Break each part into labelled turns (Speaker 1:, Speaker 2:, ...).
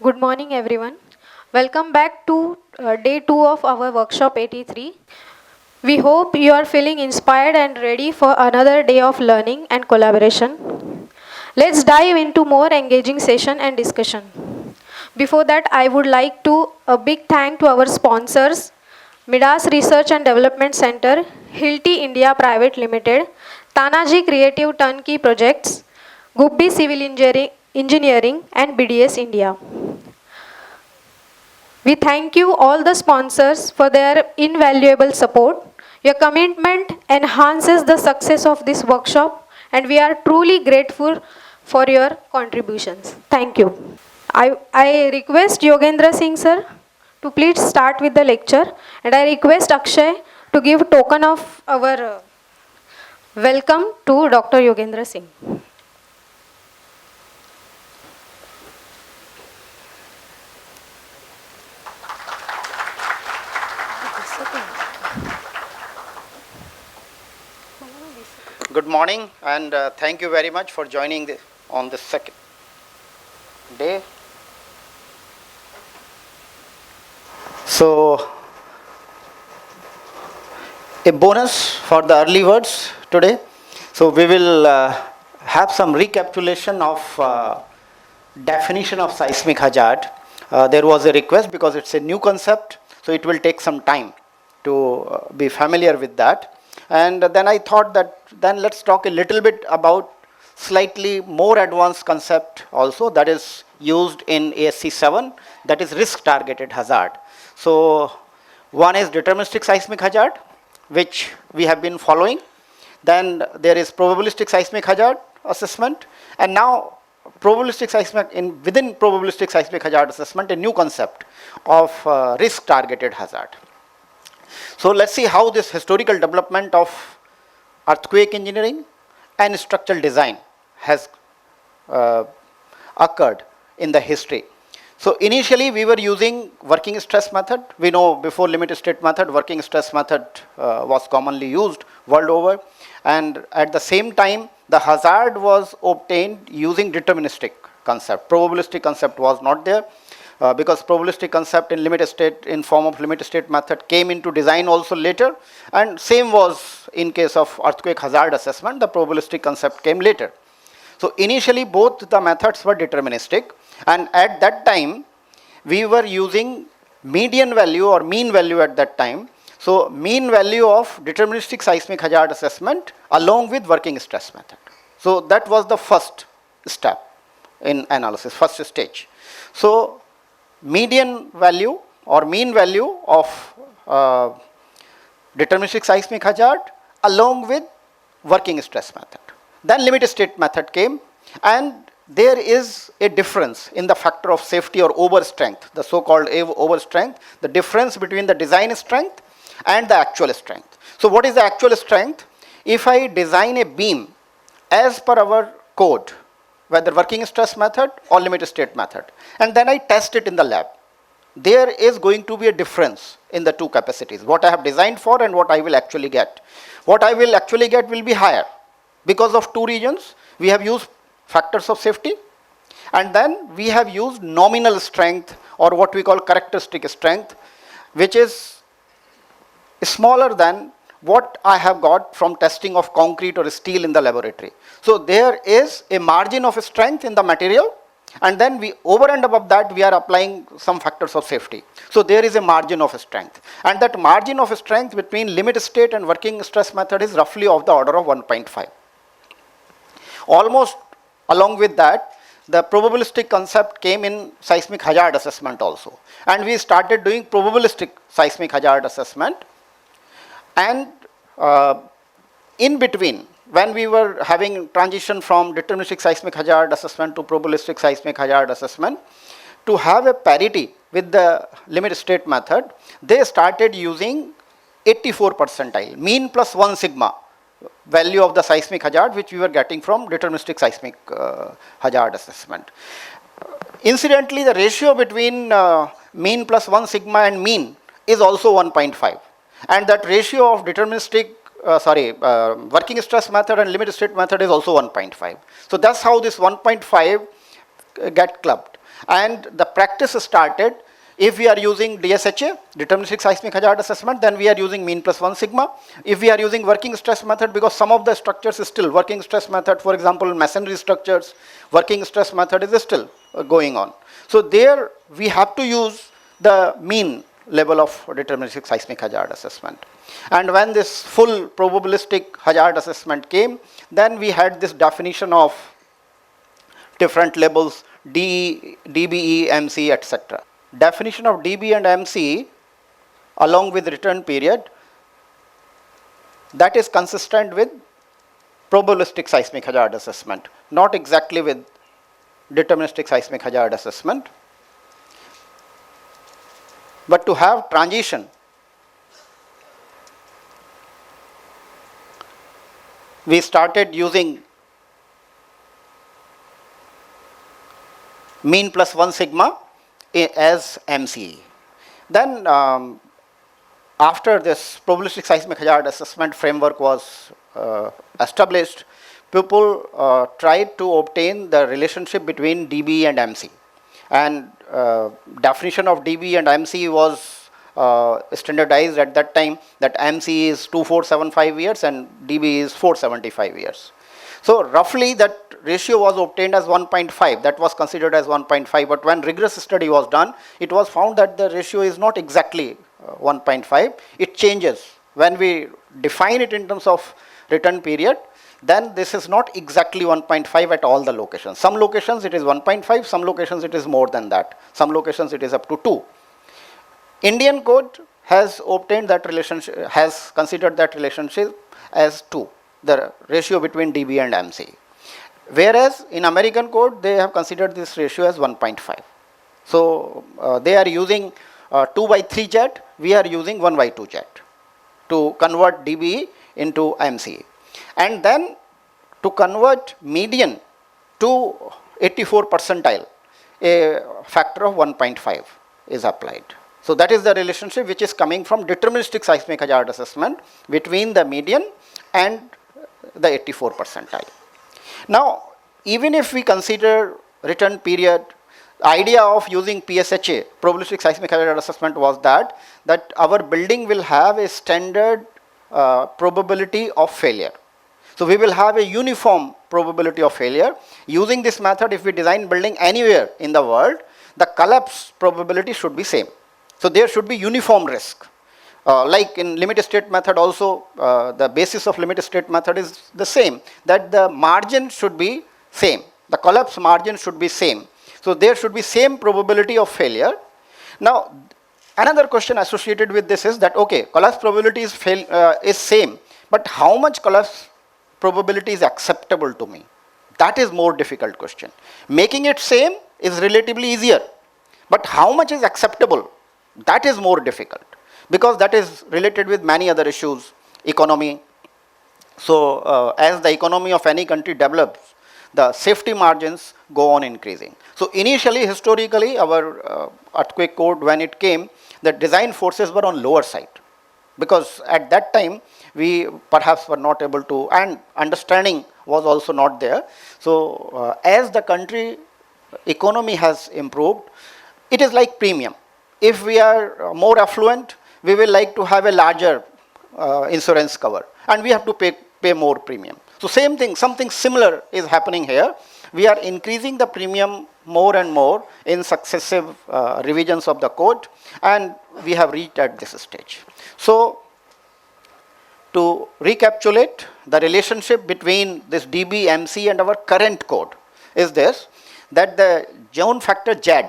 Speaker 1: Good morning, everyone. Welcome back to day 2 of our workshop 83. We hope you are feeling inspired and ready for another day of learning and collaboration. Let's dive into more engaging session and discussion. Before that, I would like to a big thank to our sponsors, Midas Research and Development Center, Hilti India Private Limited, Tanaji Creative Turnkey Projects, Gubbi Civil Engineering and BDS India. We thank you all the sponsors for their invaluable support. Your commitment enhances the success of this workshop and we are truly grateful for your contributions. Thank you. I request Yogendra Singh sir to please start with the lecture and I request Akshay to give token of our welcome to Dr. Yogendra Singh.
Speaker 2: Good morning and thank you very much for joining on this second day. So, a bonus for the early words today. So, we will have some recapitulation of definition of seismic hazard. There was a request because it's a new concept, so it will take some time to be familiar with that. And then I thought that then let's talk a little bit about slightly more advanced concept also that is used in ASC 7, that is risk targeted hazard. So one is deterministic seismic hazard, which we have been following. Then there is probabilistic seismic hazard assessment, and now within probabilistic seismic hazard assessment, a new concept of risk targeted hazard. So let's see how this historical development of earthquake engineering and structural design has occurred in the history. So initially we were using working stress method. We know before limit state method, working stress method was commonly used world over. And at the same time, the hazard was obtained using deterministic concept. Probabilistic concept was not there. Because probabilistic concept in form of limit state method came into design also later, and same was in case of earthquake hazard assessment, the probabilistic concept came later. So initially both the methods were deterministic, and at that time we were using median value or mean value at that time. So mean value of deterministic seismic hazard assessment along with working stress method. So that was the first step in analysis, first stage. So median value or mean value of deterministic seismic hazard along with working stress method. Then limit state method came, and there is a difference in the factor of safety or over strength, the so-called over strength, the difference between the design strength and the actual strength. So what is the actual strength? If I design a beam as per our code, whether working stress method or limit state method, and then I test it in the lab, there is going to be a difference in the two capacities, what I have designed for and what I will actually get. What I will actually get will be higher because of two reasons. We have used factors of safety, and then we have used nominal strength or what we call characteristic strength, which is smaller than what I have got from testing of concrete or steel in the laboratory. So there is a margin of strength in the material, and then we over and above that we are applying some factors of safety. So there is a margin of strength, and that margin of strength between limit state and working stress method is roughly of the order of 1.5. Almost along with that, the probabilistic concept came in seismic hazard assessment also, and we started doing probabilistic seismic hazard assessment. And in between, when we were having transition from deterministic seismic hazard assessment to probabilistic seismic hazard assessment, to have a parity with the limit state method, they started using 84 percentile, mean plus 1 sigma value of the seismic hazard, which we were getting from deterministic seismic hazard assessment. Incidentally, the ratio between mean plus 1 sigma and mean is also 1.5. And that ratio of deterministic, working stress method and limit state method is also 1.5. So that's how this 1.5 get clubbed. And the practice started. If we are using DSHA, deterministic seismic hazard assessment, then we are using mean plus 1 sigma. If we are using working stress method, because some of the structures is still working stress method, for example, masonry structures, working stress method is still going on. So there we have to use the mean level of deterministic seismic hazard assessment. And when this full probabilistic hazard assessment came, then we had this definition of different levels, DE, DBE, MC, etc. Definition of DB and MC along with return period, that is consistent with probabilistic seismic hazard assessment, not exactly with deterministic seismic hazard assessment. But to have transition, we started using mean plus 1 sigma as MCE. Then after this probabilistic seismic hazard assessment framework was established, people tried to obtain the relationship between DB and MC. And definition of DB and MC was standardized at that time, that MC is 2475 years and DB is 475 years. So roughly that ratio was obtained as 1.5, that was considered as 1.5, but when rigorous study was done, it was found that the ratio is not exactly 1.5, it changes. When we define it in terms of return period, then this is not exactly 1.5 at all the locations. Some locations it is 1.5, some locations it is more than that, some locations it is up to 2. Indian code has obtained that relationship, has considered that relationship as 2, the ratio between DB and MC. Whereas in American code, they have considered this ratio as 1.5. So they are using 2/3 jet, we are using 1/2 jet to convert DBE into MC. And then to convert median to 84 percentile, a factor of 1.5 is applied. So that is the relationship which is coming from deterministic seismic hazard assessment between the median and the 84 percentile. Now, even if we consider return period, the idea of using PSHA, probabilistic seismic hazard assessment, was that our building will have a standard probability of failure. So we will have a uniform probability of failure. Using this method, if we design building anywhere in the world, the collapse probability should be same. So there should be uniform risk. Like in limit state method also, the basis of limit state method is the same, that the margin should be same, the collapse margin should be same. So there should be same probability of failure. Now another question associated with this is that, okay, collapse probability is same, but how much collapse probability is acceptable to me? That is more difficult question. Making it same is relatively easier, but how much is acceptable? That is more difficult, because that is related with many other issues, economy. So as the economy of any country develops, the safety margins go on increasing. So initially, historically, our earthquake code, when it came, the design forces were on lower side, because at that time we perhaps were not able to, and understanding was also not there. So as the country economy has improved, it is like premium. If we are more affluent, we will like to have a larger insurance cover, and we have to pay more premium. So same thing, something similar is happening here. We are increasing the premium more and more in successive revisions of the code, and we have reached at this stage. So to recapitulate, the relationship between this DB, MC and our current code is this, that the zone factor Z,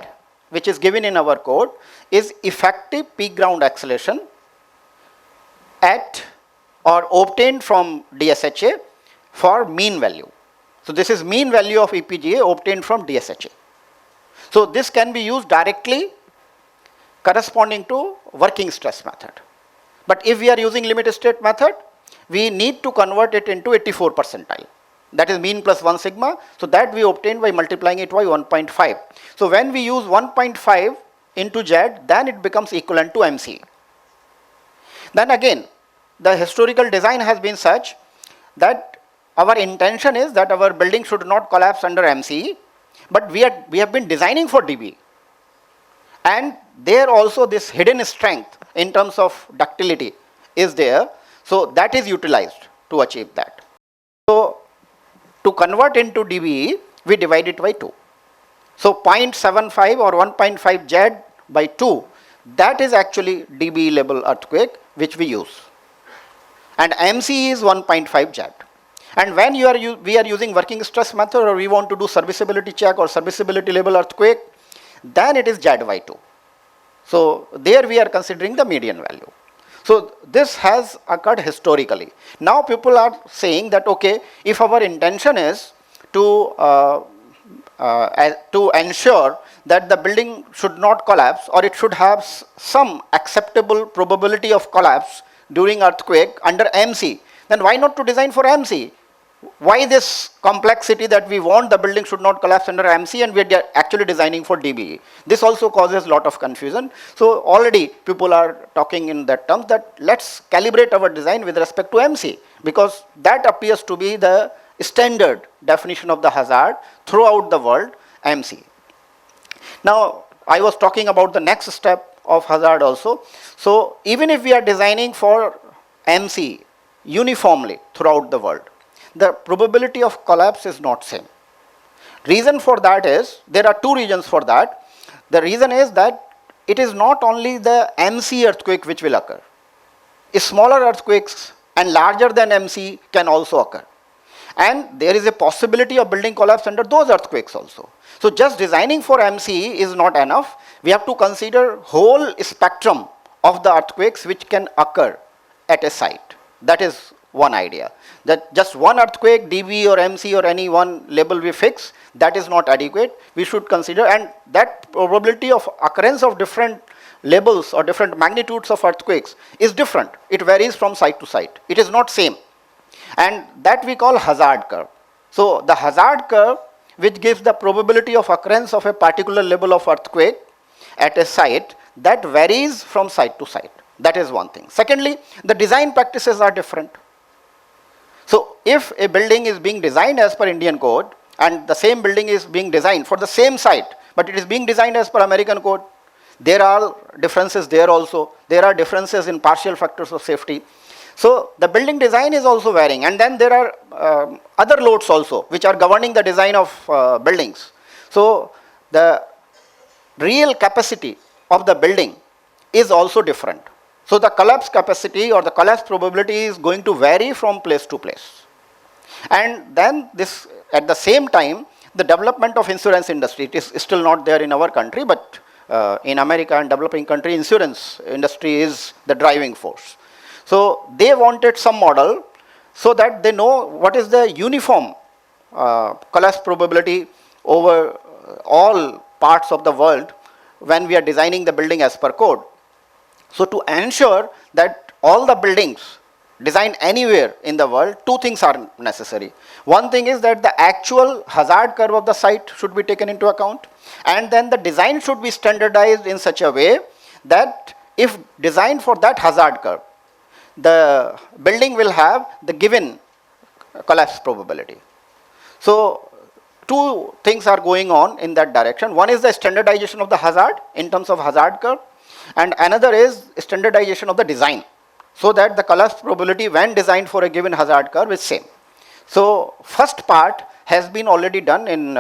Speaker 2: which is given in our code, is effective peak ground acceleration at or obtained from DSHA for mean value. So this is mean value of EPGA obtained from DSHA. So this can be used directly corresponding to working stress method. But if we are using limit state method, we need to convert it into 84 percentile. That is mean plus 1 sigma. So that we obtain by multiplying it by 1.5. So when we use 1.5 into Z, then it becomes equivalent to MC. Then again, the historical design has been such that our intention is that our building should not collapse under MC, but we have been designing for DB. And there also this hidden strength in terms of ductility is there. So that is utilized to achieve that. So to convert into dBE, we divide it by 2. So 0.75 or 1.5 Z by 2, that is actually dBE level earthquake which we use. And MC is 1.5 Z. And when we are using working stress method, or we want to do serviceability check or serviceability level earthquake, then it is Z by 2. So there we are considering the median value. So this has occurred historically. Now people are saying that, okay, if our intention is to ensure that the building should not collapse, or it should have some acceptable probability of collapse during earthquake under MC, then why not to design for MC? Why this complexity that we want the building should not collapse under MC and we are actually designing for DBE? This also causes a lot of confusion. So already people are talking in that terms that let's calibrate our design with respect to MC, because that appears to be the standard definition of the hazard throughout the world, MC. Now I was talking about the next step of hazard also. So even if we are designing for MC uniformly throughout the world, the probability of collapse is not same. Reason for that is, there are two reasons for that. The reason is that it is not only the MC earthquake which will occur. Smaller earthquakes and larger than MC can also occur. And there is a possibility of building collapse under those earthquakes also. So just designing for MC is not enough. We have to consider whole spectrum of the earthquakes which can occur at a site. That is one idea. That just one earthquake, DB or MC or any one label we fix, that is not adequate. We should consider, and that probability of occurrence of different labels or different magnitudes of earthquakes is different. It varies from site to site. It is not same. And that we call hazard curve. So the hazard curve, which gives the probability of occurrence of a particular level of earthquake at a site, that varies from site to site. That is one thing. Secondly, the design practices are different. So if a building is being designed as per Indian code, and the same building is being designed for the same site, but it is being designed as per American code, there are differences there also. There are differences in partial factors of safety. So the building design is also varying, and then there are other loads also which are governing the design of buildings. So the real capacity of the building is also different. So the collapse capacity or the collapse probability is going to vary from place to place. And then this, at the same time, the development of insurance industry, it is still not there in our country, but in America and developing country, insurance industry is the driving force. So they wanted some model so that they know what is the uniform collapse probability over all parts of the world when we are designing the building as per code. So to ensure that all the buildings designed anywhere in the world, two things are necessary. One thing is that the actual hazard curve of the site should be taken into account, and then the design should be standardized in such a way that if designed for that hazard curve, the building will have the given collapse probability. So two things are going on in that direction. One is the standardization of the hazard in terms of hazard curve, and another is standardization of the design, so that the collapse probability when designed for a given hazard curve is same. So first part has been already done in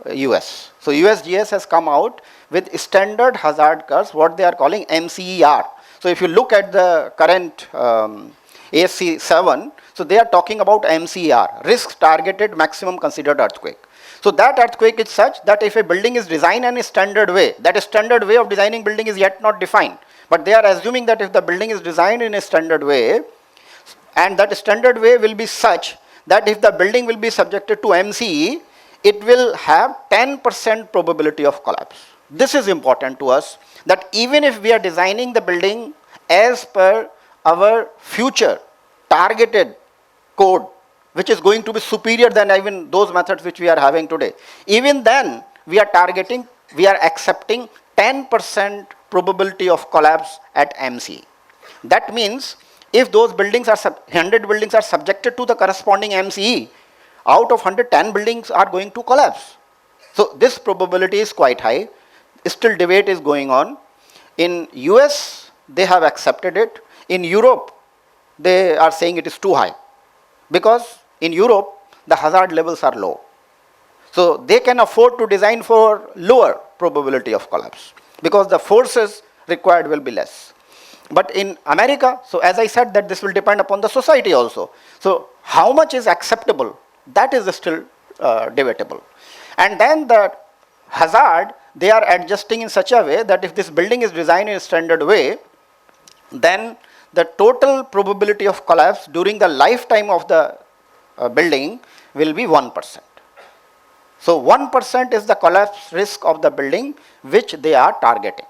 Speaker 2: US. So USGS has come out with standard hazard curves, what they are calling MCER. So if you look at the current ASC 7, so they are talking about MCER, risk targeted maximum considered earthquake. So that earthquake is such that if a building is designed in a standard way, that standard way of designing building is yet not defined. But they are assuming that if the building is designed in a standard way, and that standard way will be such that if the building will be subjected to MCE, it will have 10% probability of collapse. This is important to us, that even if we are designing the building as per our future targeted code, which is going to be superior than even those methods which we are having today, even then we are targeting, we are accepting 10% probability of collapse at MC. That means if those buildings are 100 buildings are subjected to the corresponding MCE, out of 110 buildings are going to collapse. So this probability is quite high. Still debate is going on. In US, they have accepted it. In Europe, they are saying it is too high because in Europe, the hazard levels are low. So they can afford to design for lower probability of collapse because the forces required will be less. But in America, so as I said that this will depend upon the society also. So how much is acceptable, that is still debatable. And then the hazard, they are adjusting in such a way that if this building is designed in a standard way, then the total probability of collapse during the lifetime of the building will be 1%. So 1% is the collapse risk of the building which they are targeting.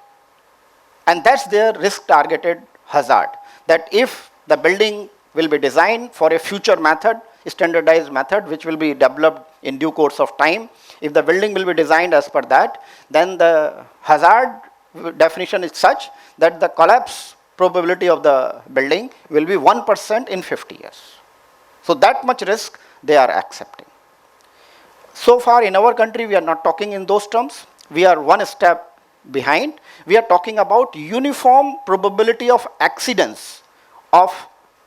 Speaker 2: And that's their risk targeted hazard. That if the building will be designed for a future method, standardized method, which will be developed in due course of time, if the building will be designed as per that, then the hazard definition is such that the collapse probability of the building will be 1% in 50 years. So that much risk they are accepting. So far in our country, we are not talking in those terms. We are one step behind. We are talking about uniform probability of accidents of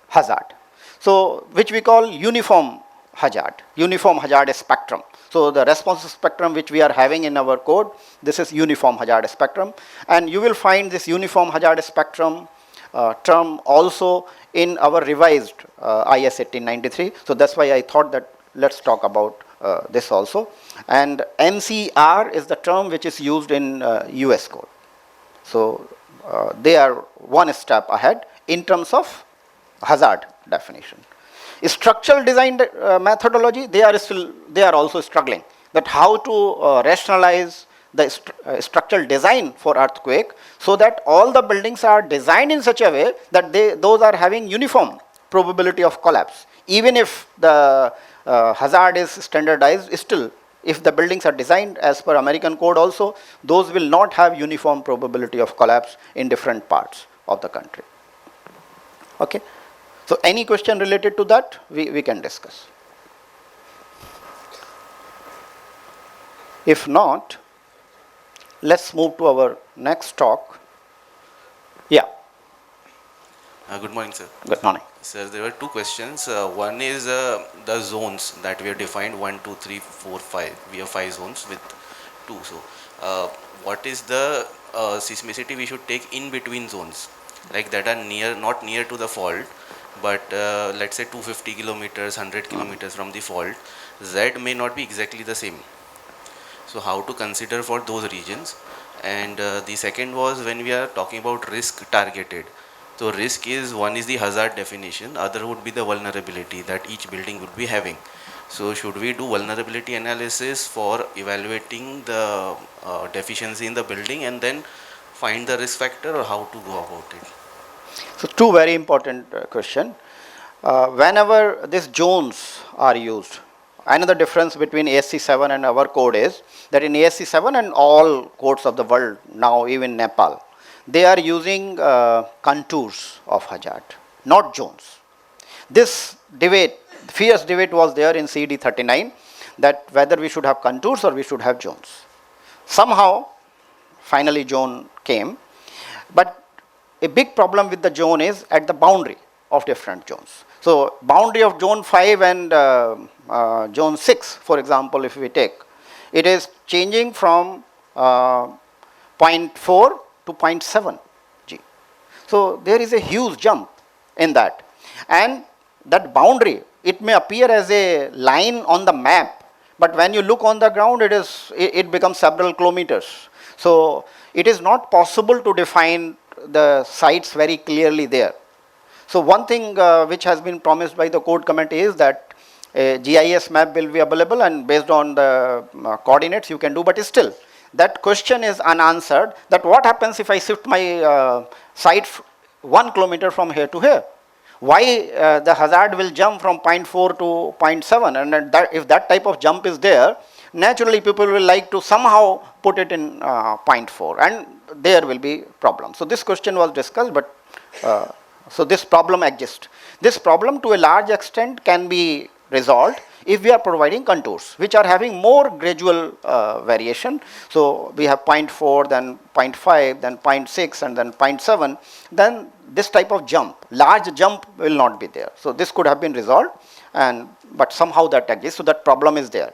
Speaker 2: hazard. So which we call uniform hazard spectrum. So the response spectrum which we are having in our code, this is uniform hazard spectrum. And you will find this uniform hazard spectrum term also in our revised IS 1893. So that's why I thought that let's talk about this also. And NCR is the term which is used in US code. So they are one step ahead in terms of hazard definition. Structural design methodology, they are also struggling that how to rationalize the structural design for earthquake so that all the buildings are designed in such a way that those are having uniform probability of collapse. Even if the hazard is standardized, still if the buildings are designed as per American code also, those will not have uniform probability of collapse in different parts of the country. Okay. So any question related to that, we can discuss. If not, let's move to our next talk. Yeah.
Speaker 3: Good morning, sir.
Speaker 2: Good morning.
Speaker 3: Sir, there were two questions. One is the zones that we have defined 1, 2, 3, 4, 5. We have 5 zones with 2. So, what is the seismicity we should take in between zones, like that are not near to the fault, but let's say 250 kilometers, 100 kilometers from the fault, Z may not be exactly the same. So how to consider for those regions? And the second was when we are talking about risk targeted. So risk is, one is the hazard definition, other would be the vulnerability that each building would be having. So should we do vulnerability analysis for evaluating the deficiency in the building and then find the risk factor, or how to go about it?
Speaker 2: So two very important question. Whenever these zones are used, another difference between ASC 7 and our code is that in ASC 7 and all codes of the world, now even Nepal, they are using contours of hazard, not zones. This debate, fierce debate was there in CD 39 that whether we should have contours or we should have zones. Somehow, finally zone came, but a big problem with the zone is at the boundary of different zones. So boundary of zone 5 and zone 6, for example, if we take, it is changing from 0.4 to 0.7 G. So there is a huge jump in that. And that boundary, it may appear as a line on the map, but when you look on the ground, it becomes several kilometers. So it is not possible to define the sites very clearly there. So one thing which has been promised by the code committee is that a GIS map will be available, and based on the coordinates you can do, but still that question is unanswered, that what happens if I shift my site 1 kilometer from here to here? Why the hazard will jump from 0.4 to 0.7, and if that type of jump is there, naturally people will like to somehow put it in 0.4, and there will be problem. So this question was discussed, but so this problem exists. This problem to a large extent can be resolved if we are providing contours which are having more gradual variation. So we have 0.4, then 0.5, then 0.6, and then 0.7. Then this type of jump, large jump, will not be there. So this could have been resolved, but somehow that exists. So that problem is there.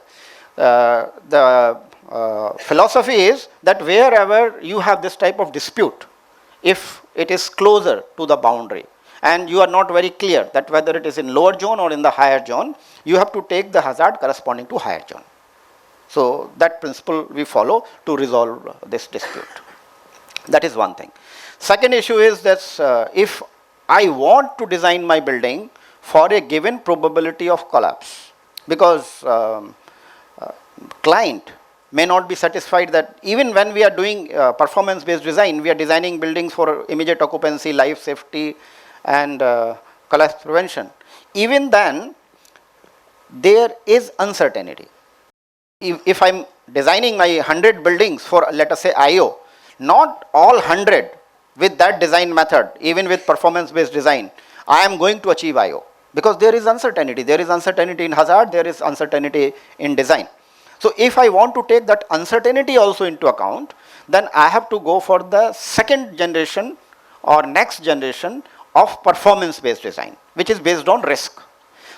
Speaker 2: The philosophy is that wherever you have this type of dispute, if it is closer to the boundary and you are not very clear that whether it is in lower zone or in the higher zone, you have to take the hazard corresponding to higher zone. So that principle we follow to resolve this dispute. That is one thing. Second issue is that if I want to design my building for a given probability of collapse, because client may not be satisfied that even when we are doing performance based design, we are designing buildings for immediate occupancy, life safety, and collapse prevention. Even then, there is uncertainty. If I'm designing my 100 buildings for, let us say, IO, not all 100 with that design method, even with performance based design, I am going to achieve IO, because there is uncertainty. There is uncertainty in hazard, there is uncertainty in design. So if I want to take that uncertainty also into account, then I have to go for the second generation or next generation of performance based design, which is based on risk.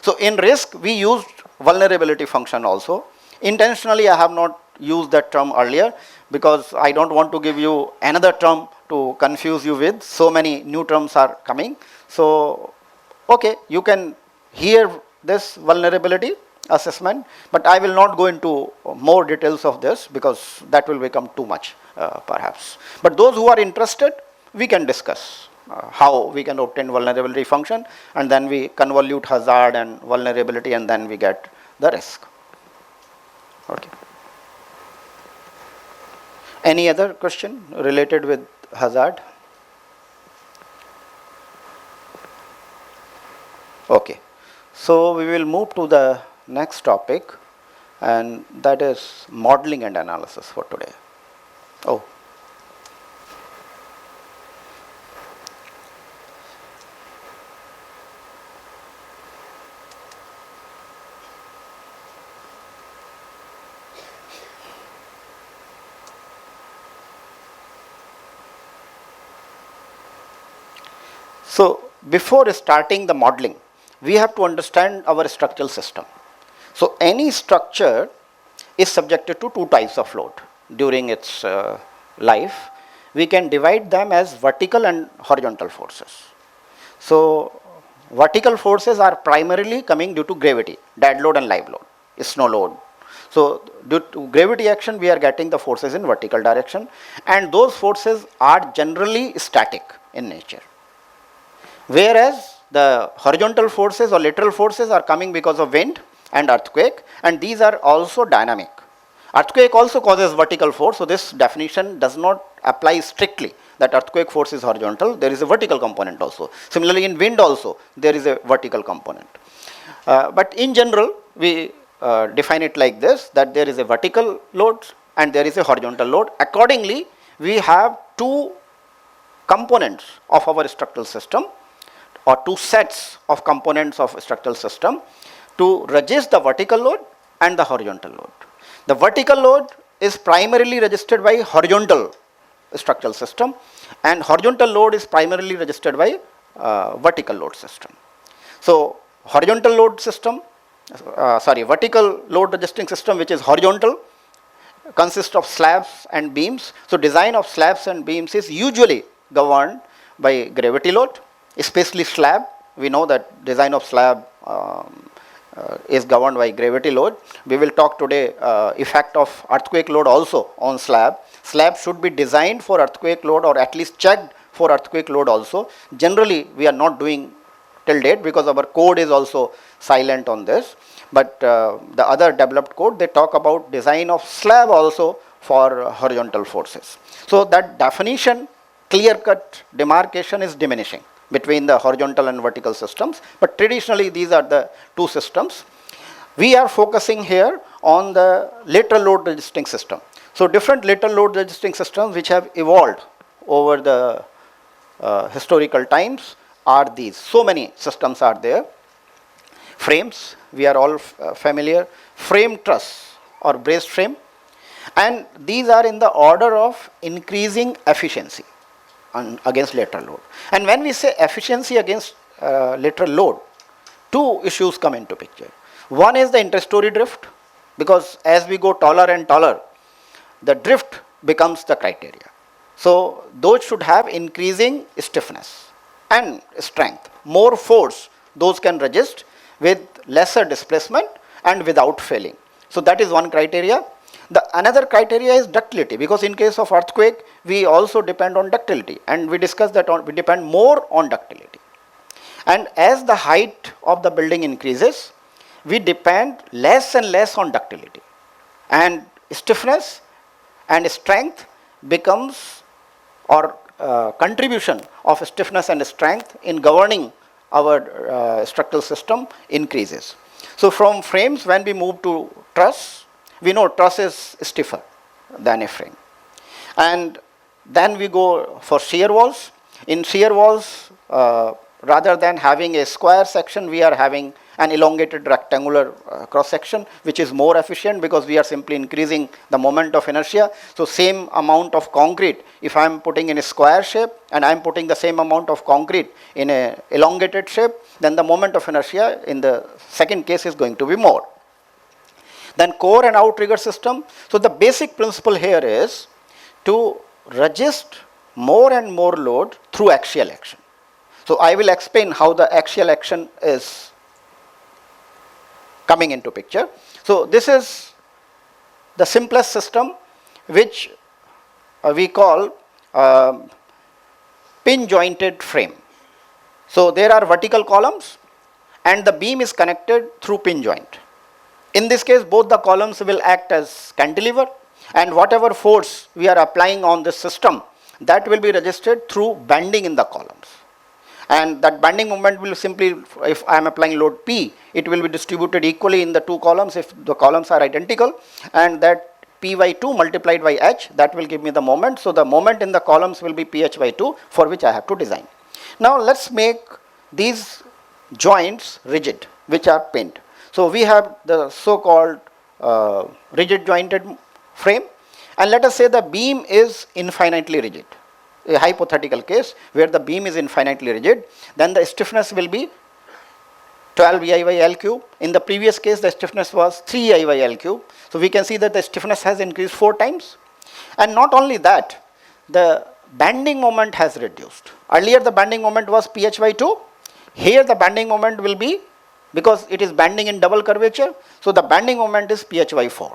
Speaker 2: So in risk, we used vulnerability function also. Intentionally, I have not used that term earlier because I don't want to give you another term to confuse you with. So many new terms are coming. So, okay, you can hear this vulnerability assessment, but I will not go into more details of this because that will become too much perhaps. But those who are interested, we can discuss how we can obtain vulnerability function, and then we convolute hazard and vulnerability, and then we get the risk. Okay. Any other question related with hazard? Okay. So we will move to the next topic, and that is modeling and analysis for today. Oh. So before starting the modeling, we have to understand our structural system. So any structure is subjected to two types of load during its life. We can divide them as vertical and horizontal forces. So vertical forces are primarily coming due to gravity, dead load and live load, snow load. So due to gravity action, we are getting the forces in vertical direction, and those forces are generally static in nature. Whereas the horizontal forces or lateral forces are coming because of wind and earthquake, and these are also dynamic. Earthquake also causes vertical force, so this definition does not apply strictly that earthquake force is horizontal. There is a vertical component also. Similarly, in wind also, there is a vertical component. But in general, we define it like this, that there is a vertical load and there is a horizontal load. Accordingly, we have two components of our structural system, or two sets of components of structural system to resist the vertical load and the horizontal load. The vertical load is primarily registered by horizontal structural system, and horizontal load is primarily registered by vertical load system. So horizontal load system, vertical load resisting system, which is horizontal, consists of slabs and beams. So design of slabs and beams is usually governed by gravity load, especially slab. We know that design of slab is governed by gravity load. We will talk today effect of earthquake load also on slab. Slab should be designed for earthquake load, or at least checked for earthquake load also. Generally, we are not doing till date because our code is also silent on this. But the other developed code, they talk about design of slab also for horizontal forces. So that definition, clear-cut demarcation is diminishing between the horizontal and vertical systems, but traditionally these are the two systems. We are focusing here on the lateral load resisting system. So different lateral load resisting systems which have evolved over the historical times are these. So many systems are there. frames, we are all familiar, frame truss or braced frame, and these are in the order of increasing efficiency against lateral load. And when we say efficiency against lateral load, two issues come into picture. One is the interstory drift, because as we go taller and taller, the drift becomes the criteria. So those should have increasing stiffness and strength. More force those can resist with lesser displacement and without failing. So that is one criteria. The another criteria is ductility, because in case of earthquake, we also depend on ductility, and we discussed that we depend more on ductility. And as the height of the building increases, we depend less and less on ductility, and stiffness and strength becomes, or contribution of stiffness and strength in governing our structural system increases. So from frames, when we move to truss, we know truss is stiffer than a frame. And then we go for shear walls. In shear walls, rather than having a square section, we are having an elongated rectangular cross section, which is more efficient because we are simply increasing the moment of inertia. So same amount of concrete, if I am putting in a square shape and I am putting the same amount of concrete in a elongated shape, then the moment of inertia in the second case is going to be more. Then core and outrigger system. So the basic principle here is to resist more and more load through axial action. So I will explain how the axial action is coming into picture. So this is the simplest system, which we call pin jointed frame. So there are vertical columns and the beam is connected through pin joint. In this case, both the columns will act as cantilever, and whatever force we are applying on this system, that will be registered through bending in the columns. And that bending moment will simply, if I am applying load P, it will be distributed equally in the two columns if the columns are identical, and that P by 2 multiplied by H, that will give me the moment. So the moment in the columns will be PH by 2, for which I have to design. Now let's make these joints rigid, which are pinned. So we have the so-called rigid jointed frame, and let us say the beam is infinitely rigid. A hypothetical case where the beam is infinitely rigid, then the stiffness will be 12 EI by L cube. In the previous case, the stiffness was 3 EI by L cube. So we can see that the stiffness has increased 4 times. And not only that, the bending moment has reduced. Earlier the bending moment was PH by 2. Here the bending moment will be, because it is bending in double curvature, so the bending moment is PH by 4.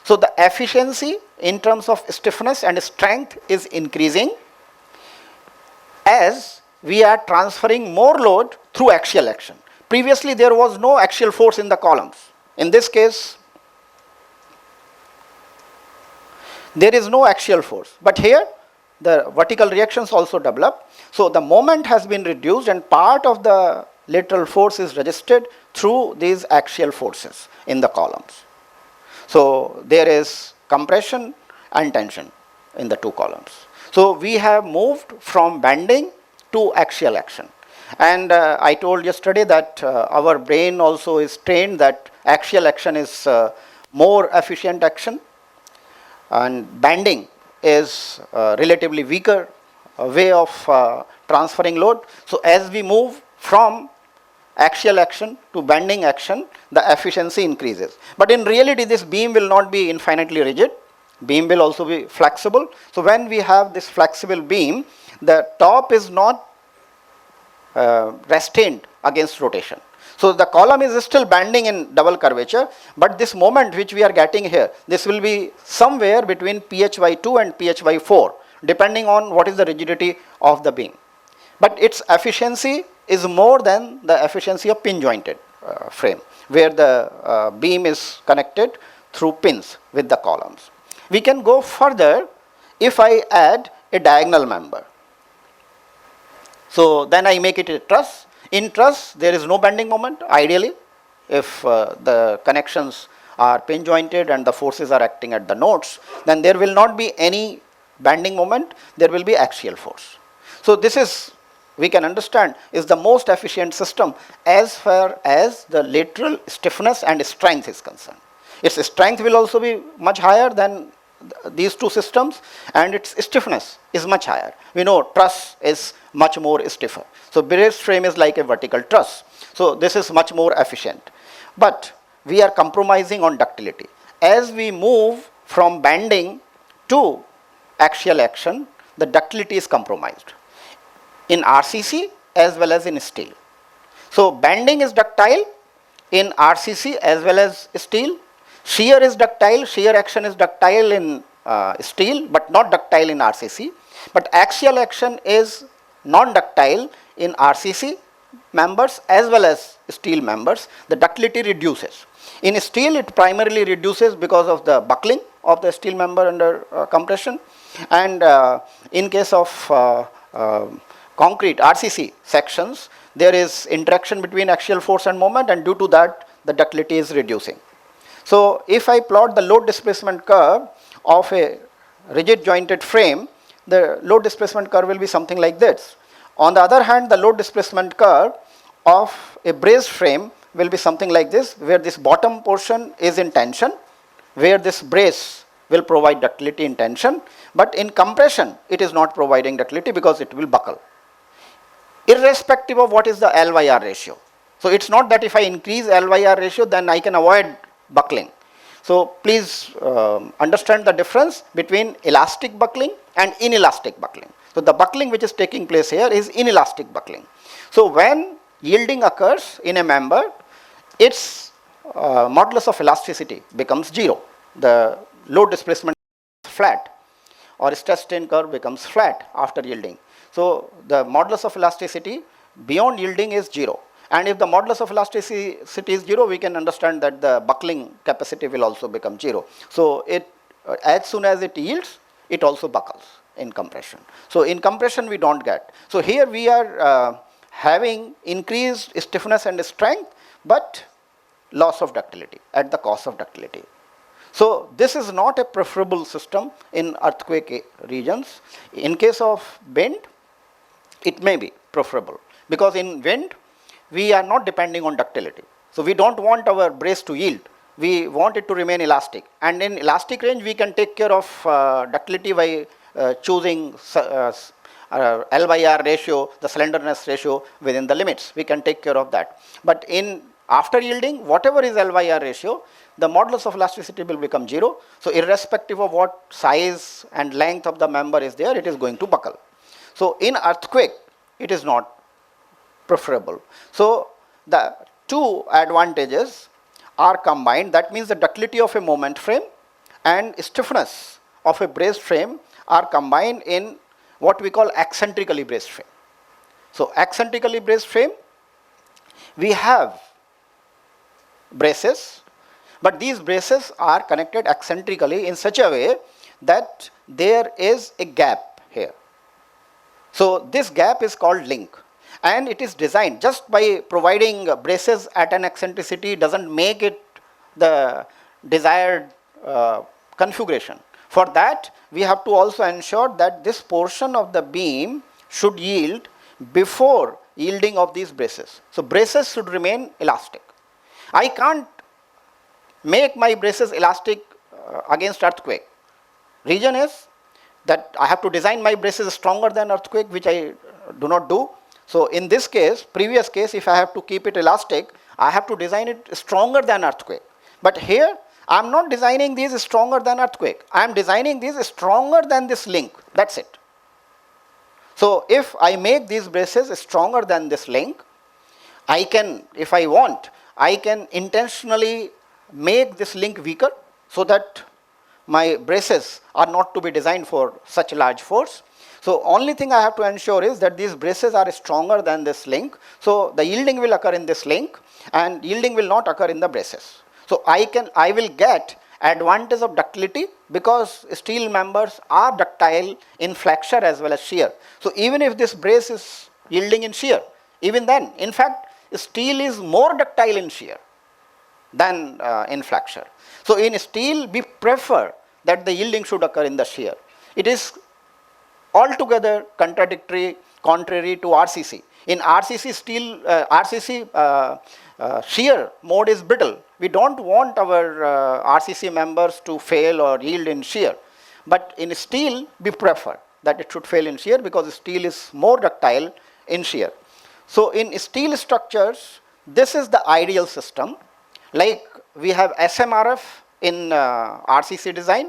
Speaker 2: So the efficiency in terms of stiffness and strength is increasing as we are transferring more load through axial action. Previously there was no axial force in the columns. In this case, there is no axial force, but here the vertical reactions also develop. So the moment has been reduced and part of the lateral force is registered through these axial forces in the columns. So there is compression and tension in the two columns. So we have moved from bending to axial action. And I told yesterday that our brain also is trained that axial action is more efficient action, and bending is relatively weaker way of transferring load. So as we move from axial action to bending action, the efficiency increases. But in reality, this beam will not be infinitely rigid. Beam will also be flexible. So when we have this flexible beam, the top is not restrained against rotation. So the column is still bending in double curvature, but this moment which we are getting here, this will be somewhere between PH by 2 and PH by 4, depending on what is the rigidity of the beam. But its efficiency is more than the efficiency of pin jointed frame, where the beam is connected through pins with the columns. We can go further if I add a diagonal member. So then I make it a truss. In truss, there is no bending moment, ideally, if the connections are pin jointed and the forces are acting at the nodes, then there will not be any bending moment, there will be axial force. So this is we can understand is the most efficient system as far as the lateral stiffness and strength is concerned. Its strength will also be much higher than these two systems, and its stiffness is much higher. We know truss is much more stiffer. So braced frame is like a vertical truss. So this is much more efficient. But we are compromising on ductility. As we move from bending to axial action, the ductility is compromised in RCC as well as in steel. So bending is ductile in RCC as well as steel. Shear is ductile, shear action is ductile in steel, but not ductile in RCC. But axial action is non-ductile in RCC members as well as steel members. The ductility reduces. In steel, it primarily reduces because of the buckling of the steel member under compression. And in case of concrete RCC sections, there is interaction between axial force and moment, and due to that, the ductility is reducing. So if I plot the load displacement curve of a rigid jointed frame, the load displacement curve will be something like this. On the other hand, the load displacement curve of a braced frame will be something like this, where this bottom portion is in tension, where this brace will provide ductility in tension, but in compression, it is not providing ductility because it will buckle, irrespective of what is the L/R ratio. So it's not that if I increase L/R ratio, then I can avoid buckling. So please understand the difference between elastic buckling and inelastic buckling. So the buckling which is taking place here is inelastic buckling. So when yielding occurs in a member, its modulus of elasticity becomes 0. The load displacement is flat, or stress strain curve becomes flat after yielding. So the modulus of elasticity beyond yielding is 0. And if the modulus of elasticity is 0, we can understand that the buckling capacity will also become 0. So it, as soon as it yields, it also buckles in compression. So in compression, we don't get. So here we are having increased stiffness and strength, but loss of ductility at the cost of ductility. So this is not a preferable system in earthquake regions. In case of wind, it may be preferable, because in wind, we are not depending on ductility. So we don't want our brace to yield. We want it to remain elastic. And in elastic range, we can take care of ductility by choosing L/R ratio, the slenderness ratio within the limits. We can take care of that. But in after yielding, whatever is L/R ratio, the modulus of elasticity will become 0. So irrespective of what size and length of the member is there, it is going to buckle. So in earthquake, it is not preferable. So the two advantages are combined. That means the ductility of a moment frame and stiffness of a braced frame are combined in what we call eccentrically braced frame. So eccentrically braced frame, we have braces, but these braces are connected eccentrically in such a way that there is a gap here. So this gap is called link. And it is designed just by providing braces at an eccentricity doesn't make it the desired configuration. For that, we have to also ensure that this portion of the beam should yield before yielding of these braces. So braces should remain elastic. I can't make my braces elastic against earthquake. Reason is that I have to design my braces stronger than earthquake, which I do not do. So in this case, previous case, if I have to keep it elastic, I have to design it stronger than earthquake. But here, I am not designing these stronger than earthquake. I am designing these stronger than this link. That's it. So if I make these braces stronger than this link, I can, if I want, I can intentionally make this link weaker so that my braces are not to be designed for such large force. So only thing I have to ensure is that these braces are stronger than this link. So the yielding will occur in this link and yielding will not occur in the braces. So I will get advantage of ductility because steel members are ductile in flexure as well as shear. So even if this brace is yielding in shear, even then, in fact, steel is more ductile in shear than in flexure. So in steel, we prefer that the yielding should occur in the shear. It is altogether contradictory contrary to RCC. In RCC steel, shear mode is brittle. We don't want our RCC members to fail or yield in shear. But in steel, we prefer that it should fail in shear because steel is more ductile in shear. So in steel structures, this is the ideal system. Like we have SMRF in RCC design.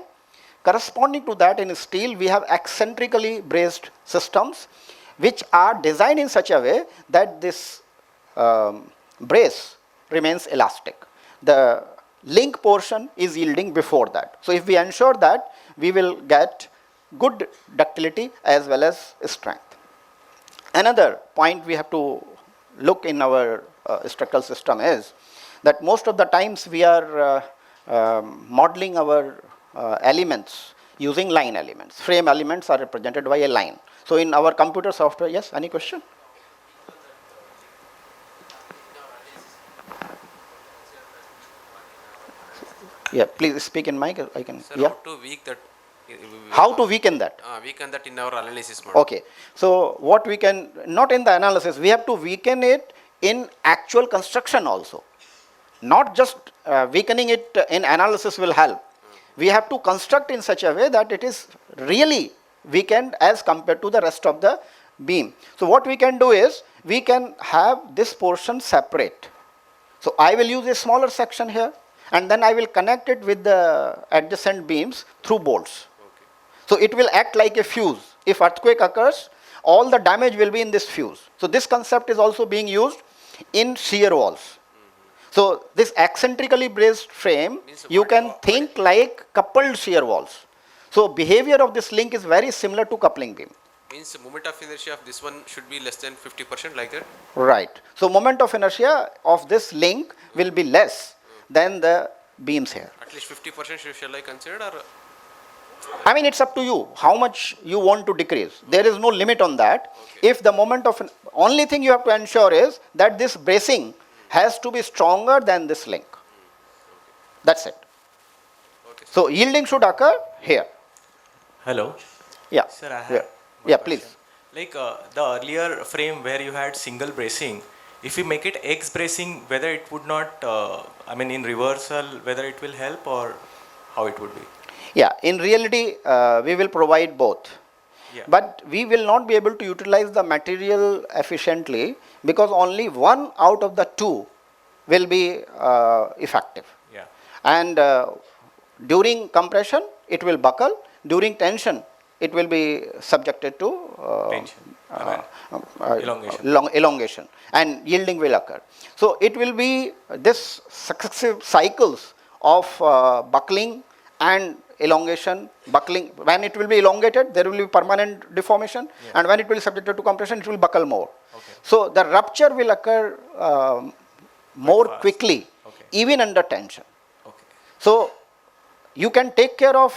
Speaker 2: Corresponding to that, in steel, we have eccentrically braced systems which are designed in such a way that this brace remains elastic. The link portion is yielding before that. So if we ensure that, we will get good ductility as well as strength. Another point we have to look in our structural system is that most of the times we are modeling our elements using line elements. Frame elements are represented by a line. So in our computer software, yes, any question? Yeah, please speak in mic. I can.
Speaker 4: Sir,
Speaker 2: Yeah.
Speaker 4: how to weak that?
Speaker 2: How to weaken that?
Speaker 4: Weaken that in our analysis model.
Speaker 2: Okay. So what we can, not in the analysis, we have to weaken it in actual construction also. Not just weakening it in analysis will help. We have to construct in such a way that it is really weakened as compared to the rest of the beam. So what we can do is, we can have this portion separate. So I will use a smaller section here, and then I will connect it with the adjacent beams through bolts.
Speaker 4: Okay.
Speaker 2: So it will act like a fuse. If earthquake occurs, all the damage will be in this fuse. So this concept is also being used in shear walls. So this eccentrically braced frame, you can think like coupled shear walls. So behavior of this link is very similar to coupling beam.
Speaker 4: Means the moment of inertia of this one should be less than 50%, like that?
Speaker 2: Right. So moment of inertia of this link will be less than the beams here.
Speaker 4: At least 50% shall I consider, or?
Speaker 2: I mean, it's up to you how much you want to decrease. There is no limit on that.
Speaker 4: Okay.
Speaker 2: If the moment of, only thing you have to ensure is that this bracing has to be stronger than this link. That's it.
Speaker 4: Okay, sir.
Speaker 2: So yielding should occur here.
Speaker 5: Hello.
Speaker 2: Yeah.
Speaker 5: Sir, I have
Speaker 2: Yeah,
Speaker 5: one
Speaker 2: yeah,
Speaker 5: question.
Speaker 2: please.
Speaker 5: Like the earlier frame where you had single bracing, if you make it X bracing, whether it would not, I mean in reversal, whether it will help or how it would be?
Speaker 2: Yeah, in reality, we will provide both.
Speaker 5: Yeah.
Speaker 2: But we will not be able to utilize the material efficiently because only one out of the two will be effective.
Speaker 5: Yeah.
Speaker 2: And during compression, it will buckle. During tension, it will be subjected to
Speaker 5: Tension.
Speaker 2: elongation, and yielding will occur. So it will be this successive cycles of buckling and elongation, buckling. When it will be elongated, there will be permanent deformation, and when it will be subjected to compression, it will buckle more.
Speaker 5: Okay.
Speaker 2: So the rupture will occur more
Speaker 5: fast.
Speaker 2: quickly,
Speaker 5: Okay.
Speaker 2: even under tension.
Speaker 5: Okay.
Speaker 2: So you can take care of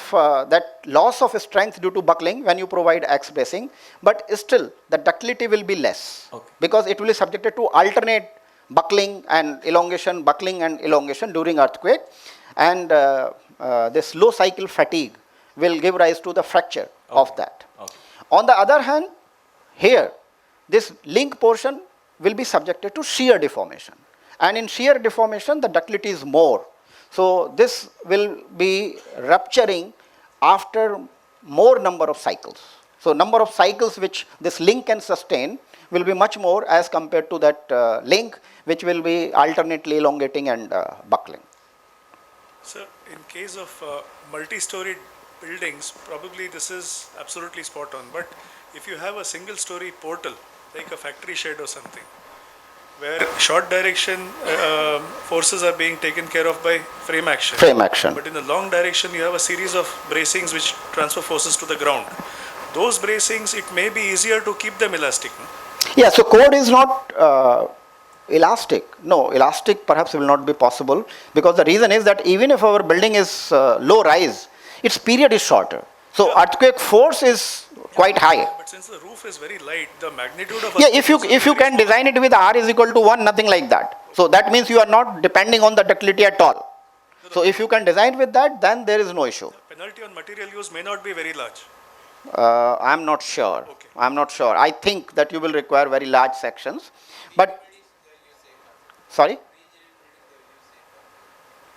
Speaker 2: that loss of strength due to buckling when you provide X bracing, but still the ductility will be less.
Speaker 5: Okay.
Speaker 2: Because it will be subjected to alternate buckling and elongation during earthquake, and this low cycle fatigue will give rise to the fracture of that.
Speaker 5: Okay.
Speaker 2: On the other hand, here this link portion will be subjected to shear deformation, and in shear deformation the ductility is more. So this will be rupturing after more number of cycles. So number of cycles which this link can sustain will be much more as compared to that link which will be alternately elongating and buckling.
Speaker 6: Sir, in case of multi-story buildings, probably this is absolutely spot on. But if you have a single-story portal, like a factory shed or something, where short direction forces are being taken care of by frame action.
Speaker 2: Frame action.
Speaker 6: But in the long direction, you have a series of bracings which transfer forces to the ground. Those bracings, it may be easier to keep them elastic. No?
Speaker 2: Yeah, so code is not elastic. No, elastic perhaps will not be possible, because the reason is that even if our building is low rise, its period is shorter. So earthquake force is quite high.
Speaker 6: But since the roof is very light, the magnitude of...
Speaker 2: Yeah, if you can design it with R is equal to 1, nothing like that. So that means you are not depending on the ductility at all. So if you can design with that, then there is no issue.
Speaker 6: penalty on material use may not be very large.
Speaker 2: I am not sure.
Speaker 6: Okay.
Speaker 2: I'm not sure. I think that you will require very large sections. But, sorry?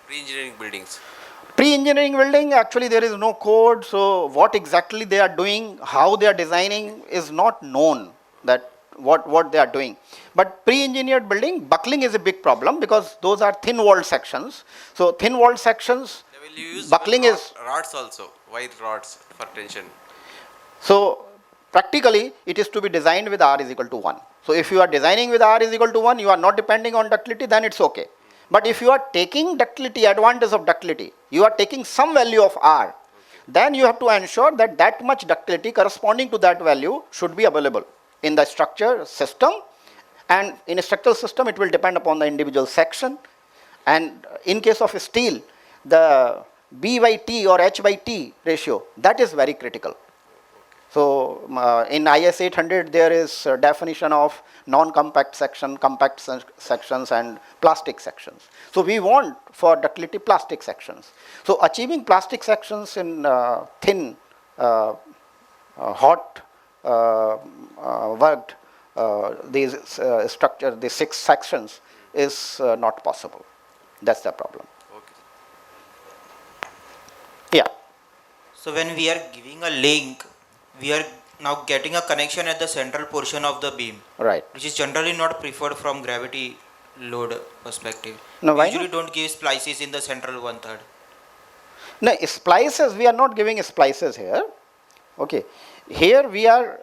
Speaker 4: Pre-engineering buildings.
Speaker 2: Pre-engineering building, actually there is no code, so what exactly they are doing, how they are designing is not known, that what they are doing. But pre-engineered building, buckling is a big problem because those are thin-walled sections. So thin-walled sections,
Speaker 4: They will use
Speaker 2: buckling is,
Speaker 4: rods also, wide rods for tension.
Speaker 2: so practically it is to be designed with R is equal to 1. So if you are designing with R is equal to 1, you are not depending on ductility, then it's okay. But if you are taking ductility, advantage of ductility, you are taking some value of R, then you have to ensure that that much ductility corresponding to that value should be available in the structure system. And in a structural system, it will depend upon the individual section. And in case of steel, the B by T or H by T ratio, that is very critical. So in IS 800, there is a definition of non-compact section, compact sections, and plastic sections. So we want for ductility plastic sections. So achieving plastic sections in thin, hot, worked, these structure, these 6 sections is not possible. That's the problem.
Speaker 4: Okay.
Speaker 2: Yeah.
Speaker 7: So when we are giving a link, we are now getting a connection at the central portion of the beam,
Speaker 2: Right.
Speaker 7: which is generally not preferred from gravity load perspective.
Speaker 2: No,
Speaker 7: We
Speaker 2: why
Speaker 7: usually
Speaker 2: not?
Speaker 7: don't give splices in the central 1/3.
Speaker 2: No, splices, we are not giving splices here. Okay. Here we are,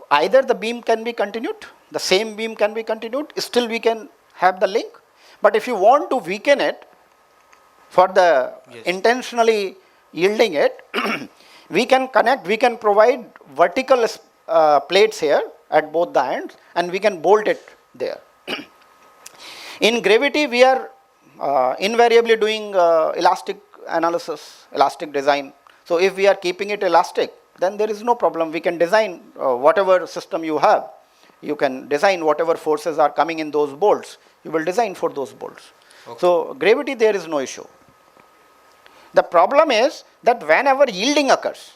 Speaker 2: either the beam can be continued, the same beam can be continued, still we can have the link. But if you want to weaken it for the
Speaker 7: Yes.
Speaker 2: intentionally yielding it, we can connect, we can provide vertical plates here at both the ends and we can bolt it there. In gravity, we are invariably doing elastic analysis, elastic design. So if we are keeping it elastic, then there is no problem. We can design whatever system you have. You can design whatever forces are coming in those bolts. You will design for those bolts.
Speaker 7: Okay.
Speaker 2: So gravity, there is no issue. The problem is that whenever yielding occurs,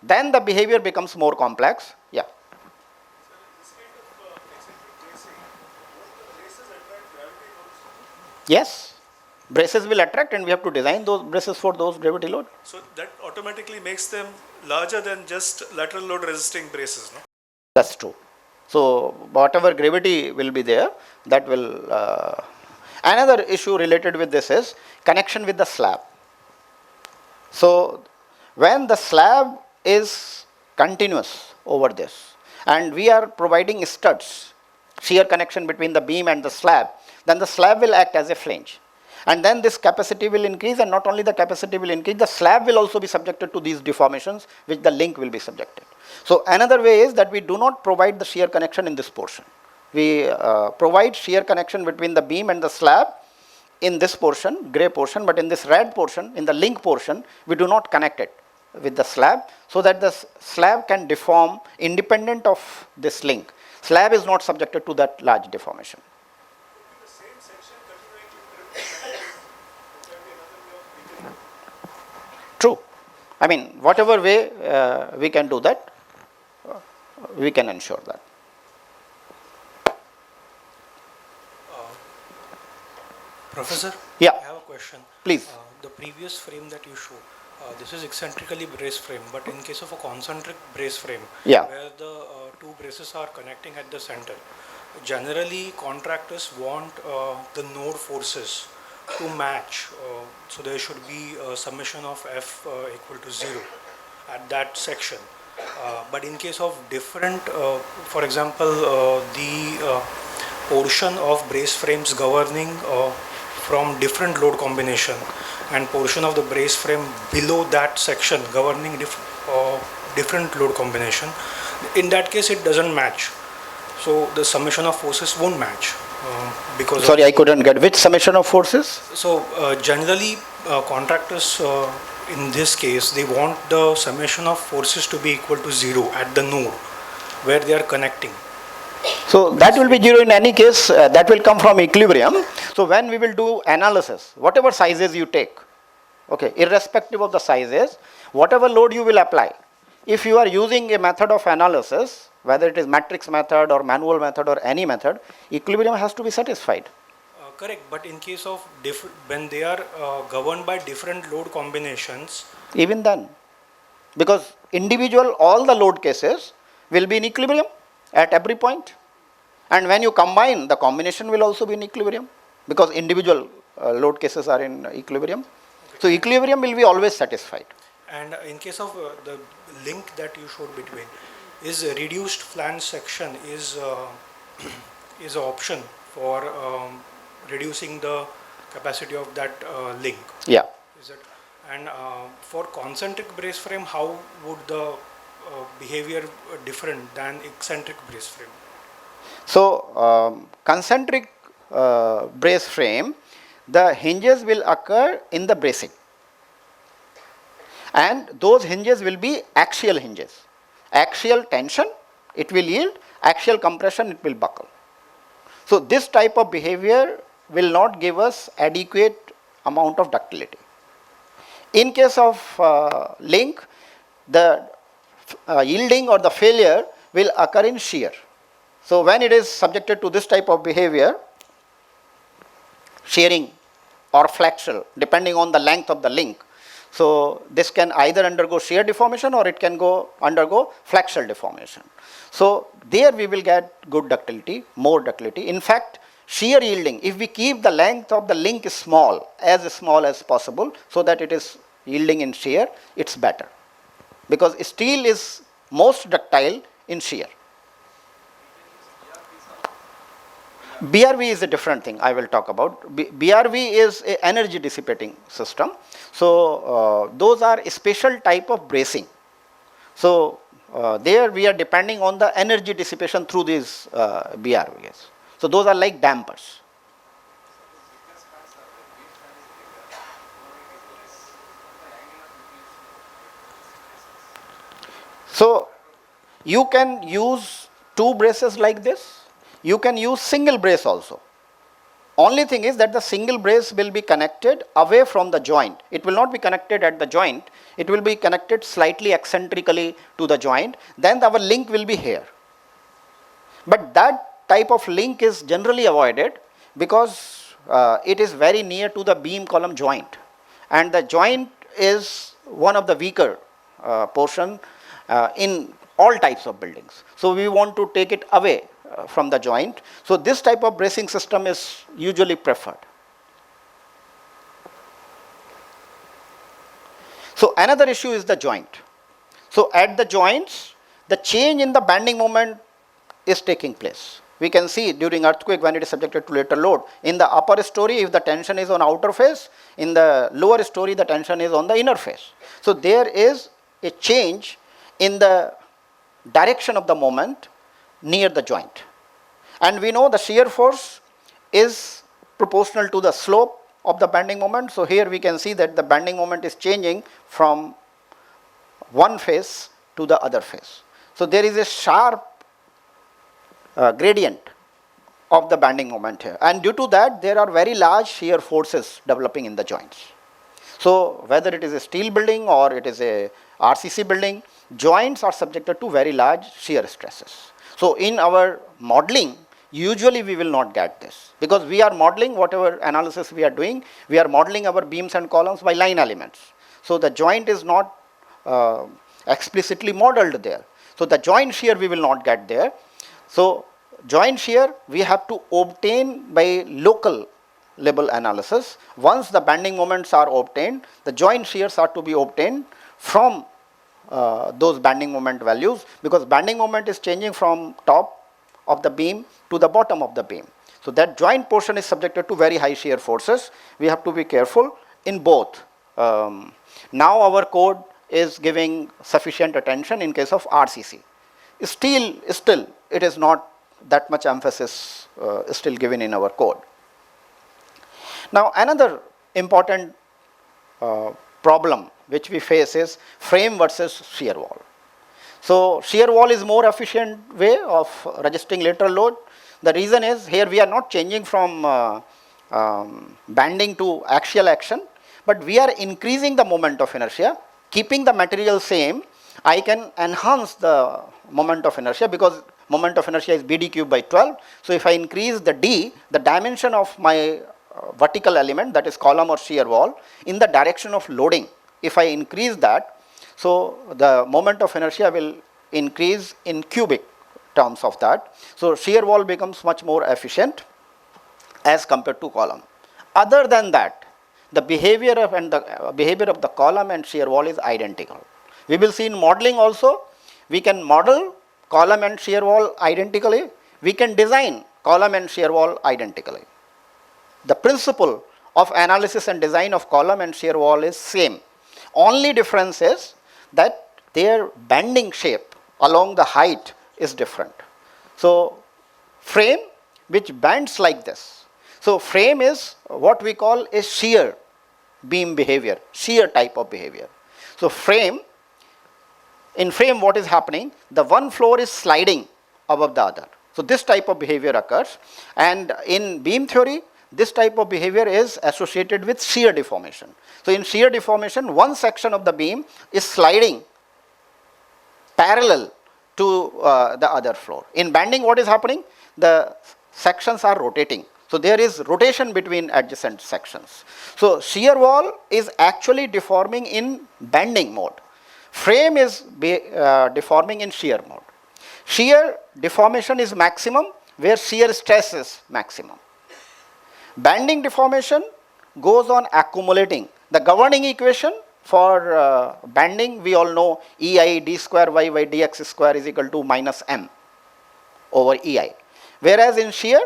Speaker 2: then the behavior becomes more complex. Yeah. Yes, braces will attract and we have to design those braces for those gravity load.
Speaker 6: So that automatically makes them larger than just lateral load resisting braces, no?
Speaker 2: That's true. So whatever gravity will be there, that will, another issue related with this is connection with the slab. So when the slab is continuous over this and we are providing studs, shear connection between the beam and the slab, then the slab will act as a flange. And then this capacity will increase, and not only the capacity will increase, the slab will also be subjected to these deformations which the link will be subjected. So another way is that we do not provide the shear connection in this portion. We provide shear connection between the beam and the slab in this portion, gray portion, but in this red portion, in the link portion, we do not connect it with the slab so that the slab can deform independent of this link. Slab is not subjected to that large deformation. True. I mean, whatever way we can do that, we can ensure that.
Speaker 8: Professor?
Speaker 2: Yeah.
Speaker 8: I have a question.
Speaker 2: Please.
Speaker 8: The previous frame that you showed, this is eccentrically braced frame, but in case of a concentric brace frame,
Speaker 2: Yeah.
Speaker 8: where the two braces are connecting at the center, generally contractors want the node forces to match. So there should be a summation of F equal to 0 at that section. But in case of different, for example, the portion of brace frames governing from different load combination and portion of the brace frame below that section governing different load combination, in that case it doesn't match. So the summation of forces won't match because
Speaker 2: Sorry, I couldn't get which summation of forces?
Speaker 8: So generally contractors in this case, they want the summation of forces to be equal to 0 at the node where they are connecting.
Speaker 2: So that will be 0 in any case, that will come from equilibrium. So when we will do analysis, whatever sizes you take, okay, irrespective of the sizes, whatever load you will apply, if you are using a method of analysis, whether it is matrix method or manual method or any method, equilibrium has to be satisfied.
Speaker 8: Correct, but in case of when they are governed by different load combinations,
Speaker 2: Even then, because individual, all the load cases will be in equilibrium at every point. And when you combine, the combination will also be in equilibrium because individual load cases are in equilibrium. So equilibrium will be always satisfied.
Speaker 8: and in case of the link that you showed between, is a reduced flange section is is an option for reducing the capacity of that link.
Speaker 2: Yeah.
Speaker 8: Is it? And for concentric brace frame, how would the behavior different than eccentric brace frame?
Speaker 2: So concentric brace frame, the hinges will occur in the bracing. And those hinges will be axial hinges. Axial tension, it will yield. Axial compression, it will buckle. So this type of behavior will not give us adequate amount of ductility. In case of link, the yielding or the failure will occur in shear. So when it is subjected to this type of behavior, shearing or flexural, depending on the length of the link, so this can either undergo shear deformation or it can undergo flexural deformation. So there we will get good ductility, more ductility. In fact, shear yielding, if we keep the length of the link small as possible, so that it is yielding in shear, it's better. Because steel is most ductile in shear. BRV is a different thing I will talk about. BRV is an energy dissipating system. So those are a special type of bracing. So there we are depending on the energy dissipation through these BRVs. So those are like dampers. So you can use two braces like this. You can use single brace also. Only thing is that the single brace will be connected away from the joint. It will not be connected at the joint. It will be connected slightly eccentrically to the joint. Then our link will be here. But that type of link is generally avoided because it is very near to the beam column joint. And the joint is one of the weaker portion in all types of buildings. So we want to take it away from the joint. So this type of bracing system is usually preferred. So another issue is the joint. So at the joints, the change in the bending moment is taking place. We can see during earthquake when it is subjected to lateral load. In the upper story, if the tension is on outer face, in the lower story, the tension is on the inner face. So there is a change in the direction of the moment near the joint. And we know the shear force is proportional to the slope of the bending moment. So here we can see that the bending moment is changing from one face to the other face. So there is a sharp gradient of the bending moment here. And due to that, there are very large shear forces developing in the joints. So whether it is a steel building or it is a RCC building, joints are subjected to very large shear stresses. So in our modeling, usually we will not get this because we are modeling whatever analysis we are doing, we are modeling our beams and columns by line elements. So the joint is not explicitly modeled there. So the joint shear we will not get there. So joint shear we have to obtain by local level analysis. Once the bending moments are obtained, the joint shears are to be obtained from those bending moment values because bending moment is changing from top of the beam to the bottom of the beam. So that joint portion is subjected to very high shear forces. We have to be careful in both. Now our code is giving sufficient attention in case of RCC. Still it is not that much emphasis still given in our code. Now another important problem which we face is frame versus shear wall. So shear wall is more efficient way of registering lateral load. The reason is here we are not changing from bending to axial action, but we are increasing the moment of inertia, keeping the material same, I can enhance the moment of inertia because moment of inertia is BD cube by 12. So if I increase the D, the dimension of my vertical element, that is column or shear wall, in the direction of loading, if I increase that, so the moment of inertia will increase in cubic terms of that. So shear wall becomes much more efficient as compared to column. Other than that, the behavior of the column and shear wall is identical. We will see in modeling also, we can model column and shear wall identically. We can design column and shear wall identically. The principle of analysis and design of column and shear wall is same. Only difference is that their bending shape along the height is different. So frame which bends like this. So frame is what we call a shear beam behavior, shear type of behavior. So in frame what is happening, the one floor is sliding above the other. So this type of behavior occurs, and in beam theory this type of behavior is associated with shear deformation. So in shear deformation, one section of the beam is sliding parallel to the other floor. In bending what is happening, the sections are rotating. So there is rotation between adjacent sections. So shear wall is actually deforming in bending mode. Frame is deforming in shear mode. Shear deformation is maximum where shear stress is maximum. Bending deformation goes on accumulating. The governing equation for bending, we all know EI d square y by dx square is equal to minus m over EI. Whereas in shear,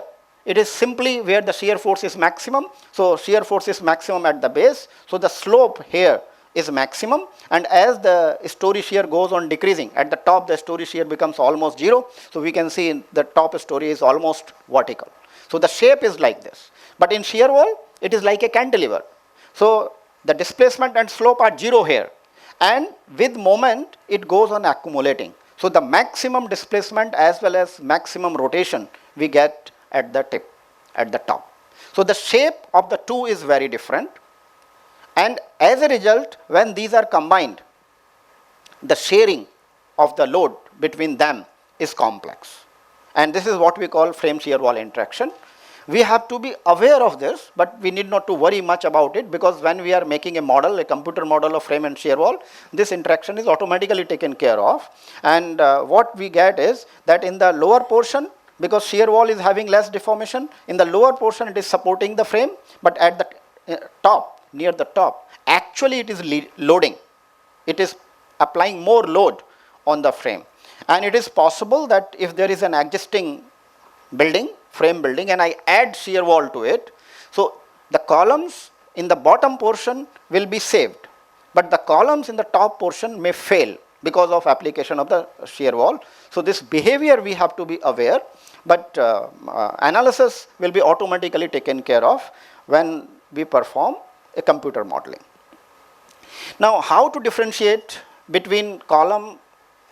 Speaker 2: it is simply where the shear force is maximum. So shear force is maximum at the base. So the slope here is maximum, and as the story shear goes on decreasing, at the top the story shear becomes almost zero. So we can see the top story is almost vertical. So the shape is like this. But in shear wall, it is like a cantilever. So the displacement and slope are zero here, and with moment it goes on accumulating. So the maximum displacement as well as maximum rotation we get at the tip, at the top. So the shape of the two is very different, and as a result, when these are combined, the sharing of the load between them is complex. And this is what we call frame shear wall interaction. We have to be aware of this, but we need not to worry much about it, because when we are making a model, a computer model of frame and shear wall, this interaction is automatically taken care of. And what we get is that in the lower portion, because shear wall is having less deformation, in the lower portion it is supporting the frame, but at the top, near the top, actually it is loading. It is applying more load on the frame. And it is possible that if there is an existing building, frame building, and I add shear wall to it, so the columns in the bottom portion will be saved, but the columns in the top portion may fail because of application of the shear wall. So this behavior we have to be aware, but analysis will be automatically taken care of when we perform a computer modeling. Now, how to differentiate between column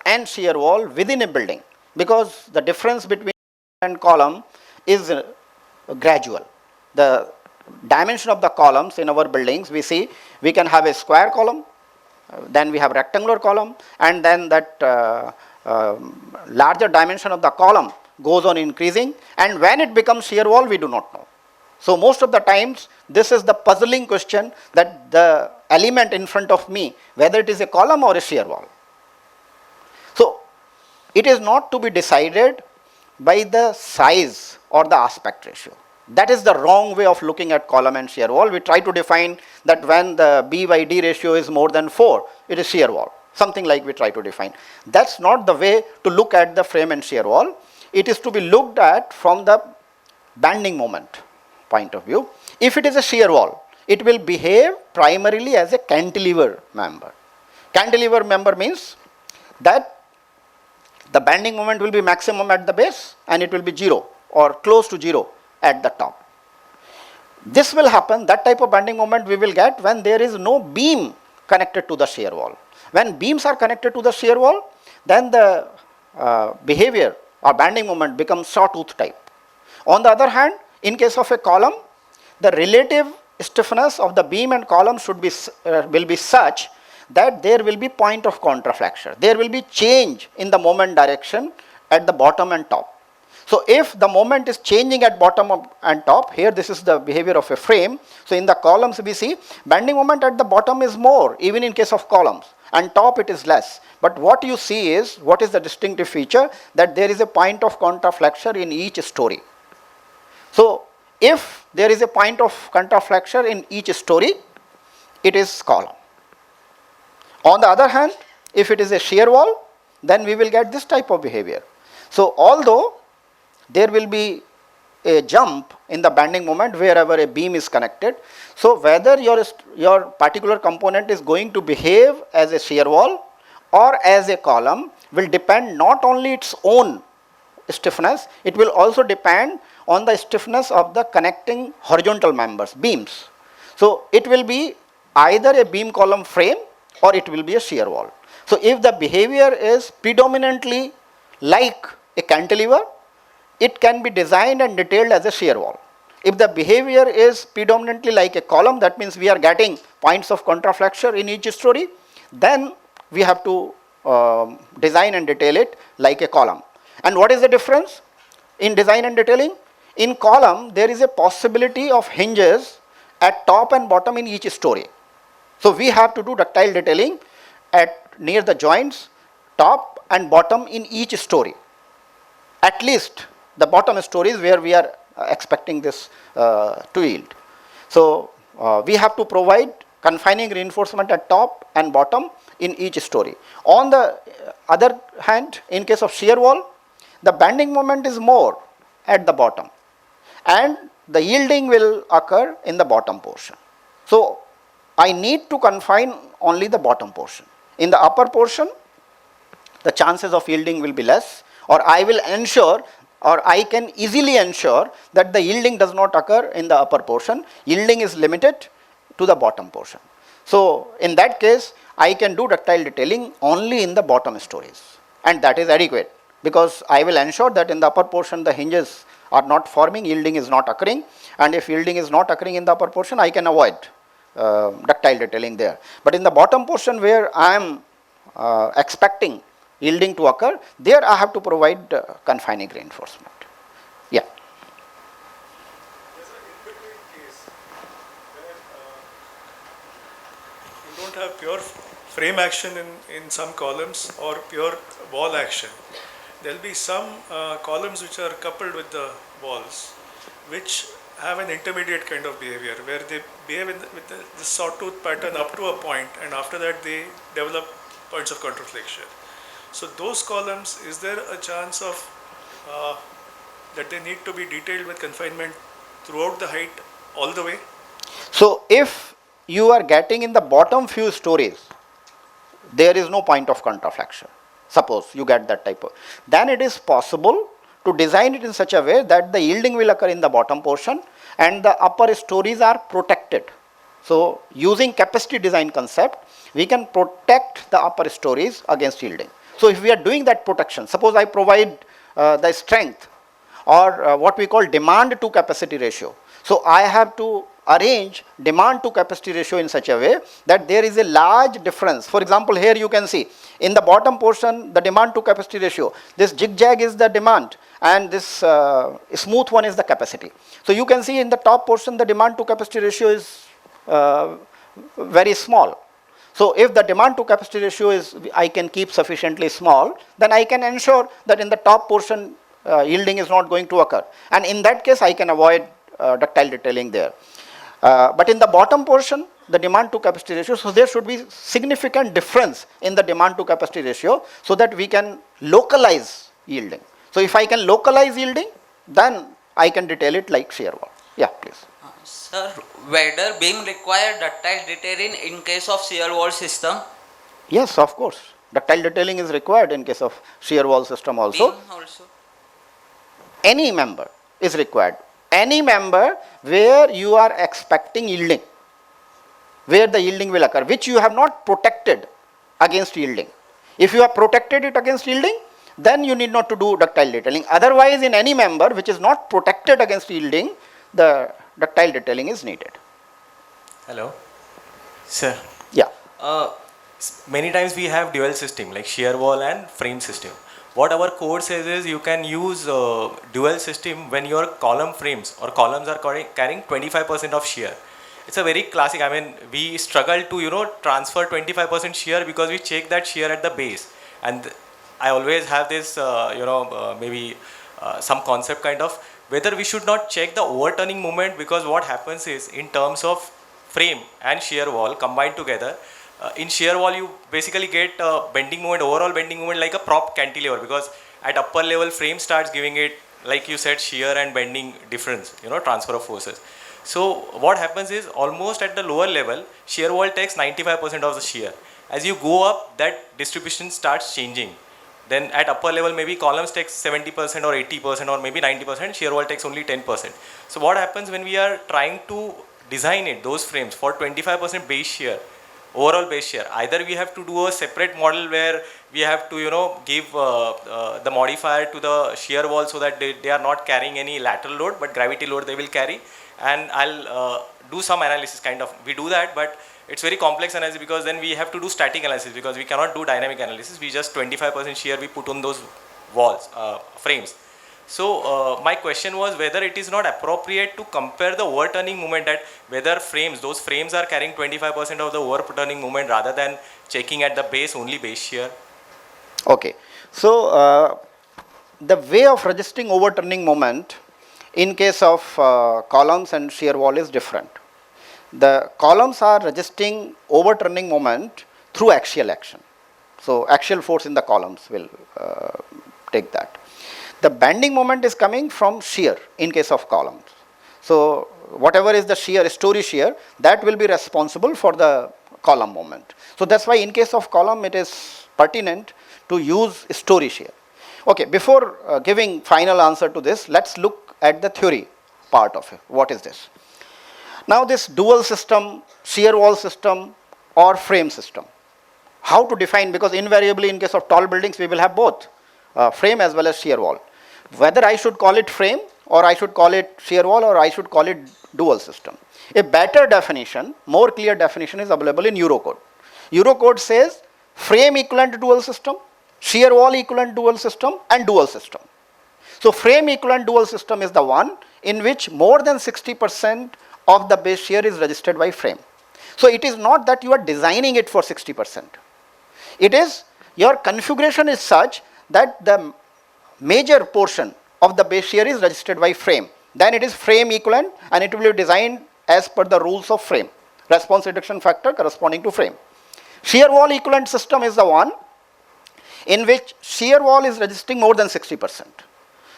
Speaker 2: and shear wall within a building? Because the difference between and column is gradual. The dimension of the columns in our buildings, we see we can have a square column, then we have rectangular column, and then that larger dimension of the column goes on increasing, and when it becomes shear wall, we do not know. So most of the times, this is the puzzling question, that the element in front of me, whether it is a column or a shear wall. So it is not to be decided by the size or the aspect ratio. That is the wrong way of looking at column and shear wall. We try to define that when the B by D ratio is more than 4, it is shear wall. Something like we try to define. That's not the way to look at the frame and shear wall. It is to be looked at from the bending moment point of view. If it is a shear wall, it will behave primarily as a cantilever member. Cantilever member means that the bending moment will be maximum at the base and it will be 0 or close to 0 at the top. This will happen, that type of bending moment we will get when there is no beam connected to the shear wall. When beams are connected to the shear wall, then the behavior or bending moment becomes sawtooth type. On the other hand, in case of a column, the relative stiffness of the beam and column will be such that there will be point of contraflexure. There will be change in the moment direction at the bottom and top. So if the moment is changing at bottom and top, here this is the behavior of a frame. So in the columns we see bending moment at the bottom is more, even in case of columns, and top it is less. But what you see is, what is the distinctive feature? That there is a point of contraflexure in each story. So if there is a point of contraflexure in each story, it is column. On the other hand, if it is a shear wall, then we will get this type of behavior. So although there will be a jump in the bending moment wherever a beam is connected, so whether your particular component is going to behave as a shear wall or as a column will depend not only its own stiffness, it will also depend on the stiffness of the connecting horizontal members, beams. So it will be either a beam column frame or it will be a shear wall. So if the behavior is predominantly like a cantilever, it can be designed and detailed as a shear wall. If the behavior is predominantly like a column, that means we are getting points of contraflexure in each story, then we have to design and detail it like a column. And what is the difference in design and detailing? In column, there is a possibility of hinges at top and bottom in each story. So we have to do ductile detailing at near the joints, top and bottom in each story. At least the bottom stories where we are expecting this to yield. So we have to provide confining reinforcement at top and bottom in each story. On the other hand, in case of shear wall, the bending moment is more at the bottom and the yielding will occur in the bottom portion. So I need to confine only the bottom portion. In the upper portion, the chances of yielding will be less, or I will ensure, or I can easily ensure that the yielding does not occur in the upper portion. Yielding is limited to the bottom portion. So in that case, I can do ductile detailing only in the bottom stories, and that is adequate because I will ensure that in the upper portion the hinges are not forming, yielding is not occurring, and if yielding is not occurring in the upper portion, I can avoid ductile detailing there. But in the bottom portion where I am expecting yielding to occur, there I have to provide confining reinforcement. Yeah.
Speaker 6: There's an in-between case where you don't have pure frame action in some columns or pure wall action. There will be some columns which are coupled with the walls, which have an intermediate kind of behavior where they behave with the sawtooth pattern up to a point, and after that they develop points of contraflexure. So those columns, is there a chance of that they need to be detailed with confinement throughout the height all the way?
Speaker 2: So if you are getting in the bottom few stories, there is no point of contraflexure. Suppose you get that type of, then it is possible to design it in such a way that the yielding will occur in the bottom portion and the upper stories are protected. So using capacity design concept, we can protect the upper stories against yielding. So if we are doing that protection, suppose I provide the strength or what we call demand to capacity ratio. So I have to arrange demand to capacity ratio in such a way that there is a large difference. For example, here you can see in the bottom portion the demand to capacity ratio, this zigzag is the demand and this smooth one is the capacity. So you can see in the top portion the demand to capacity ratio is very small. So if the demand to capacity ratio is, I can keep sufficiently small, then I can ensure that in the top portion yielding is not going to occur, and in that case I can avoid ductile detailing there. But in the bottom portion, the demand to capacity ratio, so there should be significant difference in the demand to capacity ratio so that we can localize yielding. So if I can localize yielding, then I can detail it like shear wall. Yeah, please.
Speaker 9: Sir, whether beam require ductile detailing in case of shear wall system?
Speaker 2: Yes, of course. Ductile detailing is required in case of shear wall system also.
Speaker 9: Beam also?
Speaker 2: Any member is required. Any member where you are expecting yielding, where the yielding will occur, which you have not protected against yielding. If you have protected it against yielding, then you need not to do ductile detailing. Otherwise, in any member which is not protected against yielding, the ductile detailing is needed.
Speaker 5: Hello. Sir.
Speaker 2: Yeah.
Speaker 5: Many times we have dual system like shear wall and frame system. What our code says is you can use dual system when your column frames or columns are carrying 25% of shear. It's a very classic. I mean, we struggle to transfer 25% shear because we check that shear at the base, and I always have this maybe some concept kind of whether we should not check the overturning moment, because what happens is in terms of frame and shear wall combined together, in shear wall you basically get bending moment, overall bending moment like a prop cantilever, because at upper level frame starts giving it, like you said, shear and bending difference, transfer of forces. So what happens is almost at the lower level shear wall takes 95% of the shear. As you go up, that distribution starts changing. Then at upper level maybe columns takes 70% or 80% or maybe 90%, shear wall takes only 10%. So what happens when we are trying to design it, those frames for 25% base shear, overall base shear, either we have to do a separate model where we have to give the modifier to the shear wall so that they are not carrying any lateral load, but gravity load they will carry, and I'll do some analysis kind of. We do that, but it's very complex analysis because then we have to do static analysis because we cannot do dynamic analysis. We just 25% shear we put on those walls, frames. So my question was whether it is not appropriate to compare the overturning moment, that whether those frames are carrying 25% of the overturning moment rather than checking at the base only base shear.
Speaker 2: Okay, so the way of registering overturning moment in case of columns and shear wall is different. The columns are registering overturning moment through axial action. So axial force in the columns will take that. The bending moment is coming from shear in case of columns. So whatever is the shear, story shear, that will be responsible for the column moment. So that's why in case of column it is pertinent to use story shear. Okay, before giving final answer to this, let's look at the theory part of it. What is this? Now this dual system, shear wall system or frame system, how to define, because invariably in case of tall buildings we will have both frame as well as shear wall. Whether I should call it frame or I should call it shear wall or I should call it dual system. A better definition, more clear definition is available in Eurocode. Eurocode says frame equivalent dual system, shear wall equivalent dual system and dual system. So frame equivalent dual system is the one in which more than 60% of the base shear is registered by frame. So it is not that you are designing it for 60%. It is your configuration is such that the major portion of the base shear is registered by frame. Then it is frame equivalent and it will be designed as per the rules of frame. Response reduction factor corresponding to frame. Shear wall equivalent system is the one in which shear wall is registering more than 60%.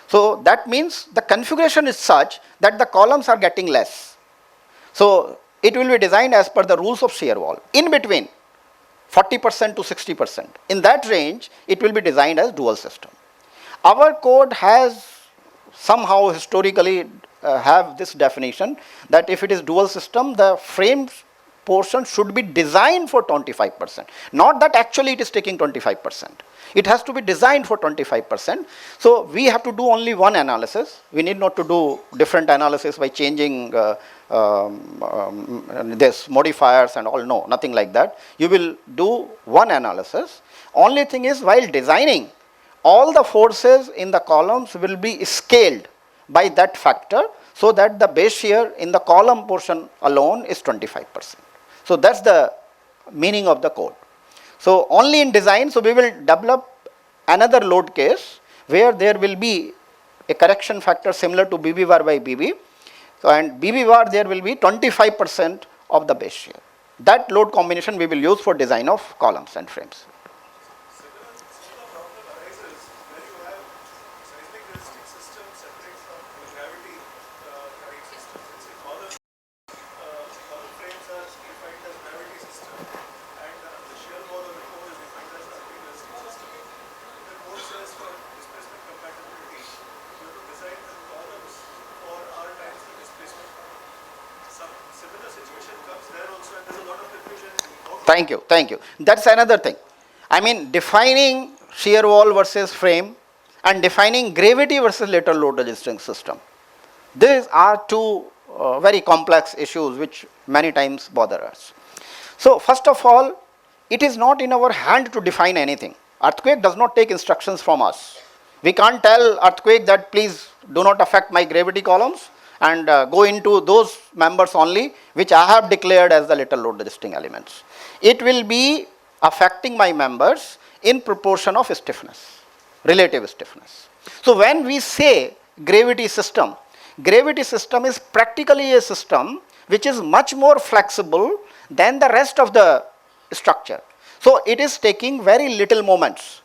Speaker 2: So that means the configuration is such that the columns are getting less. So it will be designed as per the rules of shear wall. In between 40% to 60%. In that range, it will be designed as dual system. Our code has somehow historically have this definition that if it is dual system, the frame portion should be designed for 25%. Not that actually it is taking 25%. It has to be designed for 25%. So we have to do only one analysis. We need not to do different analysis by changing this modifiers and all. No, nothing like that. You will do one analysis. Only thing is, while designing, all the forces in the columns will be scaled by that factor so that the base shear in the column portion alone is 25%. So that's the meaning of the code. So only in design, so we will develop another load case where there will be a correction factor similar to BB bar by BB. So and BB bar there will be 25% of the base shear. That load combination we will use for design of columns and frames. Thank you, thank you. That's another thing. I mean, defining shear wall versus frame and defining gravity versus lateral load resisting system. These are two very complex issues which many times bother us. So first of all, it is not in our hand to define anything. Earthquake does not take instructions from us. We can't tell earthquake that please do not affect my gravity columns and go into those members only which I have declared as the lateral load resisting elements. It will be affecting my members in proportion of stiffness, relative stiffness. So when we say gravity system is practically a system which is much more flexible than the rest of the structure. So it is taking very little moments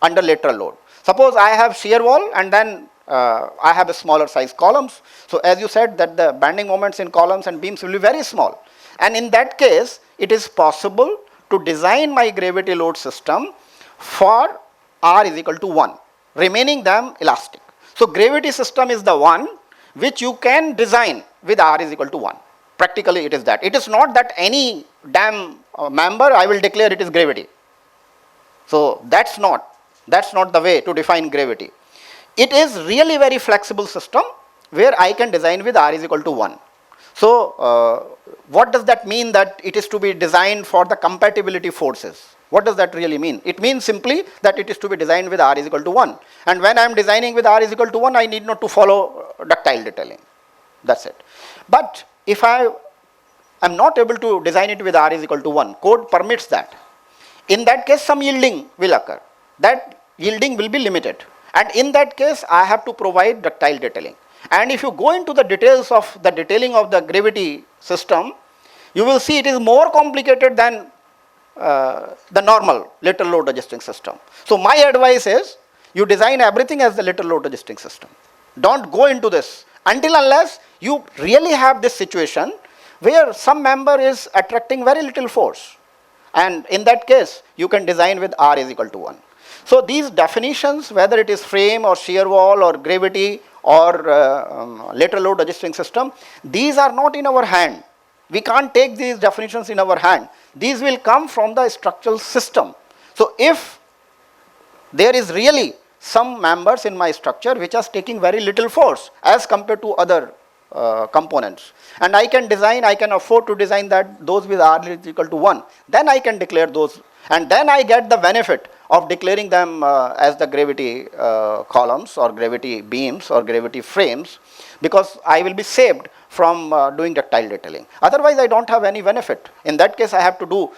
Speaker 2: under lateral load. Suppose I have shear wall and then I have a smaller size columns. So as you said that the bending moments in columns and beams will be very small. And in that case, it is possible to design my gravity load system for R is equal to 1, remaining them elastic. So gravity system is the one which you can design with R is equal to 1. Practically it is that. It is not that any dam member I will declare it is gravity. So that's not the way to define gravity. It is really very flexible system where I can design with R is equal to 1. So what does that mean that it is to be designed for the compatibility forces? What does that really mean? It means simply that it is to be designed with R is equal to 1. And when I am designing with R is equal to 1, I need not to follow ductile detailing. That's it. But if I am not able to design it with R is equal to 1, code permits that. In that case, some yielding will occur. That yielding will be limited. And in that case, I have to provide ductile detailing. And if you go into the details of the detailing of the gravity system, you will see it is more complicated than the normal lateral load adjusting system. So my advice is, you design everything as the lateral load adjusting system. Don't go into this until unless you really have this situation where some member is attracting very little force. And in that case, you can design with R is equal to 1. So these definitions, whether it is frame or shear wall or gravity or lateral load adjusting system, these are not in our hand. We can't take these definitions in our hand. These will come from the structural system. So if there is really some members in my structure which are taking very little force as compared to other components, and I can afford to design that those with R is equal to 1, then I can declare those, and then I get the benefit of declaring them as the gravity columns or gravity beams or gravity frames, because I will be saved from doing ductile detailing. Otherwise, I don't have any benefit. In that case, I have to do,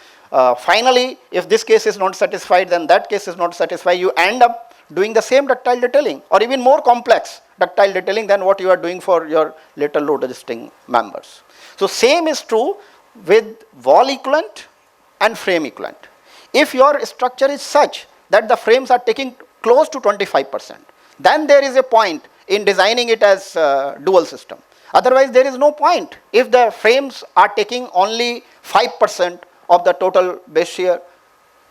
Speaker 2: finally, if this case is not satisfied, then that case is not satisfied. You end up doing the same ductile detailing or even more complex ductile detailing than what you are doing for your lateral load adjusting members. So same is true with wall equivalent and frame equivalent. If your structure is such that the frames are taking close to 25%, then there is a point in designing it as dual system. Otherwise, there is no point. If the frames are taking only 5% of the total base shear,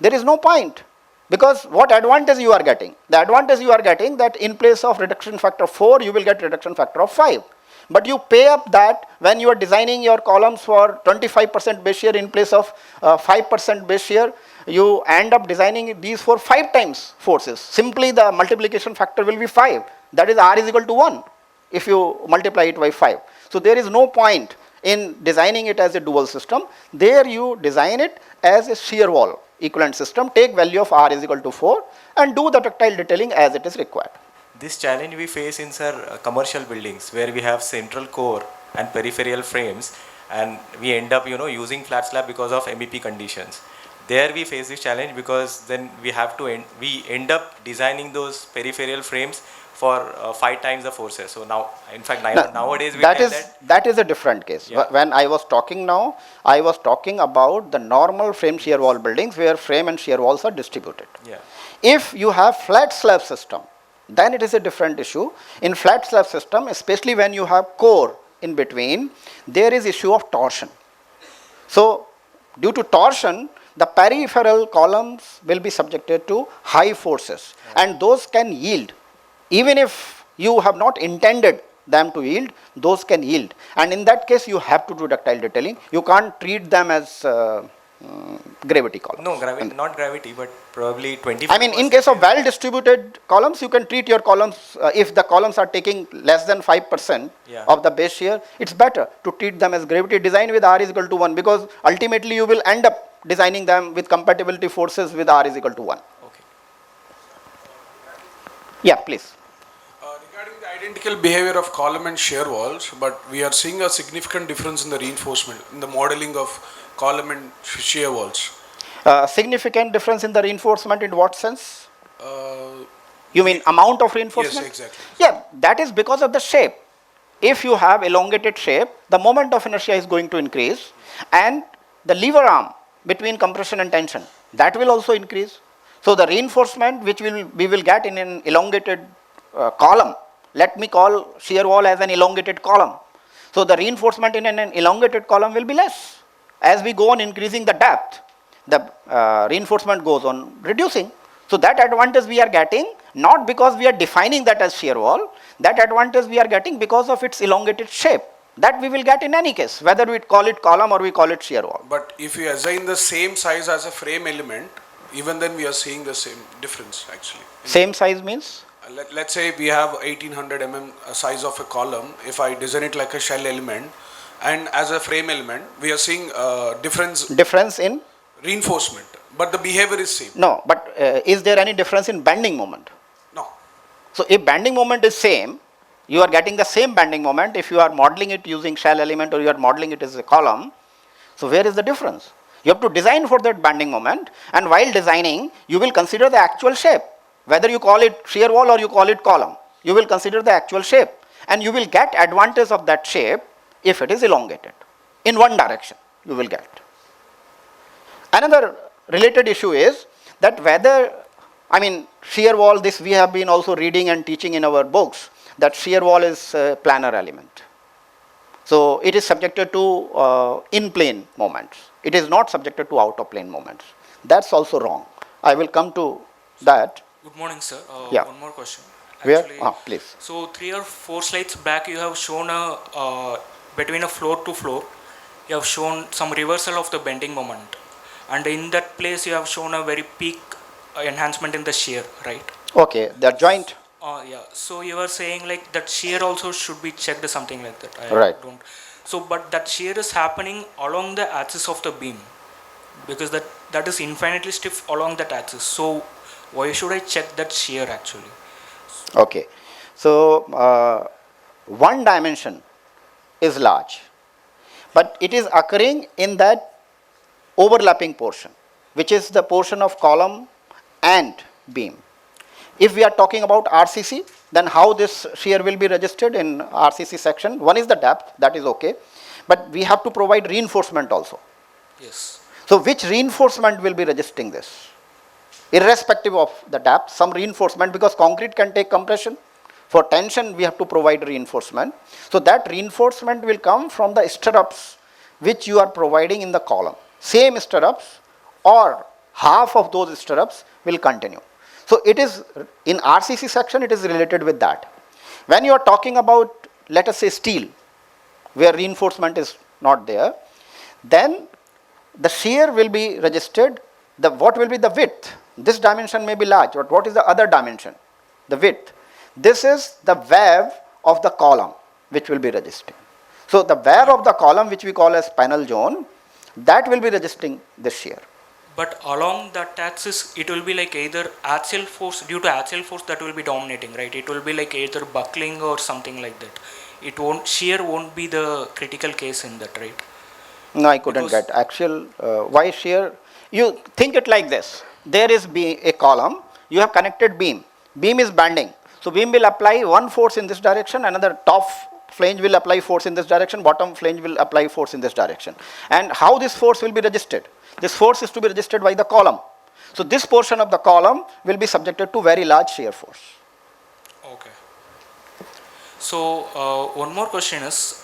Speaker 2: there is no point. Because what advantage you are getting? The advantage you are getting that in place of reduction factor 4, you will get reduction factor of 5. But you pay up that when you are designing your columns for 25% base shear in place of 5% base shear, you end up designing these for 5 times forces. Simply the multiplication factor will be 5. That is R is equal to 1 if you multiply it by 5. So there is no point in designing it as a dual system. There you design it as a shear wall equivalent system, take value of R is equal to 4 and do the ductile detailing as it is required.
Speaker 5: This challenge we face in commercial buildings where we have central core and peripheral frames, and we end up using flat slab because of MEP conditions. There we face this challenge because then we have to end up designing those peripheral frames for 5 times the forces. So now, in fact, nowadays we
Speaker 2: that is a different case.
Speaker 5: Yeah.
Speaker 2: When I was talking now, I was talking about the normal frame shear wall buildings where frame and shear walls are distributed.
Speaker 5: Yeah.
Speaker 2: If you have flat slab system, then it is a different issue. In flat slab system, especially when you have core in between, there is issue of torsion. So due to torsion, the peripheral columns will be subjected to high forces, and those can yield. Even if you have not intended them to yield, those can yield. And in that case, you have to do ductile detailing. You can't treat them as gravity columns.
Speaker 5: No, not gravity, but probably 25%.
Speaker 2: I mean, in case of well-distributed columns, you can treat your columns, if the columns are taking less than 5% of the base shear, it's better to treat them as gravity. Design with R is equal to 1, because ultimately you will end up designing them with compatibility forces with R is equal to 1.
Speaker 5: Okay.
Speaker 2: Yeah, please.
Speaker 10: Regarding the identical behavior of column and shear walls, but we are seeing a significant difference in the reinforcement, in the modeling of column and shear walls.
Speaker 2: Significant difference in the reinforcement in what sense?
Speaker 10: Uh,
Speaker 2: You mean amount of reinforcement?
Speaker 10: Yes, exactly.
Speaker 2: Yeah, that is because of the shape. If you have elongated shape, the moment of inertia is going to increase, and the lever arm between compression and tension, that will also increase. So the reinforcement which we will get in an elongated column, let me call shear wall as an elongated column. So the reinforcement in an elongated column will be less. As we go on increasing the depth, the reinforcement goes on reducing. So that advantage we are getting not because we are defining that as shear wall, that advantage we are getting because of its elongated shape. That we will get in any case, whether we call it column or we call it shear wall.
Speaker 10: But if we assign the same size as a frame element, even then we are seeing the same difference actually.
Speaker 2: Same size means?
Speaker 10: Let's say we have 1800 mm size of a column. If I design it like a shell element and as a frame element, we are seeing
Speaker 2: Difference in?
Speaker 10: Reinforcement, but the behavior is same.
Speaker 2: No, but is there any difference in bending moment?
Speaker 10: No.
Speaker 2: So if bending moment is same, you are getting the same bending moment if you are modeling it using shell element or you are modeling it as a column. So where is the difference? You have to design for that bending moment, and while designing, you will consider the actual shape. Whether you call it shear wall or you call it column, you will consider the actual shape, and you will get advantage of that shape if it is elongated. In one direction, you will get. Another related issue is that whether, I mean, shear wall, this we have been also reading and teaching in our books, that shear wall is a planar element. So it is subjected to in-plane moments. It is not subjected to out-of-plane moments. That's also wrong. I will come to that.
Speaker 11: Good morning, sir.
Speaker 2: Yeah.
Speaker 11: One more question.
Speaker 2: Where? Please.
Speaker 11: So 3 or 4 slides back, you have shown between a floor to floor, you have shown some reversal of the bending moment. And in that place, you have shown a very peak enhancement in the shear, right?
Speaker 2: Okay, the joint.
Speaker 11: Yeah. So you are saying like that shear also should be checked or something like that.
Speaker 2: Right.
Speaker 11: So, but that shear is happening along the axis of the beam, because that is infinitely stiff along that axis. So why should I check that shear actually?
Speaker 2: Okay. So one dimension is large, but it is occurring in that overlapping portion, which is the portion of column and beam. If we are talking about RCC, then how this shear will be registered in RCC section? One is the depth, that is okay, but we have to provide reinforcement also.
Speaker 11: Yes.
Speaker 2: So which reinforcement will be registering this? Irrespective of the depth, some reinforcement, because concrete can take compression. For tension, we have to provide reinforcement. So that reinforcement will come from the stirrups which you are providing in the column. Same stirrups or half of those stirrups will continue. So it is in RCC section, it is related with that. When you are talking about, let us say, steel, where reinforcement is not there, then the shear will be registered. What will be the width? This dimension may be large, but what is the other dimension? The width. This is the wave of the column which will be registering. So the wave of the column, which we call as panel zone, that will be registering this shear.
Speaker 11: But along that axis, it will be like either axial force, due to axial force that will be dominating, right? It will be like either buckling or something like that. Shear won't be the critical case in that, right?
Speaker 2: No, I couldn't get axial. Why shear? You think it like this. There is a column, you have connected beam. Beam is bending. So beam will apply one force in this direction, another top flange will apply force in this direction, bottom flange will apply force in this direction. And how this force will be registered? This force is to be registered by the column. So this portion of the column will be subjected to very large shear force.
Speaker 11: Okay. So one more question is,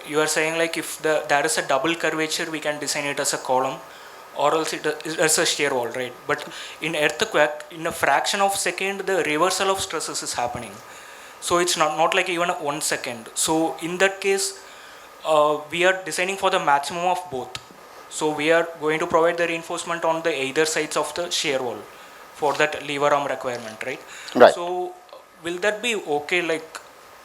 Speaker 11: you are saying like if there is a double curvature, we can design it as a column, or else it is a shear wall, right? But in earthquake, in a fraction of a second, the reversal of stresses is happening. So it's not like even 1 second. So in that case, we are designing for the maximum of both. So we are going to provide the reinforcement on the either sides of the shear wall for that lever arm requirement, right?
Speaker 2: Right.
Speaker 11: So will that be okay? Like,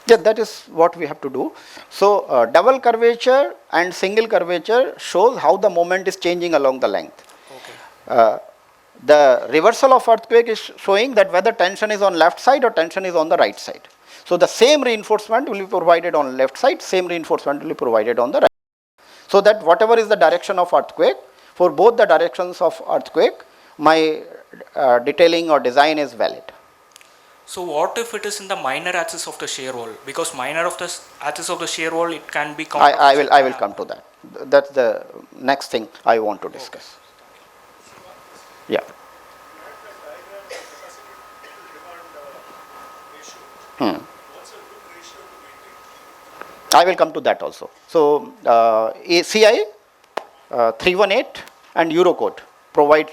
Speaker 2: yeah, that is what we have to do. So double curvature and single curvature shows how the moment is changing along the length. The reversal of earthquake is showing that whether tension is on left side or tension is on the right side. So the same reinforcement will be provided on left side, same reinforcement will be provided on the right. So that whatever is the direction of earthquake, for both the directions of earthquake, my detailing or design is valid.
Speaker 11: So what if it is in the minor axis of the shear wall? Because minor of the axis of the shear wall, it can be.
Speaker 2: I will come to that. That's the next thing I want to discuss. Yeah. I will come to that also. So ACI 318 and Eurocode provides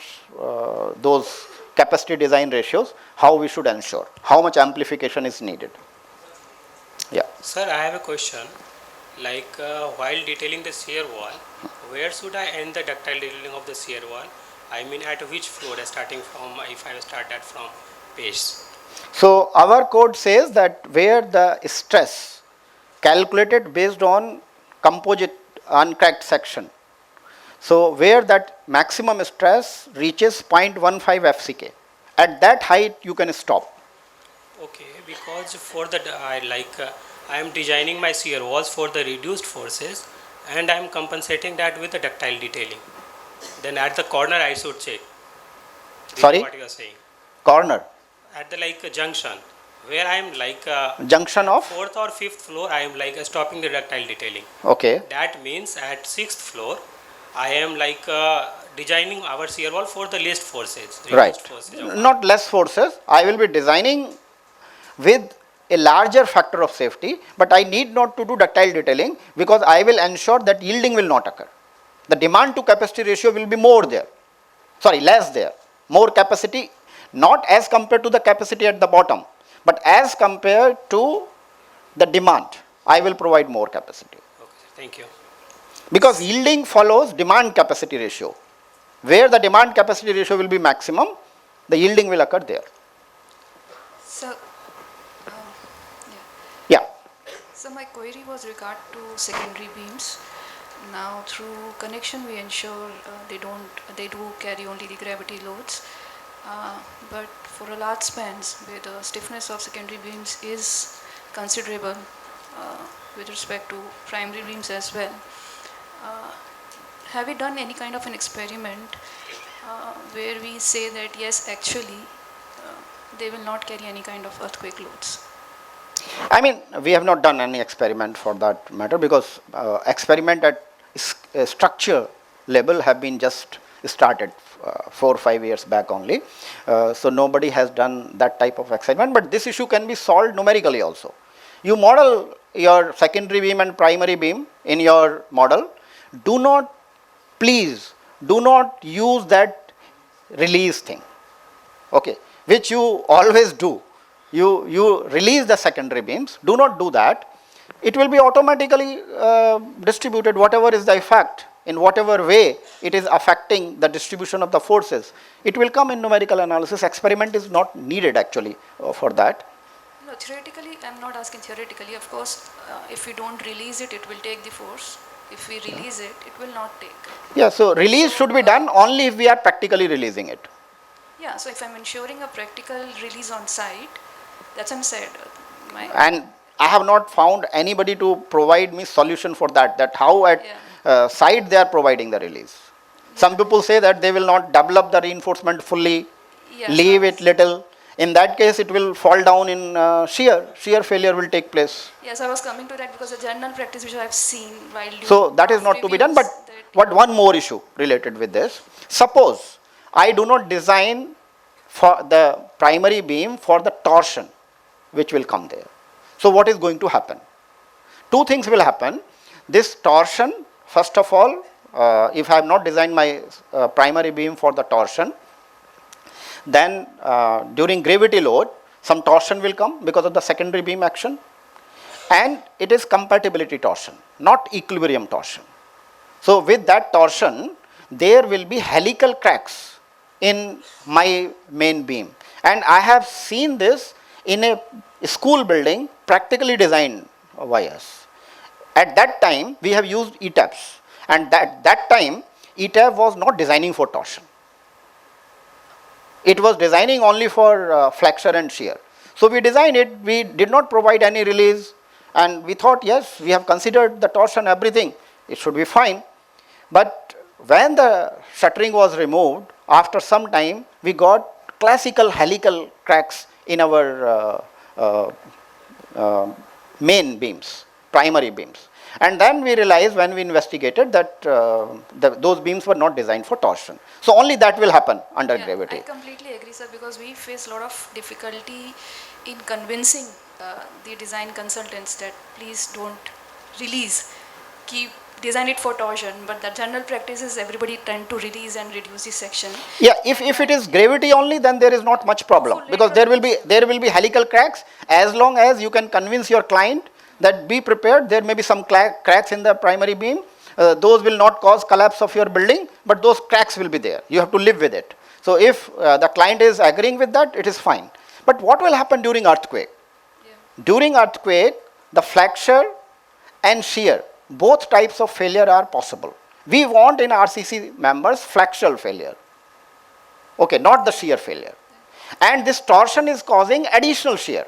Speaker 2: those capacity design ratios, how we should ensure, how much amplification is needed. Yeah.
Speaker 12: Sir, I have a question. Like while detailing the shear wall, where should I end the ductile detailing of the shear wall? I mean, at which floor, starting from, if I start that from base?
Speaker 2: So our code says that where the stress calculated based on composite uncracked section. So where that maximum stress reaches 0.15 FCK, at that height you can stop.
Speaker 12: Okay, because for the I am designing my shear walls for the reduced forces, and I am compensating that with the ductile detailing. Then at the corner I should check.
Speaker 2: Sorry?
Speaker 12: What you are saying?
Speaker 2: Corner.
Speaker 12: At the junction, where I am
Speaker 2: junction of
Speaker 12: fourth or fifth floor, I am stopping the ductile detailing.
Speaker 2: Okay.
Speaker 12: That means at sixth floor, I am designing our shear wall for the least forces.
Speaker 2: Right.
Speaker 12: Forces
Speaker 2: not less forces. I will be designing with a larger factor of safety, but I need not to do ductile detailing because I will ensure that yielding will not occur. The demand to capacity ratio will be more there. Sorry, less there. More capacity, not as compared to the capacity at the bottom, but as compared to the demand. I will provide more capacity.
Speaker 12: Okay, thank you.
Speaker 2: Because yielding follows demand capacity ratio. Where the demand capacity ratio will be maximum, the yielding will occur there.
Speaker 13: So,
Speaker 2: yeah.
Speaker 13: So my query was regard to secondary beams. Now through connection we ensure they do carry only the gravity loads. But for a large spans where the stiffness of secondary beams is considerable with respect to primary beams as well, have we done any kind of an experiment where we say that yes, actually they will not carry any kind of earthquake loads?
Speaker 2: I mean, we have not done any experiment for that matter because experiment at structure level have been just started 4 or 5 years back only. So nobody has done that type of experiment, but this issue can be solved numerically also. You model your secondary beam and primary beam in your model. Please do not use that release thing, okay, which you always do. You release the secondary beams, do not do that. It will be automatically distributed, whatever is the effect, in whatever way it is affecting the distribution of the forces. It will come in numerical analysis. Experiment is not needed actually for that.
Speaker 13: No, theoretically, I'm not asking theoretically. Of course, if we don't release it, it will take the force. If we release it, it will not take.
Speaker 2: Yeah, so release should be done only if we are practically releasing it.
Speaker 13: Yeah, so if I'm ensuring a practical release on site, that's what I'm said.
Speaker 2: And I have not found anybody to provide me solution for that how at site they are providing the release. Yeah. Some people say that they will not develop the reinforcement fully, leave it little. In that case, it will fall down in shear failure will take place.
Speaker 13: Yes, I was coming to that because the general practice which I have seen while doing.
Speaker 2: So that is not to be done, but one more issue related with this. Suppose I do not design for the primary beam for the torsion which will come there. So what is going to happen? Two things will happen. This torsion, first of all, if I have not designed my primary beam for the torsion, then during gravity load, some torsion will come because of the secondary beam action, and it is compatibility torsion, not equilibrium torsion. So with that torsion, there will be helical cracks in my main beam, and I have seen this in a school building practically designed by us. At that time, we have used ETABs, and that time ETAB was not designing for torsion. It was designing only for flexure and shear. So we designed it, we did not provide any release, and we thought, yes, we have considered the torsion, everything, it should be fine. But when the shuttering was removed, after some time, we got classical helical cracks in our main beams, primary beams. And then we realized when we investigated that those beams were not designed for torsion. So only that will happen under gravity.
Speaker 13: I completely agree, sir, because we face a lot of difficulty in convincing the design consultants that please don't release, design it for torsion, but the general practice is everybody tend to release and reduce the section.
Speaker 2: Yeah, if it is gravity only, then there is not much problem, because there will be helical cracks. As long as you can convince your client that be prepared, there may be some cracks in the primary beam. Those will not cause collapse of your building, but those cracks will be there. You have to live with it. So if the client is agreeing with that, it is fine. But what will happen during earthquake? Yeah. During earthquake, the flexure and shear, both types of failure are possible. We want in RCC members flexural failure. Okay, not the shear failure. And this torsion is causing additional shear,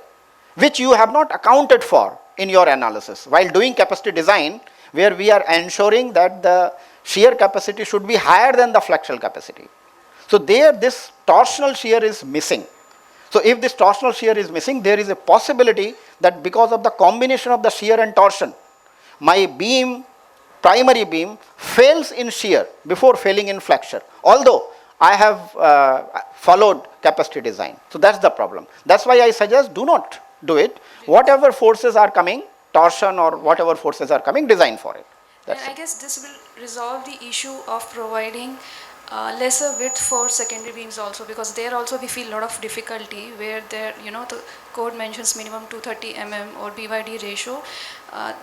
Speaker 2: which you have not accounted for in your analysis. While doing capacity design, where we are ensuring that the shear capacity should be higher than the flexural capacity. So there, this torsional shear is missing. So if this torsional shear is missing, there is a possibility that because of the combination of the shear and torsion, my beam, primary beam, fails in shear before failing in flexure, although I have followed capacity design. So that's the problem. That's why I suggest do not do it. Whatever forces are coming, torsion or whatever forces are coming, design for it.
Speaker 13: And I guess this will resolve the issue of providing lesser width for secondary beams also, because there also we feel a lot of difficulty where there, the code mentions minimum 230 mm or BYD ratio.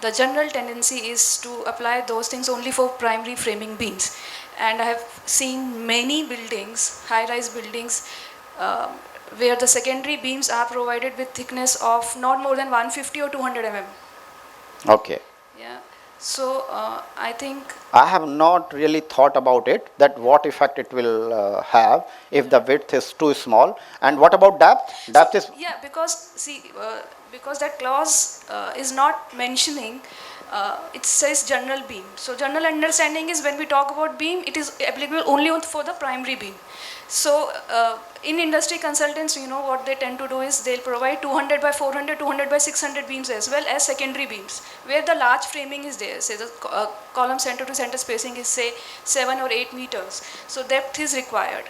Speaker 13: The general tendency is to apply those things only for primary framing beams. And I have seen many buildings, high-rise buildings, where the secondary beams are provided with thickness of not more than 150 or 200 mm.
Speaker 2: Okay.
Speaker 13: Yeah. So I think
Speaker 2: I have not really thought about it, that what effect it will have if the width is too small. And what about depth? Depth is...
Speaker 13: Yeah, because see, because that clause is not mentioning, it says general beam. So general understanding is when we talk about beam, it is applicable only for the primary beam. So in industry consultants, what they tend to do is they'll provide 200 by 400, 200 by 600 beams as well as secondary beams, where the large framing is there. Say the column center to center spacing is say 7 or 8 meters. So depth is required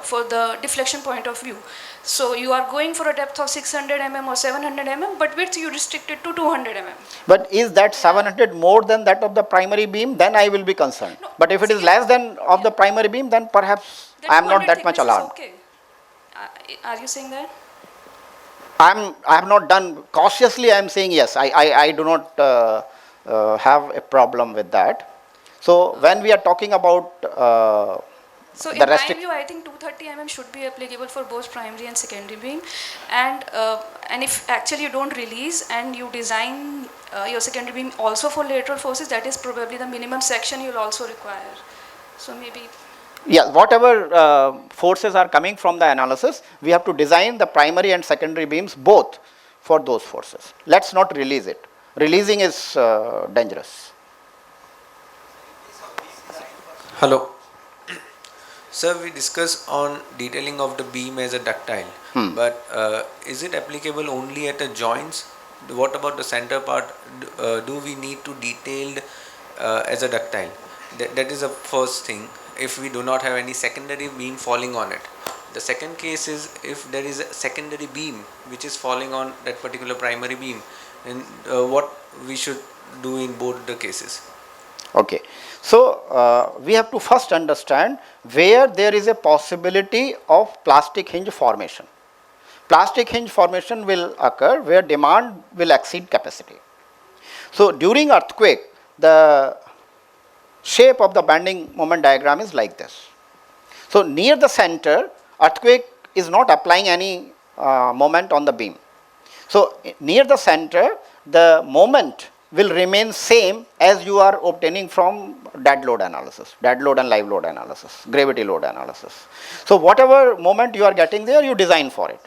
Speaker 13: for the deflection point of view. So you are going for a depth of 600 mm or 700 mm, but width you restricted to 200 mm.
Speaker 2: But is that 700 more than that of the primary beam? Then I will be concerned. No, but if it is less than of the primary beam, then perhaps I am not that much alarmed.
Speaker 13: Okay. Are you saying that?
Speaker 2: I have not done, cautiously I am saying yes. I do not have a problem with that. So when we are talking about
Speaker 13: so in my view, I think 230 mm should be applicable for both primary and secondary beam. And if actually you don't release and you design your secondary beam also for lateral forces, that is probably the minimum section you will also require. So maybe...
Speaker 2: Yeah, whatever forces are coming from the analysis, we have to design the primary and secondary beams both for those forces. Let's not release it. Releasing is dangerous.
Speaker 14: Hello. Sir, we discussed on detailing of the beam as a ductile, but is it applicable only at the joints? What about the center part? Do we need to detail as a ductile? That is the first thing, if we do not have any secondary beam falling on it. The second case is if there is a secondary beam which is falling on that particular primary beam, and what we should do in both the cases.
Speaker 2: Okay, so we have to first understand where there is a possibility of plastic hinge formation. Plastic hinge formation will occur where demand will exceed capacity. So during earthquake, the shape of the bending moment diagram is like this. So near the center, earthquake is not applying any moment on the beam. So near the center, the moment will remain same as you are obtaining from dead load analysis, dead load and live load analysis, gravity load analysis. So whatever moment you are getting there, you design for it.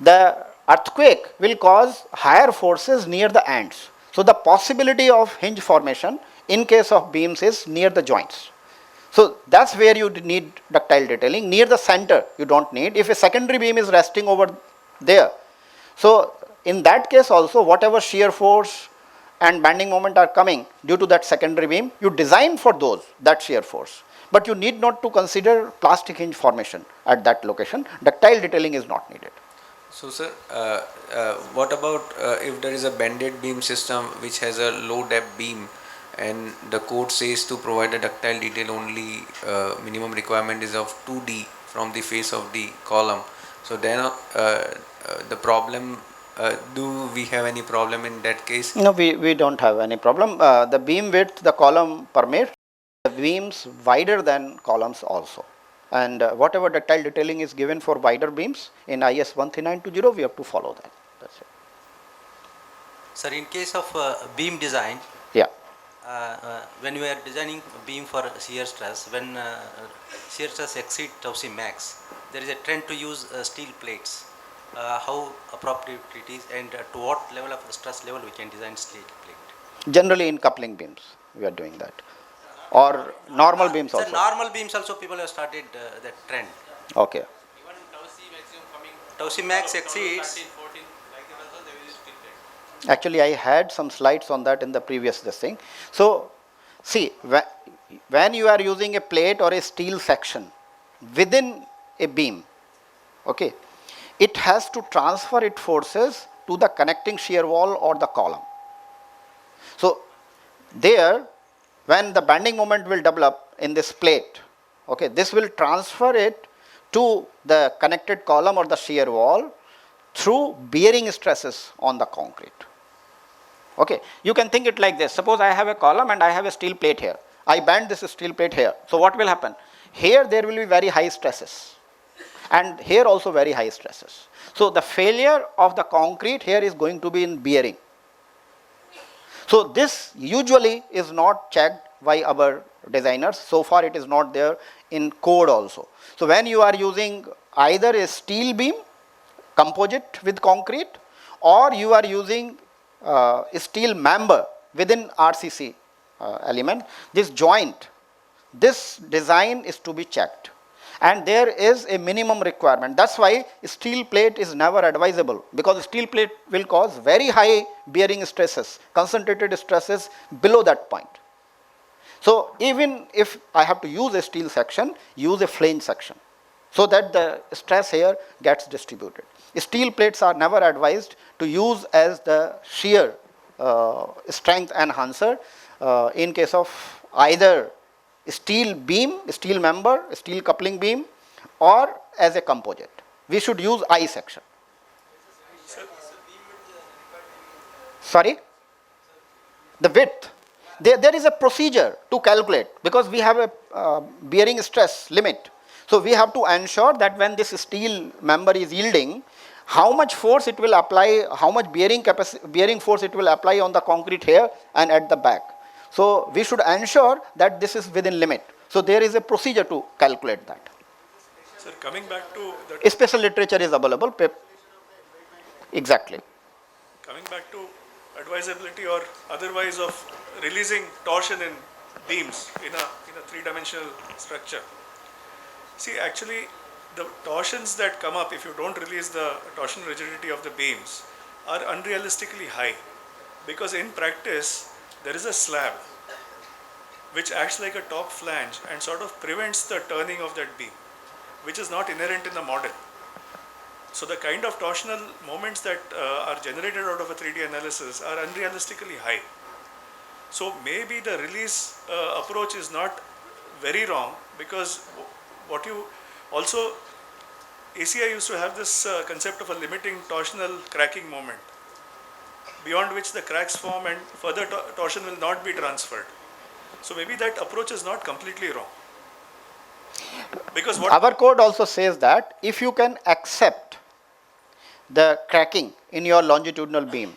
Speaker 2: The earthquake will cause higher forces near the ends. So the possibility of hinge formation in case of beams is near the joints. So that's where you need ductile detailing. Near the center, you don't need. If a secondary beam is resting over there, so in that case also, whatever shear force and bending moment are coming due to that secondary beam, you design for those, that shear force. But you need not to consider plastic hinge formation at that location. Ductile detailing is not needed.
Speaker 14: So, sir, what about if there is a bended beam system which has a low depth beam and the code says to provide a ductile detail only, minimum requirement is of 2D from the face of the column. So then the problem, do we have any problem in that case?
Speaker 2: No, we don't have any problem. The beam width, the column permits, the beams wider than columns also. And whatever ductile detailing is given for wider beams in IS 13920, we have to follow that. That's it.
Speaker 15: Sir, in case of beam design,
Speaker 2: Yeah.
Speaker 15: when we are designing beam for shear stress, when shear stress exceeds tau c max, there is a trend to use steel plates. How appropriate it is, and to what level of stress level we can design steel plate?
Speaker 2: Generally in coupling beams, we are doing that. Or normal beams
Speaker 15: Sir,
Speaker 2: also.
Speaker 15: normal beams also people have started that trend.
Speaker 2: Okay.
Speaker 15: Tau c max exceeds.
Speaker 2: Actually, I had some slides on that in the previous this thing. So, see, when you are using a plate or a steel section within a beam, okay, it has to transfer its forces to the connecting shear wall or the column. So, there, when the bending moment will develop in this plate, okay, this will transfer it to the connected column or the shear wall through bearing stresses on the concrete. Okay, you can think it like this. Suppose I have a column and I have a steel plate here. I bend this steel plate here. So what will happen? Here there will be very high stresses, and here also very high stresses. So the failure of the concrete here is going to be in bearing. So this usually is not checked by our designers. So far it is not there in code also. So when you are using either a steel beam composite with concrete, or you are using a steel member within RCC element, this joint, this design is to be checked. And there is a minimum requirement. That's why steel plate is never advisable, because steel plate will cause very high bearing stresses, concentrated stresses below that point. So even if I have to use a steel section, use a flange section, so that the stress here gets distributed. Steel plates are never advised to use as the shear strength enhancer in case of either steel beam, steel member, steel coupling beam, or as a composite. We should use I section. Sorry? The width. There is a procedure to calculate, because we have a bearing stress limit. So we have to ensure that when this steel member is yielding, how much force it will apply, how much bearing force it will apply on the concrete here and at the back. So we should ensure that this is within limit. So there is a procedure to calculate that.
Speaker 6: Sir, coming back to that.
Speaker 2: Special literature is available. Exactly.
Speaker 6: Coming back to advisability or otherwise of releasing torsion in beams in a three-dimensional structure. See, actually, the torsions that come up if you don't release the torsion rigidity of the beams are unrealistically high, because in practice there is a slab which acts like a top flange and sort of prevents the turning of that beam, which is not inherent in the model. So the kind of torsional moments that are generated out of a 3D analysis are unrealistically high. So maybe the release approach is not very wrong, because what you also, ACI used to have this concept of a limiting torsional cracking moment, beyond which the cracks form and further torsion will not be transferred. So maybe that approach is not completely wrong. Because
Speaker 2: our code also says that if you can accept the cracking in your longitudinal beam,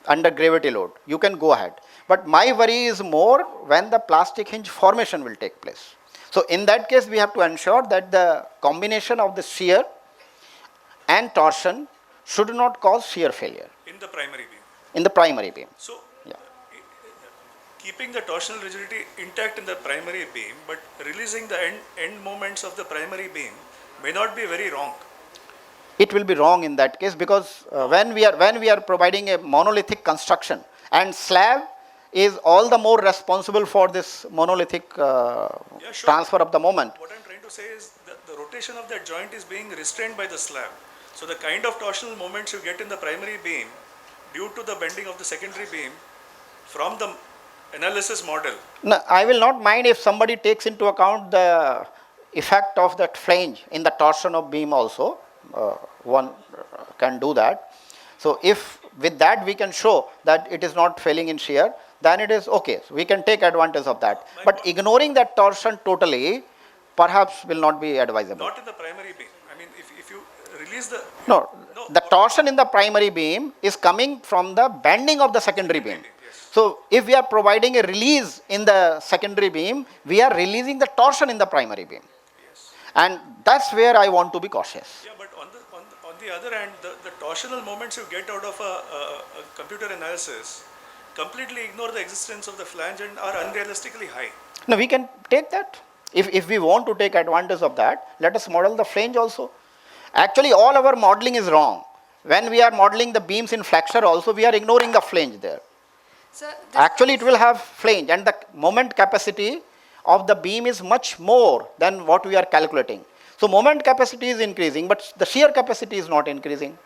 Speaker 2: under gravity load, you can go ahead. But my worry is more when the plastic hinge formation will take place. So in that case, we have to ensure that the combination of the shear and torsion should not cause shear failure
Speaker 6: In the primary beam.
Speaker 2: in the primary beam.
Speaker 6: So,
Speaker 2: Yeah.
Speaker 6: keeping the torsional rigidity intact in the primary beam, but releasing the end moments of the primary beam may not be very wrong.
Speaker 2: It will be wrong in that case, because when we are providing a monolithic construction, and slab is all the more responsible for this monolithic transfer of the moment.
Speaker 6: What I'm trying to say is that the rotation of that joint is being restrained by the slab. So the kind of torsional moments you get in the primary beam due to the bending of the secondary beam from the analysis model.
Speaker 2: No, I will not mind if somebody takes into account the effect of that flange in the torsion of beam also. One can do that. So if with that we can show that it is not failing in shear, then it is okay. So we can take advantage of that. But ignoring that torsion totally perhaps will not be advisable.
Speaker 6: Not in the primary beam. I mean, if you release the...
Speaker 2: No, the torsion in the primary beam is coming from the bending of the secondary beam. So if we are providing a release in the secondary beam, we are releasing the torsion in the primary beam. And that's where I want to be cautious.
Speaker 6: Yeah, but on the other hand, the torsional moments you get out of a computer analysis completely ignore the existence of the flange and are unrealistically high.
Speaker 2: No, we can take that. If we want to take advantage of that, let us model the flange also. Actually, all our modeling is wrong. When we are modeling the beams in flexure also, we are ignoring the flange there. Actually, it will have flange, and the moment capacity of the beam is much more than what we are calculating. So moment capacity is increasing, but the shear capacity is not increasing.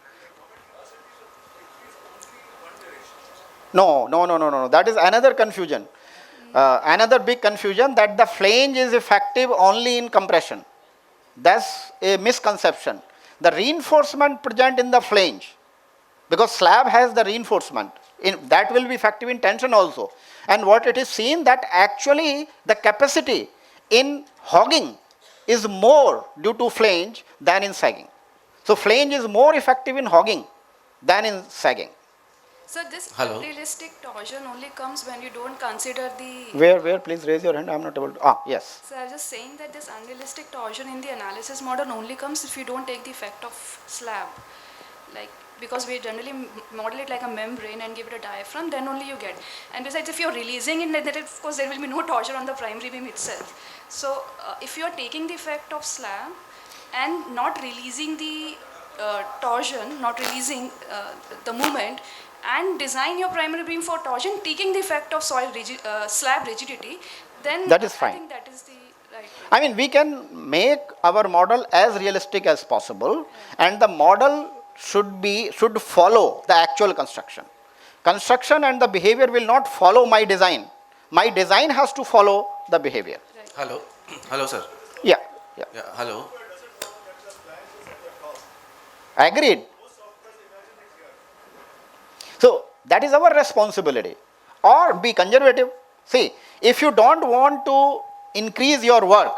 Speaker 2: No. That is another confusion. Another big confusion, that the flange is effective only in compression. That's a misconception. The reinforcement present in the flange, because slab has the reinforcement, that will be effective in tension also. And what it is seen, that actually the capacity in hogging is more due to flange than in sagging. So flange is more effective in hogging than in sagging.
Speaker 13: So this
Speaker 2: Hello.
Speaker 13: unrealistic torsion only comes when you don't consider the...
Speaker 2: Where, please raise your hand, I am not able to, yes.
Speaker 13: So I was just saying that this unrealistic torsion in the analysis model only comes if you don't take the effect of slab. Like, because we generally model it like a membrane and give it a diaphragm, then only you get. And besides, if you're releasing it, then of course there will be no torsion on the primary beam itself. So if you're taking the effect of slab and not releasing the torsion, not releasing the movement, and design your primary beam for torsion, taking the effect of slab rigidity, then
Speaker 2: that is fine.
Speaker 13: I think that is the right way.
Speaker 2: I mean, we can make our model as realistic as possible, and the model should follow the actual construction. Construction and the behavior will not follow my design. My design has to follow the behavior.
Speaker 3: Hello. Hello, sir.
Speaker 2: Yeah.
Speaker 3: Hello.
Speaker 2: Agreed. So that is our responsibility. Or be conservative. See, if you don't want to increase your work,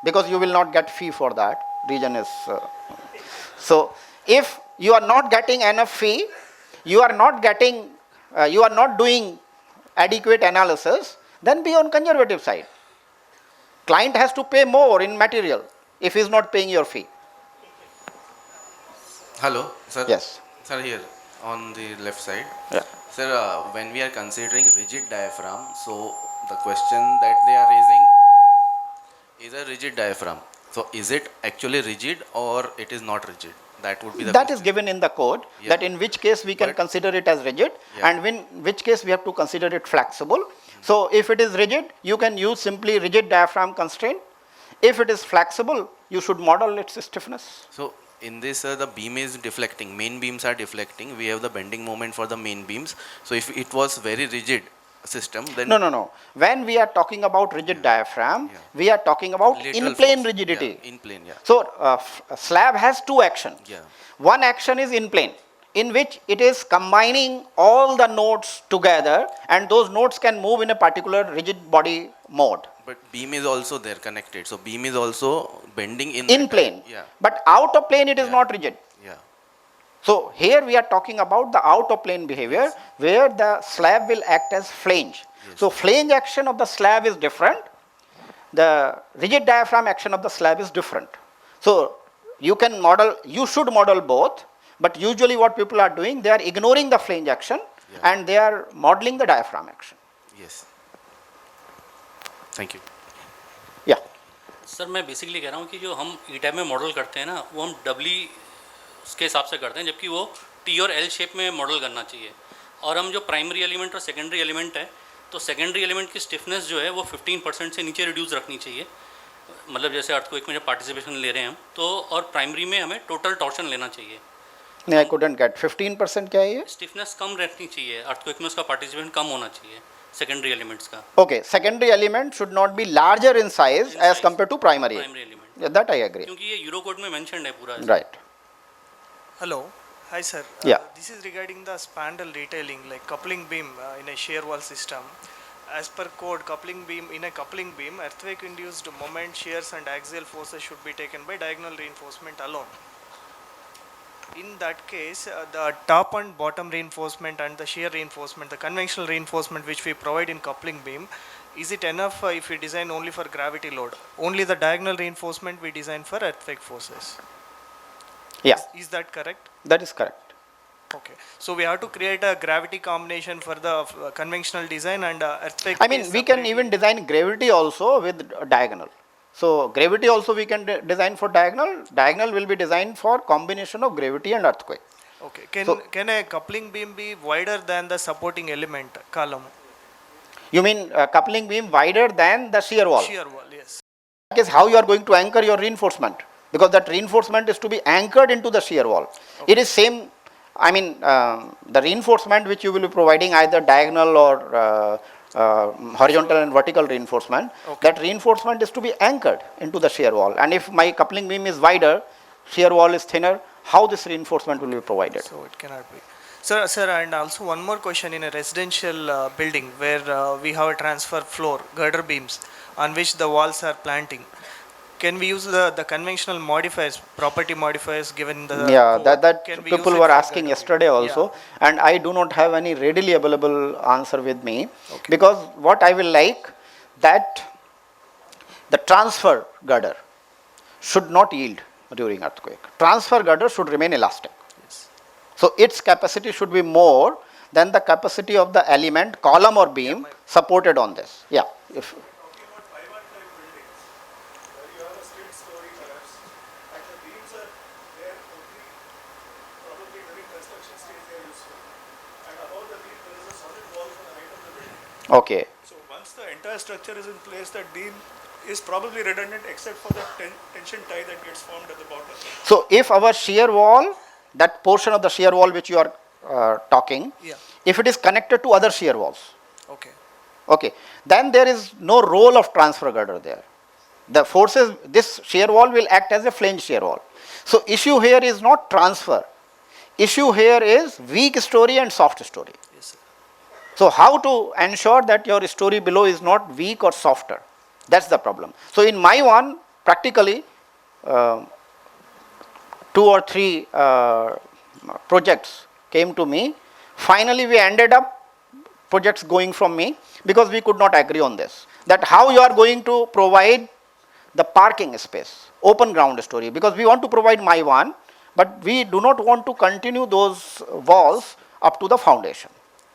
Speaker 2: because you will not get fee for that, region is... so if you are not getting enough fee, you are not doing adequate analysis, then be on conservative side. Client has to pay more in material if he is not paying your fee.
Speaker 3: Hello, sir.
Speaker 2: Yes.
Speaker 3: Sir, here on the left side.
Speaker 2: Yeah.
Speaker 3: Sir, when we are considering rigid diaphragm, so the question that they are raising is a rigid diaphragm. So is it actually rigid or it is not rigid? That would be the
Speaker 2: That
Speaker 3: question.
Speaker 2: is given in the code, that in which case we can consider it as rigid, and in which case we have to consider it flexible. So if it is rigid, you can use simply rigid diaphragm constraint. If it is flexible, you should model its stiffness.
Speaker 3: So in this, the beam is deflecting, main beams are deflecting, we have the bending moment for the main beams. So if it was very rigid system, then...
Speaker 2: No. When we are talking about rigid diaphragm, we are talking about in-plane rigidity.
Speaker 3: In plane, yeah.
Speaker 2: So slab has two actions.
Speaker 3: Yeah.
Speaker 2: One action is in plane, in which it is combining all the nodes together, and those nodes can move in a particular rigid body mode.
Speaker 3: But beam is also there connected. So beam is also bending in
Speaker 2: plane.
Speaker 3: Yeah.
Speaker 2: But out of plane it is not rigid.
Speaker 3: Yeah.
Speaker 2: So here we are talking about the out of plane behavior where the slab will act as flange. So flange action of the slab is different. The rigid diaphragm action of the slab is different. So you can model, you should model both, but usually what people are doing, they are ignoring the flange action and they are modeling the diaphragm action.
Speaker 3: Yes. Thank you.
Speaker 2: Yeah.
Speaker 16: Sir मैं basically कह रहा हूँ कि जो हम ई type में model करते हैं ना वो हम डबली के हिसाब से करते हैं, जबकि वो टी और एल शेप में मॉडल करना चाहिए. और हम जो प्राइमरी एलिमेंट और सेकेंडरी एलिमेंट है, तो सेकेंडरी एलिमेंट की स्टिफनेस जो है वो 15% से नीचे रिड्यूस रखनी चाहिए. मतलब जैसे अर्थक्वेक में जब पार्टिसिपेशन ले रहे हैं हम तो, और प्राइमरी में हमें टोटल टॉर्शन लेना चाहिए.
Speaker 2: नहीं, आई कुडंट गेट 15% क्या है ये?
Speaker 16: स्टिफनेस कम रखनी चाहिए, अर्थक्वेक में उसका पार्टिसिपेशन कम होना चाहिए सेकेंडरी एलिमेंट्स का.
Speaker 2: Okay, secondary element should not be larger in size as compared to primary.
Speaker 16: element.
Speaker 2: Yeah, that I agree.
Speaker 16: क्योंकि ये यूरो कोड में मेंशन्ड है पूरा.
Speaker 2: Right.
Speaker 17: Hello. Hi sir.
Speaker 2: Yeah.
Speaker 17: This is regarding the spandrel detailing like coupling beam in a shear wall system. As per code, coupling beam in a coupling beam, earthquake induced moment, shears and axial forces should be taken by diagonal reinforcement alone. In that case, the top and bottom reinforcement and the shear reinforcement, the conventional reinforcement which we provide in coupling beam, is it enough if we design only for gravity load? Only the diagonal reinforcement we design for earthquake forces.
Speaker 2: Yeah.
Speaker 17: Is that correct?
Speaker 2: That is correct.
Speaker 17: Okay. So we have to create a gravity combination for the conventional design and earthquake.
Speaker 2: I mean, we can even design gravity also with diagonal. So gravity also we can design for diagonal. Diagonal will be designed for combination of gravity and earthquake.
Speaker 17: Okay. Can,
Speaker 2: So-
Speaker 17: can a coupling beam be wider than the supporting element column?
Speaker 2: You mean coupling beam wider than the shear wall?
Speaker 17: Shear wall, yes.
Speaker 2: That is how you are going to anchor your reinforcement, because that reinforcement is to be anchored into the shear wall. It is same, I mean, the reinforcement which you will be providing either diagonal or horizontal and vertical reinforcement, that reinforcement is to be anchored into the shear wall. And if my coupling beam is wider, shear wall is thinner, how this reinforcement will be provided?
Speaker 17: So it cannot be. Sir, and also one more question. In a residential building where we have a transfer floor, girder beams, on which the walls are planting, can we use the conventional modifiers, property modifiers given the
Speaker 2: Yeah,
Speaker 17: code?
Speaker 2: that
Speaker 17: Can we use
Speaker 2: people
Speaker 17: it
Speaker 2: were
Speaker 17: for
Speaker 2: asking
Speaker 17: girder
Speaker 2: yesterday
Speaker 17: beam?
Speaker 2: also, and I do not have any readily available answer with me, because what I will like that the transfer girder should not yield during earthquake. Transfer girder should remain elastic. So its capacity should be more than the capacity of the element, column or beam supported on this. Yeah. If, okay.
Speaker 6: So once the entire structure is in place, that beam is probably redundant except for the tension tie that gets formed at the bottom.
Speaker 2: So if our shear wall, that portion of the shear wall which you are talking, if it is connected to other shear walls, okay, then there is no role of transfer girder there. The forces, this shear wall will act as a flange shear wall. So issue here is not transfer. Issue here is weak story and soft story. So how to ensure that your story below is not weak or softer? That's the problem. So in my one, practically 2 or 3 projects came to me. Finally, we ended up projects going from me because we could not agree on this. That how you are going to provide the parking space, open ground story, because we want to provide my one, but we do not want to continue those walls up to the foundation.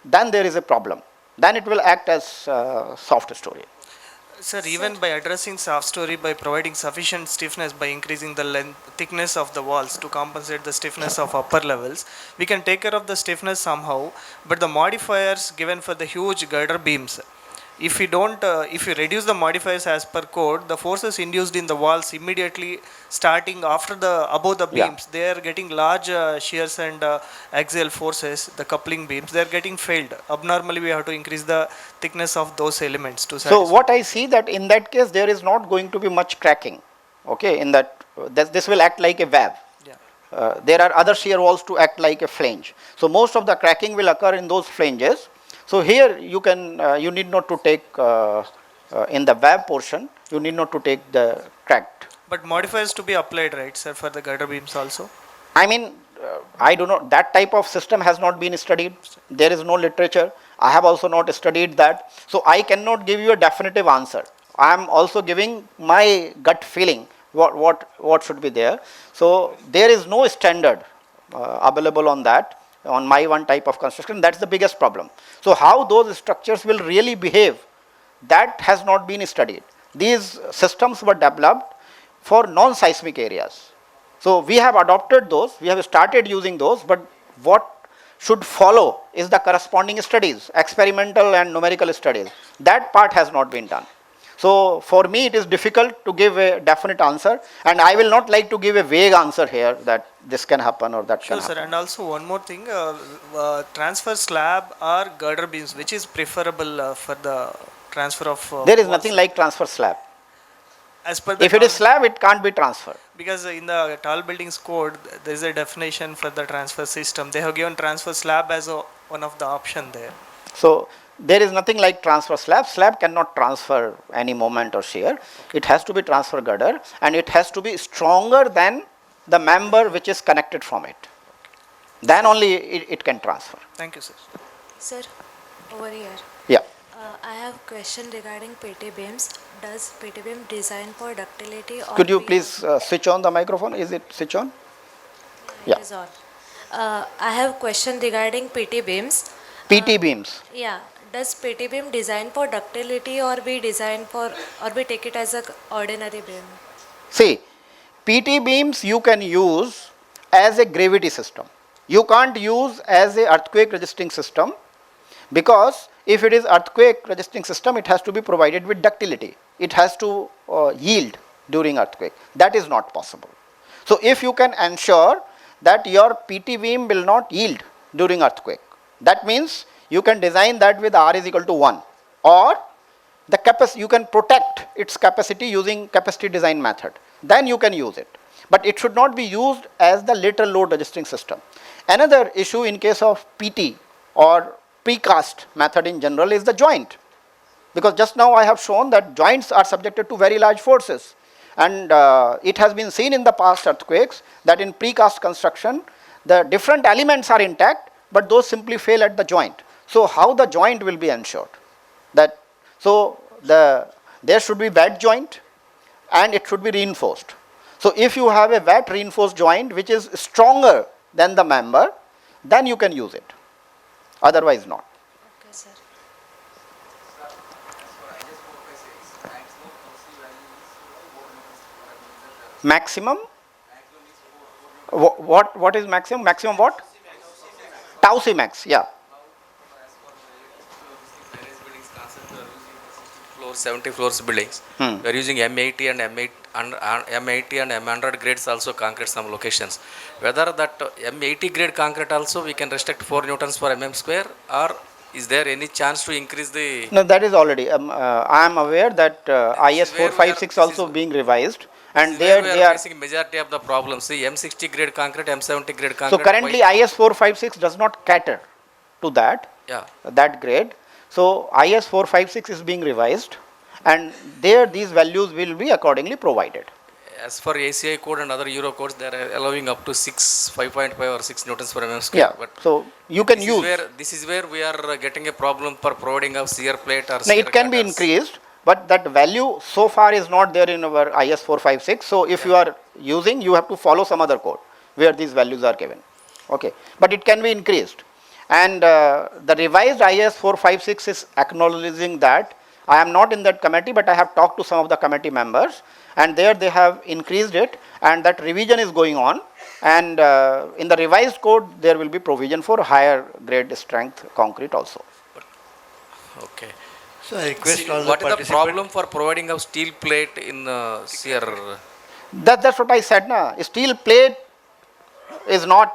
Speaker 2: Then there is a problem. Then it will act as soft story.
Speaker 17: Sir, even by addressing soft story by providing sufficient stiffness by increasing the thickness of the walls to compensate the stiffness of upper levels, we can take care of the stiffness somehow, but the modifiers given for the huge girder beams, if we don't, if we reduce the modifiers as per code, the forces induced in the walls immediately starting after the above the beams, they are getting large shears and axial forces, the coupling beams, they are getting failed. Abnormally, we have to increase the thickness of those elements to satisfy.
Speaker 2: So what I see that in that case there is not going to be much cracking. Okay, in that this will act like a web. There are other shear walls to act like a flange. So most of the cracking will occur in those flanges. So here you can you need not to take in the web portion, you need not to take the cracked.
Speaker 17: But modifiers to be applied, right, sir, for the girder beams also?
Speaker 2: I mean, I do not, that type of system has not been studied. There is no literature. I have also not studied that. So I cannot give you a definitive answer. I am also giving my gut feeling what should be there. So there is no standard available on that, on my one type of construction. That's the biggest problem. So how those structures will really behave, that has not been studied. These systems were developed for non-seismic areas. So we have adopted those, we have started using those, but what should follow is the corresponding studies, experimental and numerical studies. That part has not been done. So for me it is difficult to give a definite answer, and I will not like to give a vague answer here that this can happen or that can
Speaker 17: Sure, sir.
Speaker 2: happen.
Speaker 17: And also one more thing, transfer slab or girder beams, which is preferable for the transfer of
Speaker 2: There is
Speaker 17: walls?
Speaker 2: nothing like transfer slab.
Speaker 17: As per the
Speaker 2: If it is slab, it can't be transferred.
Speaker 17: because in the tall buildings code, there is a definition for the transfer system. They have given transfer slab as one of the option there.
Speaker 2: So there is nothing like transfer slab. Slab cannot transfer any moment or shear. It has to be transfer girder, and it has to be stronger than the member which is connected from it. Then only it can transfer.
Speaker 17: Thank you, sir.
Speaker 18: Sir, over here.
Speaker 2: Yeah.
Speaker 18: I have question regarding PT beams. Does PT beam design for ductility or
Speaker 2: Could you please switch on the microphone? Is it switch on? Yeah.
Speaker 18: it is on? I have question regarding PT beams.
Speaker 2: PT beams.
Speaker 18: Yeah. Does PT beam design for ductility or we design for or we take it as a ordinary beam?
Speaker 2: See, PT beams you can use as a gravity system. You can't use as a earthquake resisting system, because if it is earthquake resisting system, it has to be provided with ductility. It has to yield during earthquake. That is not possible. So if you can ensure that your PT beam will not yield during earthquake, that means you can design that with R is equal to 1, or the capacity, you can protect its capacity using capacity design method. Then you can use it. But it should not be used as the lateral load resisting system. Another issue in case of PT or precast method in general is the joint, because just now I have shown that joints are subjected to very large forces, and it has been seen in the past earthquakes that in precast construction the different elements are intact, but those simply fail at the joint. So how the joint will be ensured? That so there should be wet joint and it should be reinforced. So if you have a wet reinforced joint which is stronger than the member, then you can use it. Otherwise not.
Speaker 18: Okay, sir.
Speaker 2: Maximum? What is maximum? Maximum what? Tau C max, yeah.
Speaker 19: Floors, 70 floors buildings. We are using M80 and M80 and M100 grades also concrete some locations. Whether that M80 grade concrete also we can restrict 4 newtons per mm square, or is there any chance to increase the?
Speaker 2: No, that is already. I am aware that IS 456 also being revised, and there
Speaker 19: we
Speaker 2: they
Speaker 19: are
Speaker 2: are.
Speaker 19: facing majority of the problems. See, M60 grade concrete, M70 grade concrete.
Speaker 2: So currently IS 456 does not cater to that.
Speaker 19: Yeah.
Speaker 2: That grade. So IS 456 is being revised, and there these values will be accordingly provided.
Speaker 19: As for ACI code and other Euro codes, they are allowing up to 5.5 or 6 newtons per mm square.
Speaker 2: Yeah. But so you can use.
Speaker 19: This is where we are getting a problem for providing of shear plate or.
Speaker 2: No, it can be increased, but that value so far is not there in our IS 456. So if you are using, you have to follow some other code where these values are given. Okay, but it can be increased, and the revised IS 456 is acknowledging that. I am not in that committee, but I have talked to some of the committee members, and there they have increased it, and that revision is going on, and in the revised code there will be provision for higher grade strength concrete also.
Speaker 19: Okay.
Speaker 20: So I request all the
Speaker 19: what is the
Speaker 20: participants.
Speaker 19: problem for providing of steel plate in shear?
Speaker 2: That's what I said. Steel plate is not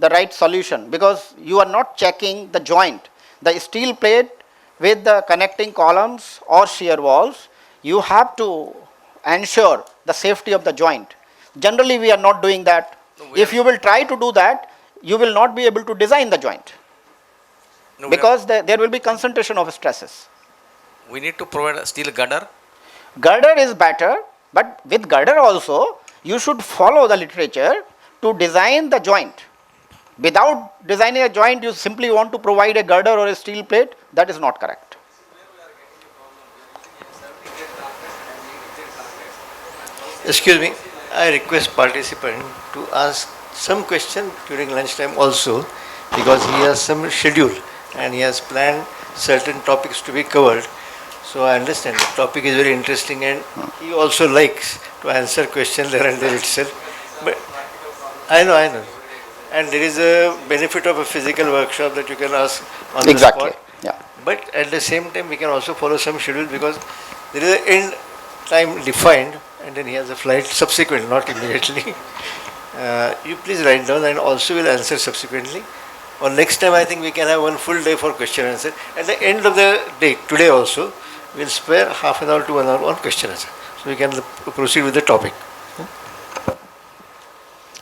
Speaker 2: the right solution, because you are not checking the joint. The steel plate with the connecting columns or shear walls, you have to ensure the safety of the joint. Generally we are not doing that. If you will try to do that, you will not be able to design the joint, because there will be concentration of stresses.
Speaker 19: We need to provide a steel girder.
Speaker 2: Girder is better, but with girder also you should follow the literature to design the joint. Without designing a joint, you simply want to provide a girder or a steel plate. That is not correct.
Speaker 20: Excuse me, I request participant to ask some question during lunchtime also, because he has some schedule and he has planned certain topics to be covered. So I understand the topic is very interesting and he also likes to answer questions there and there itself. But I know. And there is a benefit of a physical workshop that you can ask on
Speaker 2: Exactly.
Speaker 20: the spot.
Speaker 2: Yeah.
Speaker 20: But at the same time, we can also follow some schedule because there is an end time defined and then he has a flight subsequent, not immediately. You please write down and also will answer subsequently. Or next time I think we can have one full day for question and answer. At the end of the day, today also, we'll spare half an hour to 1 hour on question and answer. So we can proceed with the topic.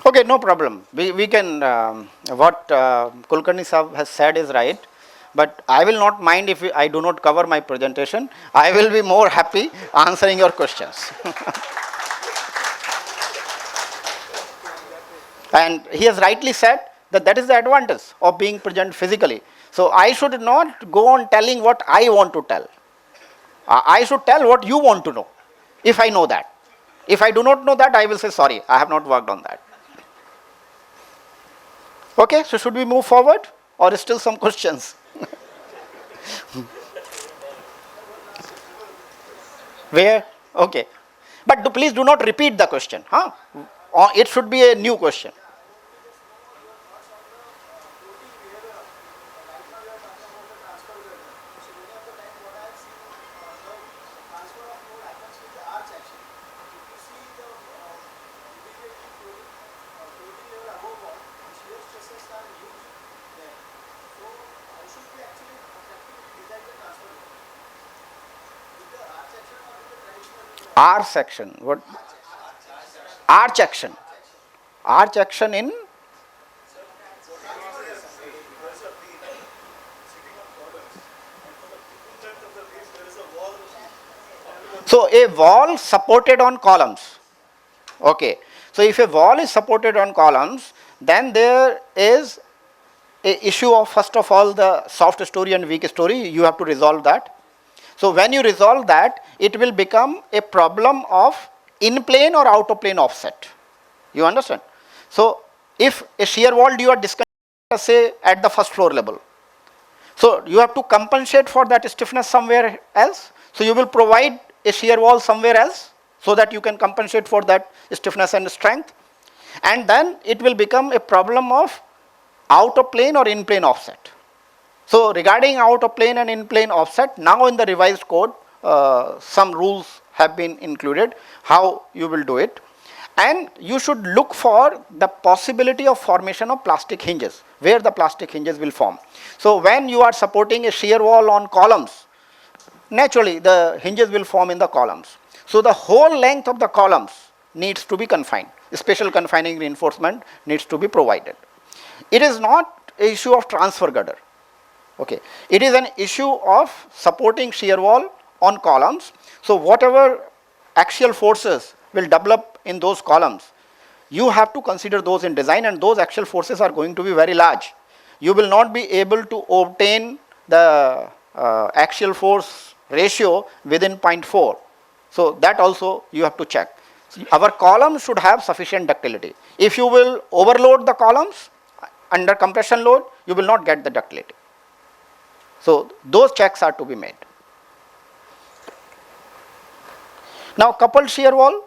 Speaker 2: Okay, no problem. We can, what Kulkarni Sahab has said is right, but I will not mind if I do not cover my presentation. I will be more happy answering your questions. And he has rightly said that that is the advantage of being present physically. So I should not go on telling what I want to tell. I should tell what you want to know, if I know that. If I do not know that, I will say, sorry, I have not worked on that. Okay, so should we move forward or still some questions? Where? Okay. But please do not repeat the question. Huh? Or it should be a new question. Arch action. What? Arch action. Arch action in? So a wall supported on columns. Okay. So if a wall is supported on columns, then there is a issue of, first of all, the soft story and weak story. You have to resolve that. So when you resolve that, it will become a problem of in plane or out of plane offset. You understand? So if a shear wall you are discussing, say at the first floor level, so you have to compensate for that stiffness somewhere else. So you will provide a shear wall somewhere else so that you can compensate for that stiffness and strength. And then it will become a problem of out of plane or in plane offset. So regarding out of plane and in plane offset, now in the revised code, some rules have been included, how you will do it. And you should look for the possibility of formation of plastic hinges, where the plastic hinges will form. So when you are supporting a shear wall on columns, naturally the hinges will form in the columns. So the whole length of the columns needs to be confined. Special confining reinforcement needs to be provided. It is not an issue of transfer girder. Okay. It is an issue of supporting shear wall on columns. So whatever axial forces will develop in those columns, you have to consider those in design, and those axial forces are going to be very large. You will not be able to obtain the axial force ratio within 0.4. So that also you have to check. So our columns should have sufficient ductility. If you will overload the columns under compression load, you will not get the ductility. So those checks are to be made. Now coupled shear wall,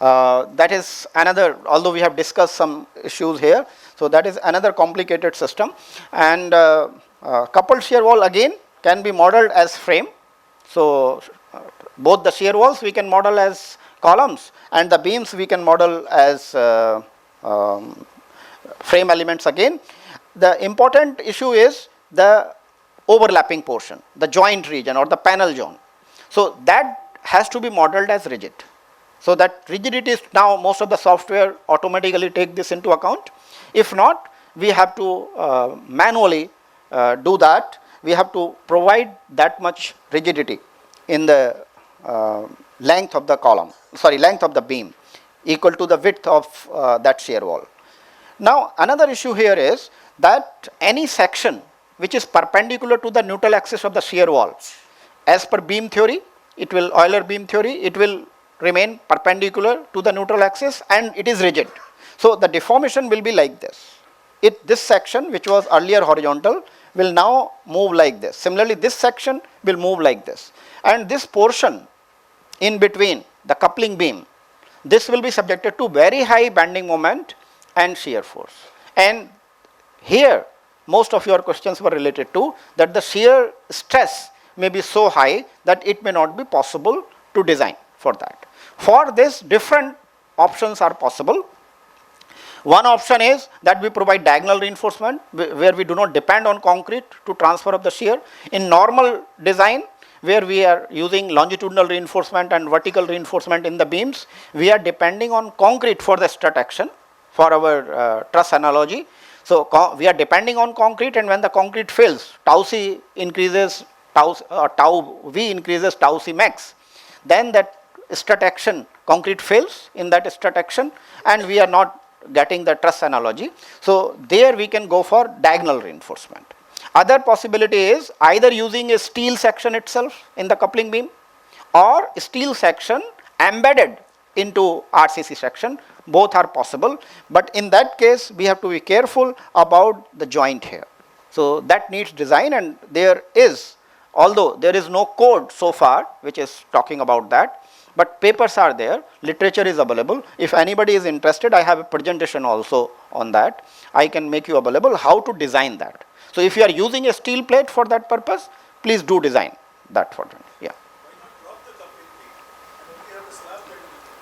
Speaker 2: that is another, although we have discussed some issues here, so that is another complicated system. And coupled shear wall again can be modeled as frame. So both the shear walls we can model as columns, and the beams we can model as frame elements again. The important issue is the overlapping portion, the joint region or the panel zone. So that has to be modeled as rigid. So that rigidity is now, most of the software automatically take this into account. If not, we have to manually do that. We have to provide that much rigidity in the length of the column, length of the beam. equal to the width of that shear wall. Now another issue here is that any section which is perpendicular to the neutral axis of the shear wall, as per beam theory, it will Euler beam theory, it will remain perpendicular to the neutral axis and it is rigid. So the deformation will be like this. This section which was earlier horizontal will now move like this. Similarly, this section will move like this. And this portion in between the coupling beam, this will be subjected to very high bending moment and shear force. And here most of your questions were related to that the shear stress may be so high that it may not be possible to design for that. For this, different options are possible. One option is that we provide diagonal reinforcement where we do not depend on concrete to transfer of the shear. In normal design, where we are using longitudinal reinforcement and vertical reinforcement in the beams, we are depending on concrete for the strut action for our truss analogy. So we are depending on concrete, and when the concrete fails, tau c increases, tau v increases tau c max. Then that strut action, concrete fails in that strut action, and we are not getting the truss analogy. So there we can go for diagonal reinforcement. Other possibility is either using a steel section itself in the coupling beam or steel section embedded into RCC section. Both are possible, but in that case we have to be careful about the joint here. So that needs design, and there is, although there is no code so far which is talking about that, but papers are there, literature is available. If anybody is interested, I have a presentation also on that. I can make you available how to design that. So if you are using a steel plate for that purpose, please do design that for them. Yeah.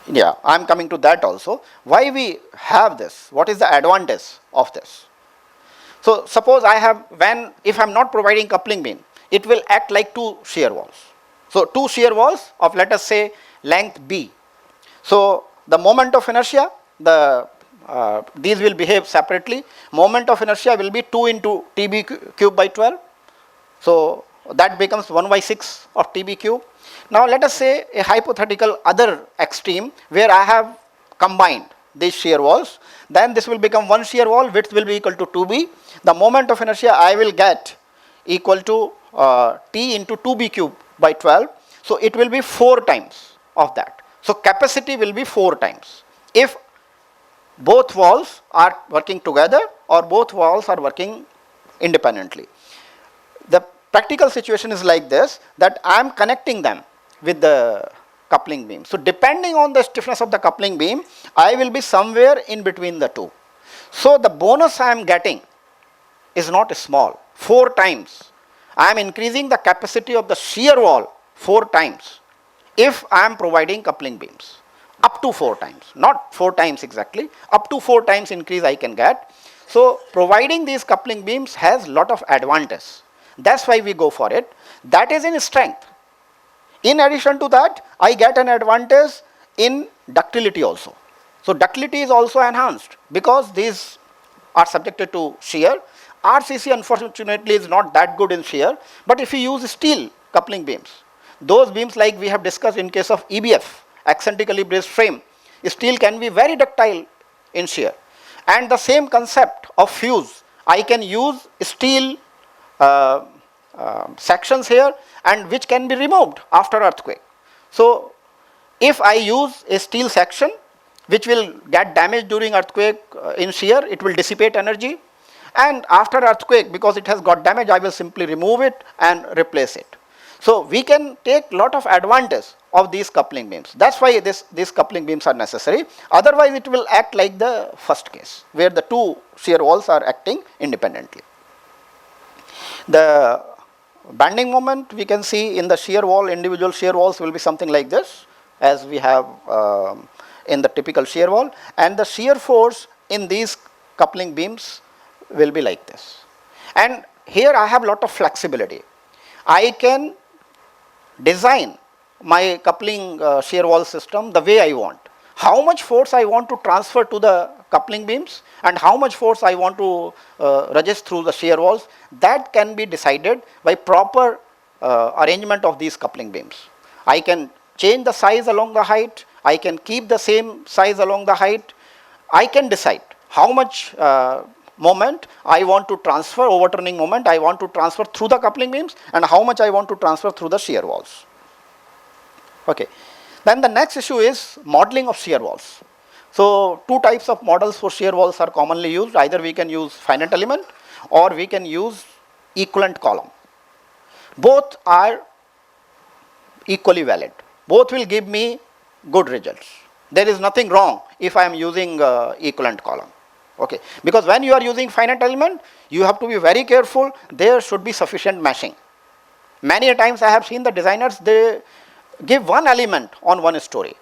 Speaker 2: Yeah, I am coming to that also. Why we have this? What is the advantage of this? So suppose I have, if I am not providing coupling beam, it will act like two shear walls. So two shear walls of, let us say, length b. So the moment of inertia, these will behave separately. Moment of inertia will be 2 into TB cube by 12. So that becomes 1 by 6 of TB cube. Now let us say a hypothetical other extreme where I have combined these shear walls. Then this will become one shear wall, width will be equal to 2b. The moment of inertia I will get equal to T into 2b cube by 12. So it will be 4 times of that. So capacity will be 4 times if both walls are working together or both walls are working independently. The practical situation is like this, that I am connecting them with the coupling beam. So depending on the stiffness of the coupling beam, I will be somewhere in between the two. So the bonus I am getting is not small, 4 times. I am increasing the capacity of the shear wall 4 times if I am providing coupling beams. Up to 4 times, not 4 times exactly, up to 4 times increase I can get. So providing these coupling beams has lot of advantage. That's why we go for it. That is in strength. In addition to that, I get an advantage in ductility also. So ductility is also enhanced because these are subjected to shear. RCC unfortunately is not that good in shear, but if you use steel coupling beams, those beams like we have discussed in case of EBF, eccentrically braced frame, steel can be very ductile in shear. And the same concept of fuse, I can use steel sections here and which can be removed after earthquake. So if I use a steel section which will get damaged during earthquake in shear, it will dissipate energy, and after earthquake, because it has got damage, I will simply remove it and replace it. So we can take lot of advantage of these coupling beams. That's why these coupling beams are necessary. Otherwise it will act like the first case where the two shear walls are acting independently. The bending moment we can see in the shear wall, individual shear walls will be something like this as we have in the typical shear wall, and the shear force in these coupling beams will be like this. And here I have lot of flexibility. I can design my coupling shear wall system the way I want. How much force I want to transfer to the coupling beams and how much force I want to register through the shear walls, that can be decided by proper arrangement of these coupling beams. I can change the size along the height, I can keep the same size along the height. I can decide how much moment I want to transfer, overturning moment I want to transfer through the coupling beams, and how much I want to transfer through the shear walls. Okay. Then the next issue is modeling of shear walls. So two types of models for shear walls are commonly used. Either we can use finite element or we can use equivalent column. Both are equally valid. Both will give me good results. There is nothing wrong if I am using equivalent column. Okay. Because when you are using finite element, you have to be very careful. There should be sufficient meshing. Many a times I have seen the designers, they give one element on one story.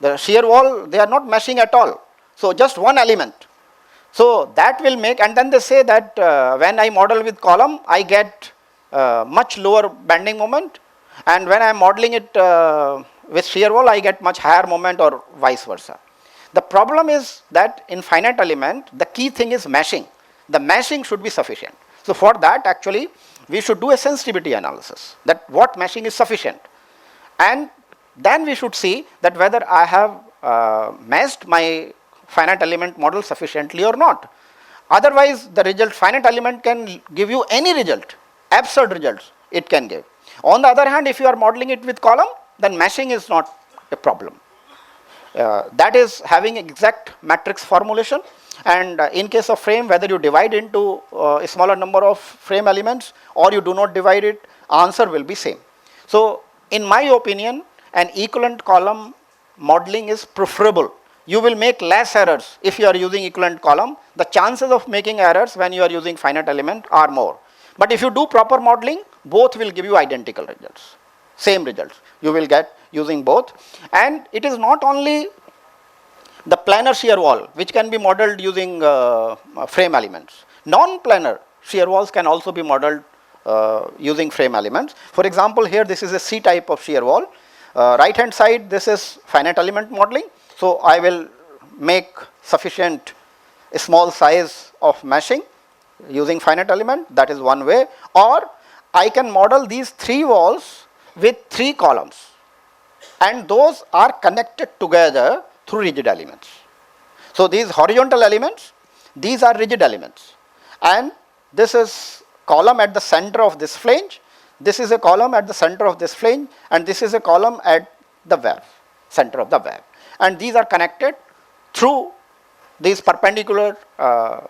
Speaker 2: The shear wall, they are not meshing at all. So just one element. So that will make, and then they say that when I model with column, I get much lower bending moment, and when I am modeling it with shear wall, I get much higher moment, or vice versa. The problem is that in finite element, the key thing is meshing. The meshing should be sufficient. So for that, actually, we should do a sensitivity analysis, that what meshing is sufficient. And then we should see that whether I have meshed my finite element model sufficiently or not. Otherwise, the result, finite element can give you any result, absurd results it can give. On the other hand, if you are modeling it with column, then meshing is not a problem. That is having exact matrix formulation, and in case of frame, whether you divide into a smaller number of frame elements or you do not divide it, answer will be same. So in my opinion, an equivalent column modeling is preferable. You will make less errors if you are using equivalent column. The chances of making errors when you are using finite element are more. But if you do proper modeling, both will give you identical results, same results you will get using both. And it is not only the planar shear wall which can be modeled using frame elements. Non-planar shear walls can also be modeled using frame elements. For example, here this is a C type of shear wall. Right hand side, this is finite element modeling. So I will make sufficient small size of meshing using finite element. That is one way. Or I can model these three walls with three columns, and those are connected together through rigid elements. So these horizontal elements, these are rigid elements, and this is column at the center of this flange, this is a column at the center of this flange, and this is a column at the web, center of the web, and these are connected through these perpendicular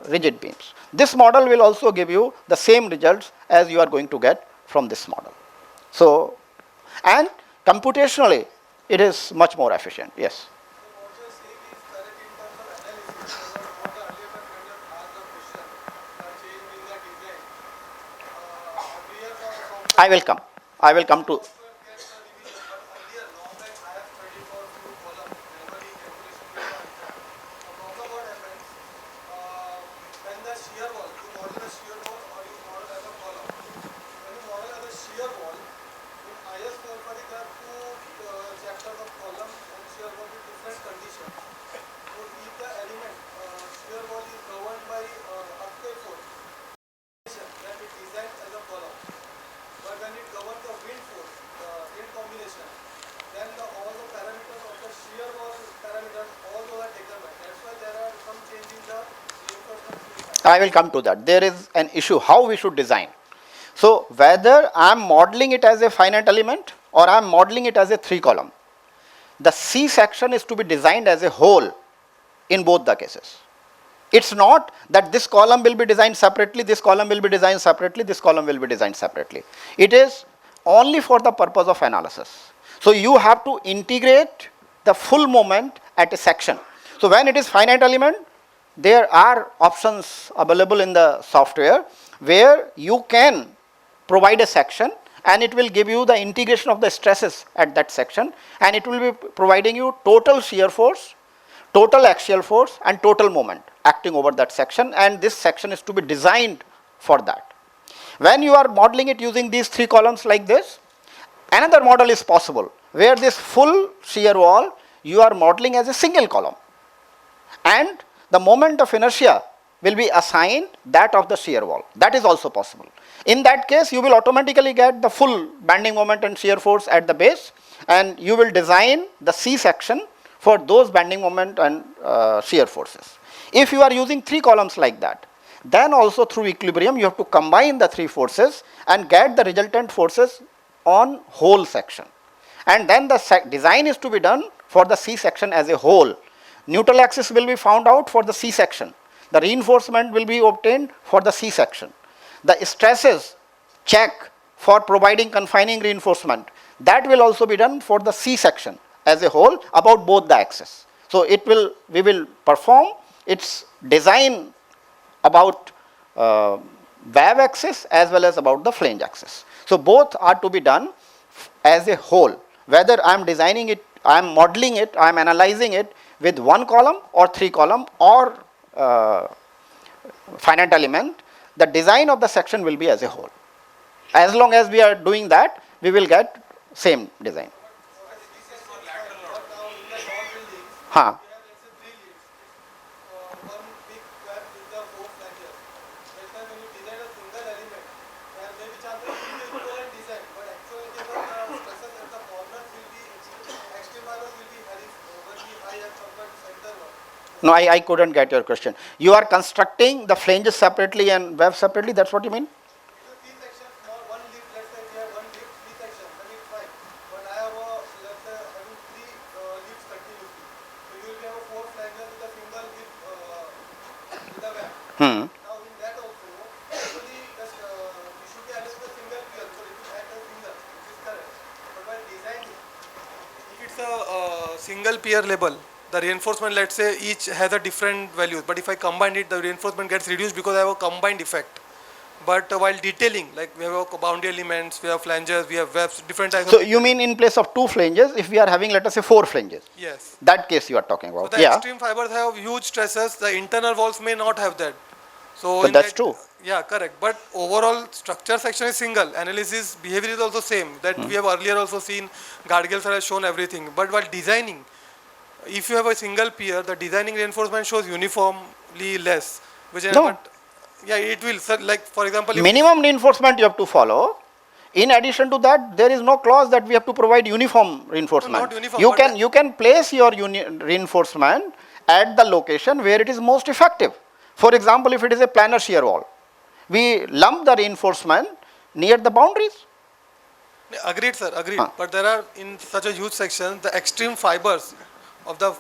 Speaker 2: rigid beams. This model will also give you the same results as you are going to get from this model. So, and computationally it is much more efficient. Yes. I will come. I will come to. I will come to that. There is an issue how we should design. So whether I am modeling it as a finite element or I am modeling it as a three column, the C section is to be designed as a whole in both the cases. It's not that this column will be designed separately, this column will be designed separately, this column will be designed separately. It is only for the purpose of analysis. So you have to integrate the full moment at a section. So when it is finite element, there are options available in the software where you can provide a section and it will give you the integration of the stresses at that section, and it will be providing you total shear force, total axial force and total moment acting over that section, and this section is to be designed for that. When you are modeling it using these three columns like this, another model is possible where this full shear wall you are modeling as a single column, and the moment of inertia will be assigned that of the shear wall. That is also possible. In that case, you will automatically get the full bending moment and shear force at the base, and you will design the C section for those bending moment and shear forces. If you are using 3 columns like that, then also through equilibrium you have to combine the 3 forces and get the resultant forces on whole section. And then the design is to be done for the C section as a whole. Neutral axis will be found out for the C section. The reinforcement will be obtained for the C section. The stresses check for providing confining reinforcement, that will also be done for the C section as a whole about both the axes. So we will perform its design about wave axis as well as about the flange axis. So both are to be done as a whole. Whether I am designing it, I am modeling it, I am analyzing it with 1 column or 3 column or finite element, the design of the section will be as a whole. As long as we are doing that, we will get same design. Huh. No, I couldn't get your question. You are constructing the flanges separately and web separately, that's what you mean? Hmm.
Speaker 21: It's a single pier label. The reinforcement, let's say, each has a different value. But if I combine it, the reinforcement gets reduced because I have a combined effect. But while detailing, like we have boundary elements, we have flanges, we have webs, different types.
Speaker 2: So you mean in place of 2 flanges, if we are having, let us say, 4 flanges?
Speaker 21: Yes.
Speaker 2: That case you are talking about.
Speaker 21: So the extreme fibers have huge stresses. The internal walls may not have that. So
Speaker 2: that's true.
Speaker 21: Yeah, correct. But overall structure section is single. Analysis behavior is also same. That we have earlier also seen. Guardrails have shown everything. But while designing, if you have a single pier, the designing reinforcement shows uniformly less. Which yeah, it will. Like for example,
Speaker 2: minimum reinforcement you have to follow. In addition to that, there is no clause that we have to provide uniform reinforcement.
Speaker 21: No, not uniform,
Speaker 2: you can place your reinforcement at the location where it is most effective. For example, if it is a planar shear wall, we lump the reinforcement near the boundaries.
Speaker 21: Agreed, sir. Agreed. But there are, in such a huge section, the extreme fibers of the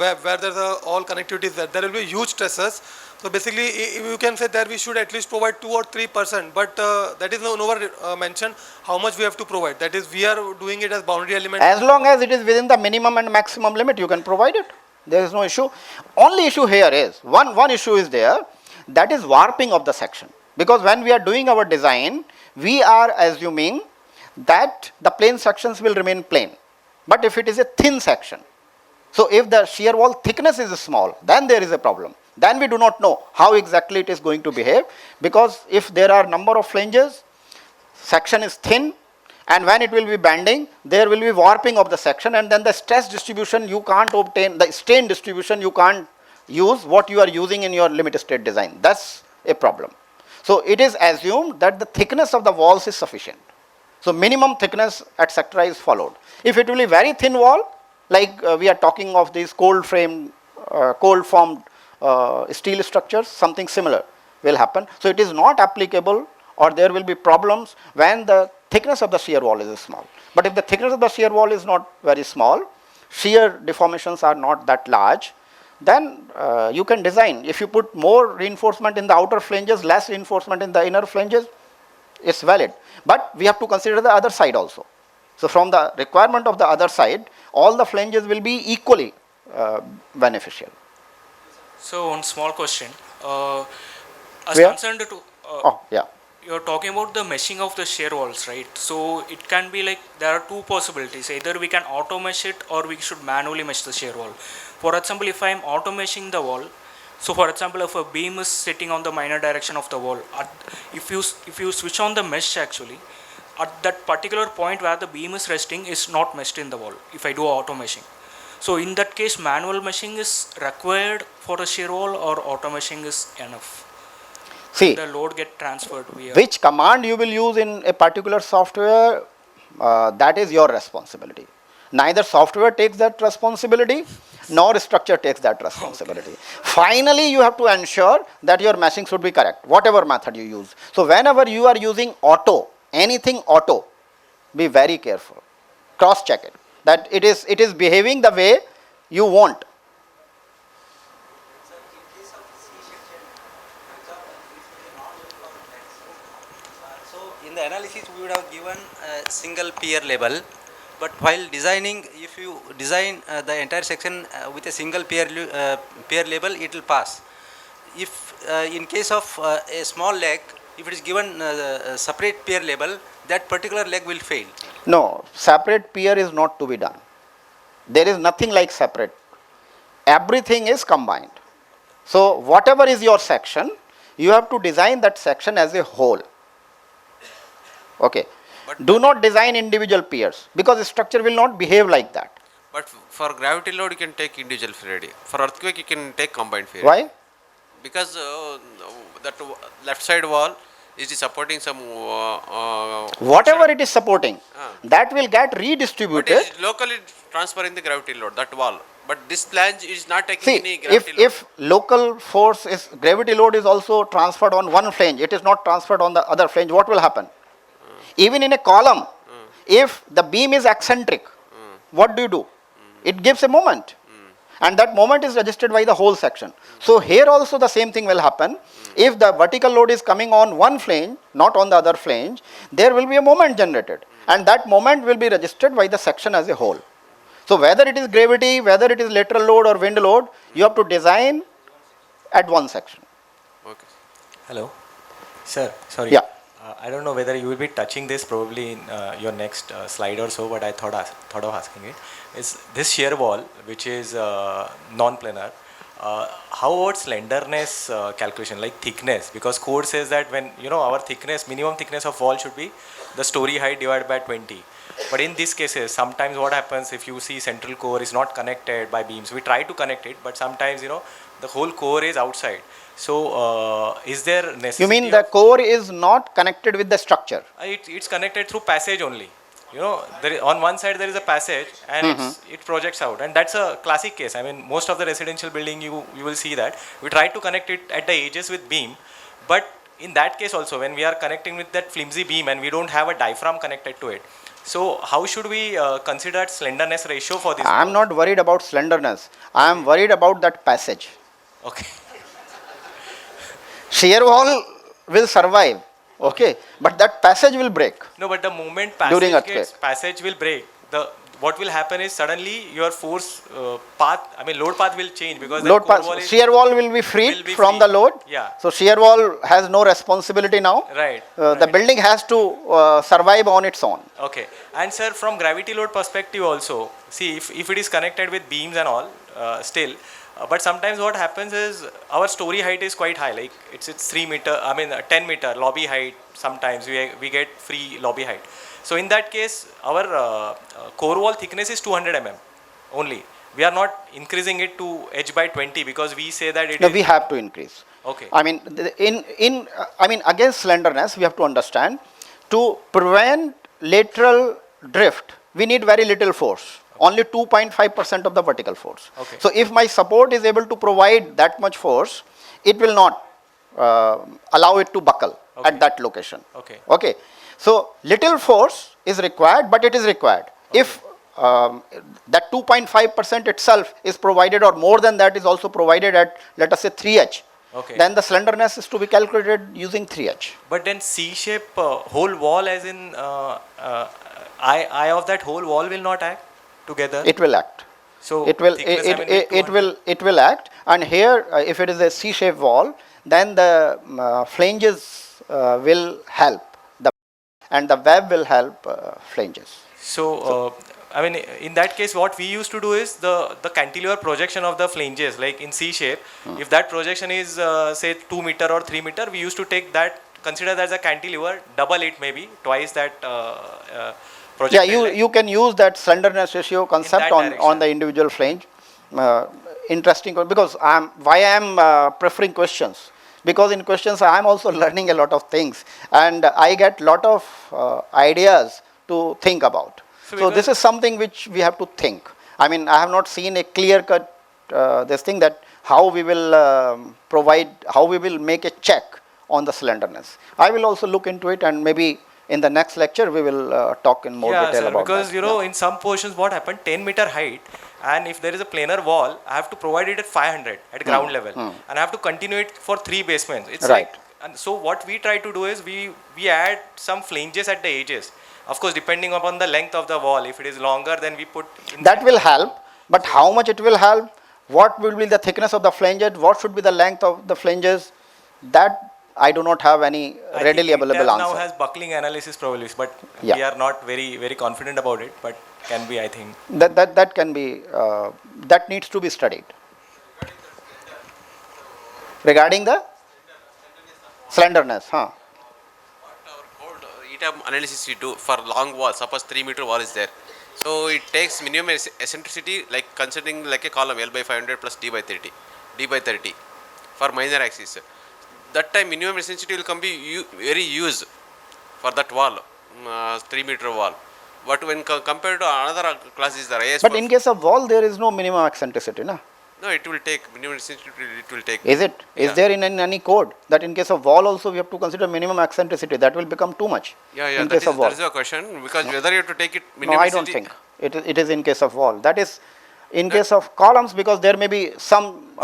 Speaker 21: web where there's all connectivity is there will be huge stresses. So basically, you can say that we should at least provide 2 or 3%. But that is nowhere mentioned how much we have to provide. That is, we are doing it as boundary element.
Speaker 2: As long as it is within the minimum and maximum limit, you can provide it. There is no issue. Only issue here is, one issue is there, that is warping of the section. Because when we are doing our design, we are assuming that the plane sections will remain plane. But if it is a thin section, so if the shear wall thickness is small, then there is a problem. Then we do not know how exactly it is going to behave, because if there are number of flanges, section is thin, and when it will be bending, there will be warping of the section, and then the stress distribution you can't obtain, the strain distribution you can't use what you are using in your limit state design. That's a problem. So it is assumed that the thickness of the walls is sufficient. So minimum thickness etc. is followed. If it will be very thin wall, like we are talking of these cold formed steel structures, something similar will happen. So it is not applicable, or there will be problems when the thickness of the shear wall is small. But if the thickness of the shear wall is not very small, shear deformations are not that large, then you can design. If you put more reinforcement in the outer flanges, less reinforcement in the inner flanges, it's valid. But we have to consider the other side also. So from the requirement of the other side, all the flanges will be equally beneficial.
Speaker 11: So one small question. As
Speaker 2: Where?
Speaker 11: concerned to
Speaker 2: yeah.
Speaker 11: you're talking about the meshing of the shear walls, right? So it can be like there are 2 possibilities. Either we can auto mesh it or we should manually mesh the shear wall. For example, if I am auto meshing the wall, so for example, if a beam is sitting on the minor direction of the wall, if you switch on the mesh actually, at that particular point where the beam is resting is not meshed in the wall if I do auto meshing. So in that case, manual meshing is required for a shear wall or auto meshing is enough?
Speaker 2: See,
Speaker 11: the load get transferred via
Speaker 2: which command you will use in a particular software, that is your responsibility. Neither software takes that responsibility, nor structure takes that responsibility. Finally, you have to ensure that your meshing should be correct, whatever method you use. So whenever you are using auto, anything auto, be very careful. Cross check it, that it is behaving the way you want.
Speaker 15: So in the analysis we would have given a single peer label, but while designing, if you design the entire section with a single peer label, it will pass. If in case of a small leg, if it is given a separate peer label, that particular leg will fail.
Speaker 2: No, separate peer is not to be done. There is nothing like separate. Everything is combined. So whatever is your section, you have to design that section as a whole. Okay. Do not design individual peers, because the structure will not behave like that.
Speaker 4: But for gravity load, you can take individual failure. For earthquake, you can take combined failure.
Speaker 2: Why?
Speaker 4: Because that left side wall is supporting some.
Speaker 2: Whatever it is supporting, that will get
Speaker 4: But
Speaker 2: redistributed.
Speaker 4: it is locally transferring the gravity load, that wall. But this flange is not taking
Speaker 2: See,
Speaker 4: any gravity load.
Speaker 2: if local force is, gravity load is also transferred on one flange, it is not transferred on the other flange, what will happen? Even in a column, if the beam is eccentric, what do? It gives a moment. And that moment is registered by the whole section. So here also the same thing will happen. If the vertical load is coming on one flange, not on the other flange, there will be a moment generated. And that moment will be registered by the section as a whole. So whether it is gravity, whether it is lateral load or wind load, you have to design at one section.
Speaker 4: Okay.
Speaker 5: Hello, sir. Sorry.
Speaker 2: Yeah.
Speaker 5: I don't know whether you will be touching this probably in your next slide or so, but I thought of asking it. Is this shear wall, which is non-planar, how about slenderness calculation, like thickness? Because code says that when our thickness, minimum thickness of wall should be the story height divided by 20. But in these cases, sometimes what happens if you see central core is not connected by beams, we try to connect it, but sometimes the whole core is outside. So is there necessity?
Speaker 2: You mean the core is not connected with the structure?
Speaker 5: It's connected through passage only. On one side there is a passage and it projects out, and that's a classic case. I mean, most of the residential building you will see that we try to connect it at the edges with beam, but in that case also when we are connecting with that flimsy beam and we don't have a diaphragm connected to it, so how should we consider slenderness ratio for this?
Speaker 2: I am not worried about slenderness. I am worried about that passage.
Speaker 5: Okay.
Speaker 2: Shear wall will survive, okay, but that passage will break.
Speaker 5: No, but the moment
Speaker 2: During
Speaker 5: passage will break, what will happen is suddenly your force load path will change, because
Speaker 2: Shear wall will be freed from the load.
Speaker 5: Yeah.
Speaker 2: So shear wall has no responsibility now.
Speaker 5: Right.
Speaker 2: The building has to survive on its own.
Speaker 5: Okay. And sir, from gravity load perspective also, see if it is connected with beams and all, still, but sometimes what happens is our story height is quite high, like it's 3 meter, 10 meter lobby height. Sometimes we get free lobby height. So in that case, our core wall thickness is 200 mm only. We are not increasing it to edge by 20 because we say that it is.
Speaker 2: We have to increase.
Speaker 5: Okay.
Speaker 2: I mean, against slenderness, we have to understand, to prevent lateral drift, we need very little force. Only 2.5% of the vertical force.
Speaker 5: Okay.
Speaker 2: So if my support is able to provide that much force, it will not allow it to buckle at that location.
Speaker 5: Okay.
Speaker 2: Okay. So little force is required, but it is required. Okay. If that 2.5% itself is provided, or more than that is also provided at, let us say, 3H,
Speaker 5: okay,
Speaker 2: then the slenderness is to be calculated using 3H.
Speaker 5: But then C-shape whole wall, as in eye of that whole wall will not act together?
Speaker 2: It will act.
Speaker 5: So
Speaker 2: it will act, and here if it is a C-shaped wall, then the flanges will help, and the web will help flanges.
Speaker 5: So in that case, what we used to do is the cantilever projection of the flanges, like in C shape, if that projection is say 2 meter or 3 meter, we used to take that, consider that as a cantilever, double it maybe, twice that projected.
Speaker 2: Yeah, you can use that slenderness ratio concept on the individual flange. Interesting, because why I am preferring questions. Because in questions I am also learning a lot of things, and I get lot of ideas to think about. So this is something which we have to think. I mean, I have not seen a clear cut this thing that how we will provide, how we will make a check on the slenderness. I will also look into it, and maybe in the next lecture we will talk in more detail
Speaker 5: sir,
Speaker 2: about
Speaker 5: because
Speaker 2: that.
Speaker 5: you know in some portions what happened, 10-meter height, and if there is a planar wall, I have to provide it at 500 at ground level, and I have to continue it for 3 basements. It's
Speaker 2: right.
Speaker 5: And so what we try to do is we add some flanges at the edges. Of course, depending upon the length of the wall, if it is longer, then we put.
Speaker 2: That will help, but how much it will help? What will be the thickness of the flanges? What should be the length of the flanges? That I do not have any readily available answer.
Speaker 5: Now has buckling analysis probabilities, but
Speaker 2: Yeah.
Speaker 5: we are not very confident about it. But can be, I think.
Speaker 2: That can be that needs to be studied. Regarding the slenderness, huh?
Speaker 4: ETAB analysis we do for long wall, suppose 3-meter wall is there. So it takes minimum eccentricity, like considering like a column L by 500 plus D by 30 for minor axis. That time minimum eccentricity will come be very used for that wall, 3-meter wall. But when compared to another class is the IS.
Speaker 2: But in case of wall, there is no minimum eccentricity, na?
Speaker 4: No, it will take minimum eccentricity. It will take.
Speaker 2: Is it? Is there in any code that in case of wall also we have to consider minimum eccentricity? That will become too much.
Speaker 4: Yeah.
Speaker 2: In case of wall.
Speaker 4: That is a question, because whether you have to take it
Speaker 2: No,
Speaker 4: minimum.
Speaker 2: I don't think it is in case of wall. That is in case of columns, because there may be some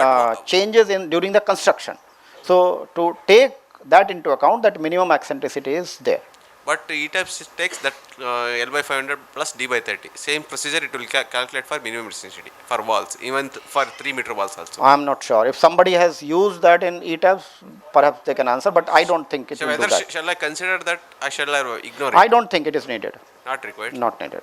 Speaker 2: changes in during the construction. So to take that into account, that minimum eccentricity is there.
Speaker 4: But ETAB takes that L by 500 plus D by 30. Same procedure it will calculate for minimum eccentricity for walls, even for 3-meter walls also.
Speaker 2: I am not sure. If somebody has used that in ETABs, perhaps they can answer, but I don't think it
Speaker 4: So
Speaker 2: will do
Speaker 4: whether
Speaker 2: that.
Speaker 4: shall I consider that or shall I ignore it?
Speaker 2: I don't think it is needed.
Speaker 4: Not required.
Speaker 2: Not needed.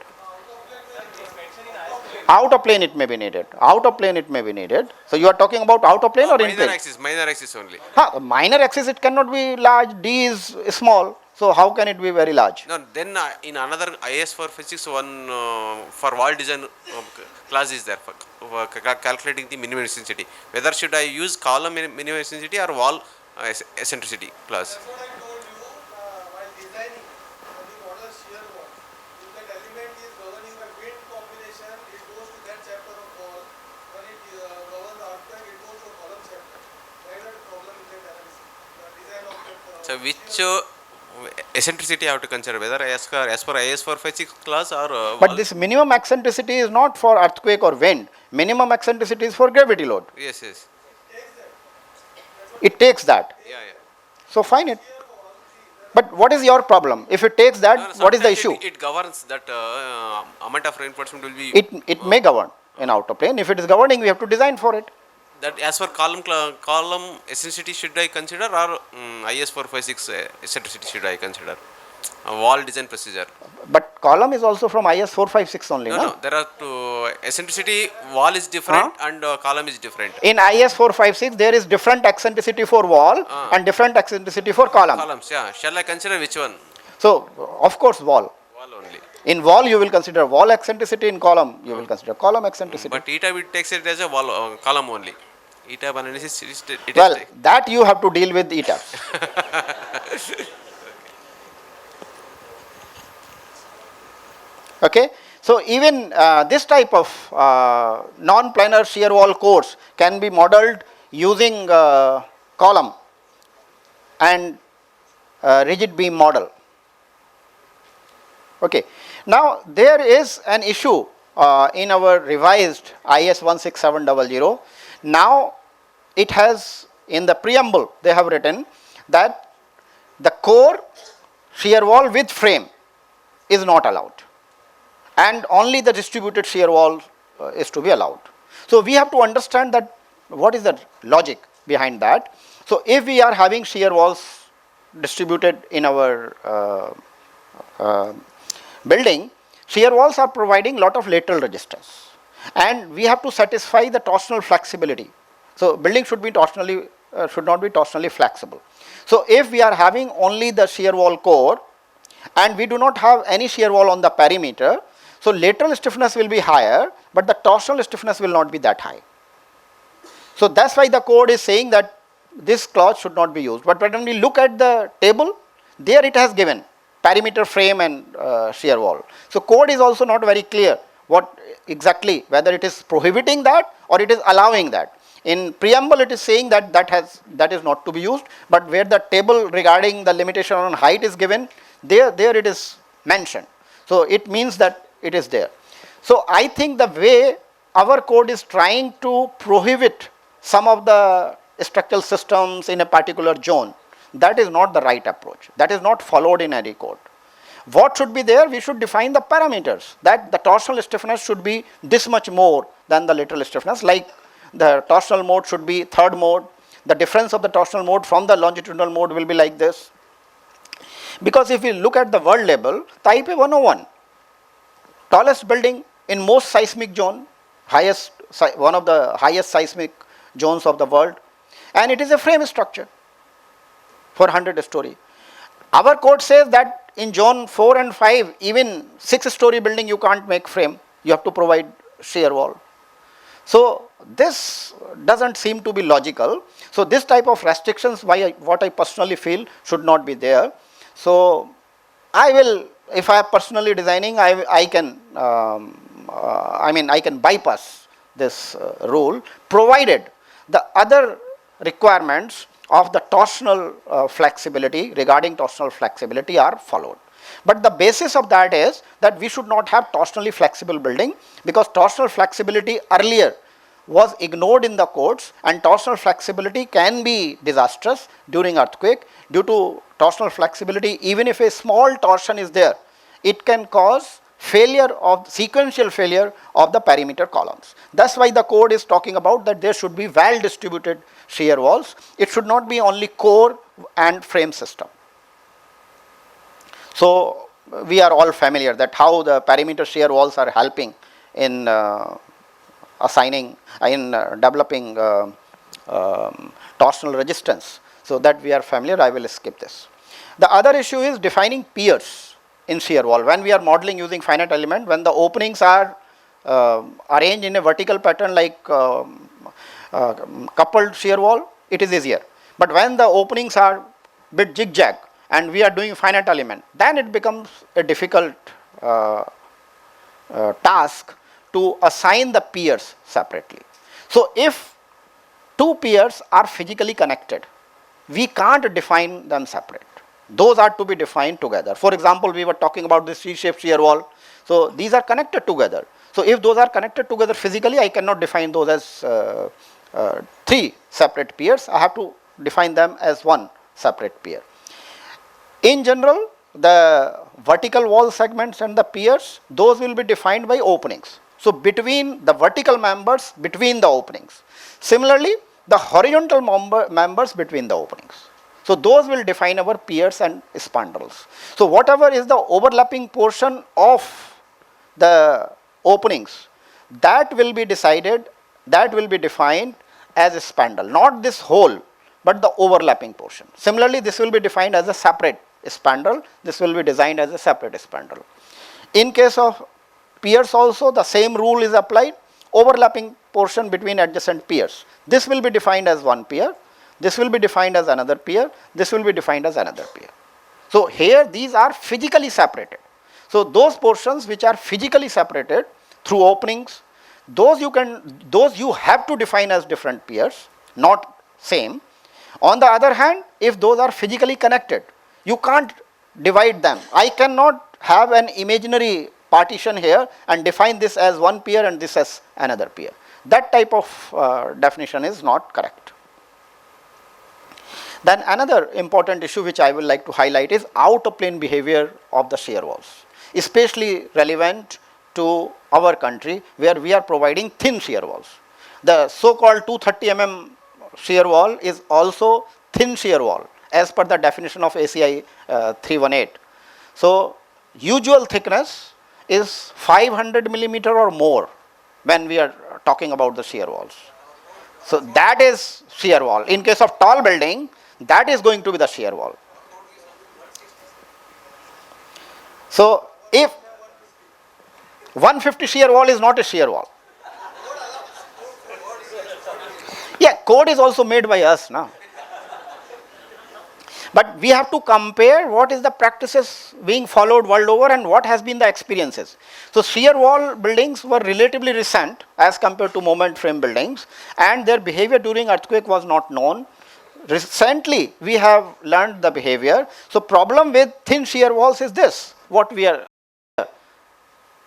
Speaker 2: Out of plane it may be needed. Out of plane it may be needed. So you are talking about out of plane or in plane?
Speaker 4: Minor axis only.
Speaker 2: Minor axis it cannot be large. D is small. So how can it be very large?
Speaker 4: No, then in another IS for physics one for wall design class is there for calculating the minimum eccentricity. Whether should I use column minimum eccentricity or wall eccentricity class? So which eccentricity I have to consider, whether as per IS 456 class or
Speaker 2: But this minimum eccentricity is not for earthquake or wind. Minimum eccentricity is for gravity load.
Speaker 4: Yes.
Speaker 2: It takes that.
Speaker 4: Yeah.
Speaker 2: So fine it. But what is your problem? If it takes that, what is the issue?
Speaker 4: It governs that amount of reinforcement will be.
Speaker 2: It may govern in outer plane. If it is governing, we have to design for it.
Speaker 4: That as per column eccentricity should I consider, or IS 456 eccentricity should I consider? Wall design procedure.
Speaker 2: But column is also from IS 456 only,
Speaker 4: No, there are two eccentricity. Wall is different and column is different.
Speaker 2: In IS 456, there is different eccentricity for wall and different eccentricity for column.
Speaker 4: Columns, yeah. Shall I consider which one?
Speaker 2: So, of course, wall.
Speaker 4: Wall only.
Speaker 2: In wall, you will consider wall eccentricity. In column, you will consider column eccentricity.
Speaker 4: But ETAB it takes it as a wall column only. ETAB analysis is
Speaker 2: well, that you have to deal with ETAB. Okay, so even this type of non-planar shear wall course can be modeled using column and rigid beam model. Okay, now there is an issue in our revised IS 16700. Now it has, in the preamble they have written that the core shear wall with frame is not allowed, and only the distributed shear wall is to be allowed. So we have to understand that what is the logic behind that. So if we are having shear walls distributed in our building, shear walls are providing lot of lateral resistance, and we have to satisfy the torsional flexibility. So building should be torsionally should not be torsionally flexible. So if we are having only the shear wall core and we do not have any shear wall on the perimeter, so lateral stiffness will be higher, but the torsional stiffness will not be that high. So that's why the code is saying that this clause should not be used. But when we look at the table, there it has given perimeter frame and shear wall. So code is also not very clear what exactly, whether it is prohibiting that or it is allowing that. In preamble it is saying that that is not to be used, but where the table regarding the limitation on height is given, there it is mentioned. So it means that it is there. So I think the way our code is trying to prohibit some of the structural systems in a particular zone, that is not the right approach. That is not followed in any code. What should be there? We should define the parameters, that the torsional stiffness should be this much more than the lateral stiffness, like the torsional mode should be third mode. The difference of the torsional mode from the longitudinal mode will be like this. Because if we look at the world level, type A 101, tallest building in most seismic zone, one of the highest seismic zones of the world, and it is a frame structure for 100-story. Our code says that in zone 4 and 5, even 6-story building you can't make frame, you have to provide shear wall. So this doesn't seem to be logical. So this type of restrictions, what I personally feel, should not be there. So I will, if I am personally designing, I can bypass this rule, provided the other requirements of the torsional flexibility, regarding torsional flexibility, are followed. But the basis of that is that we should not have torsionally flexible building, because torsional flexibility earlier was ignored in the codes, and torsional flexibility can be disastrous during earthquake. Due to torsional flexibility, even if a small torsion is there, it can cause sequential failure of the perimeter columns. That's why the code is talking about that there should be well distributed shear walls. It should not be only core and frame system. So we are all familiar that how the perimeter shear walls are helping in developing torsional resistance. So that we are familiar, I will skip this. The other issue is defining piers in shear wall. When we are modeling using finite element, when the openings are arranged in a vertical pattern like coupled shear wall, it is easier. But when the openings are bit zigzag and we are doing finite element, then it becomes a difficult task to assign the piers separately. So if two piers are physically connected, we can't define them separate. Those are to be defined together. For example, we were talking about this C-shaped shear wall. So these are connected together. So if those are connected together physically, I cannot define those as three separate piers. I have to define them as one separate pier. In general, the vertical wall segments and the piers, those will be defined by openings. So between the vertical members, between the openings. Similarly, the horizontal members between the openings. So those will define our piers and spandrels. So whatever is the overlapping portion of the openings, that will be decided, that will be defined as a spandrel. Not this whole, but the overlapping portion. Similarly, this will be defined as a separate spandrel. This will be designed as a separate spandrel. In case of piers also, the same rule is applied. Overlapping portion between adjacent piers. This will be defined as one pier. This will be defined as another pier. This will be defined as another pier. So here these are physically separated. So those portions which are physically separated through openings, those you have to define as different piers, not same. On the other hand, if those are physically connected, you can't divide them. I cannot have an imaginary partition here and define this as one pier and this as another pier. That type of definition is not correct. Then another important issue which I would like to highlight is out of plane behavior of the shear walls, especially relevant to our country where we are providing thin shear walls. The so-called 230 mm shear wall is also thin shear wall as per the definition of ACI 318. So usual thickness is 500 millimeter or more when we are talking about the shear walls. So that is shear wall. In case of tall building, that is going to be the shear wall. So if 150 shear wall is not a shear wall. Yeah, code is also made by us now. But we have to compare what is the practices being followed world over and what has been the experiences. So shear wall buildings were relatively recent as compared to moment frame buildings, and their behavior during earthquake was not known. Recently, we have learned the behavior. So problem with thin shear walls is this, what we are,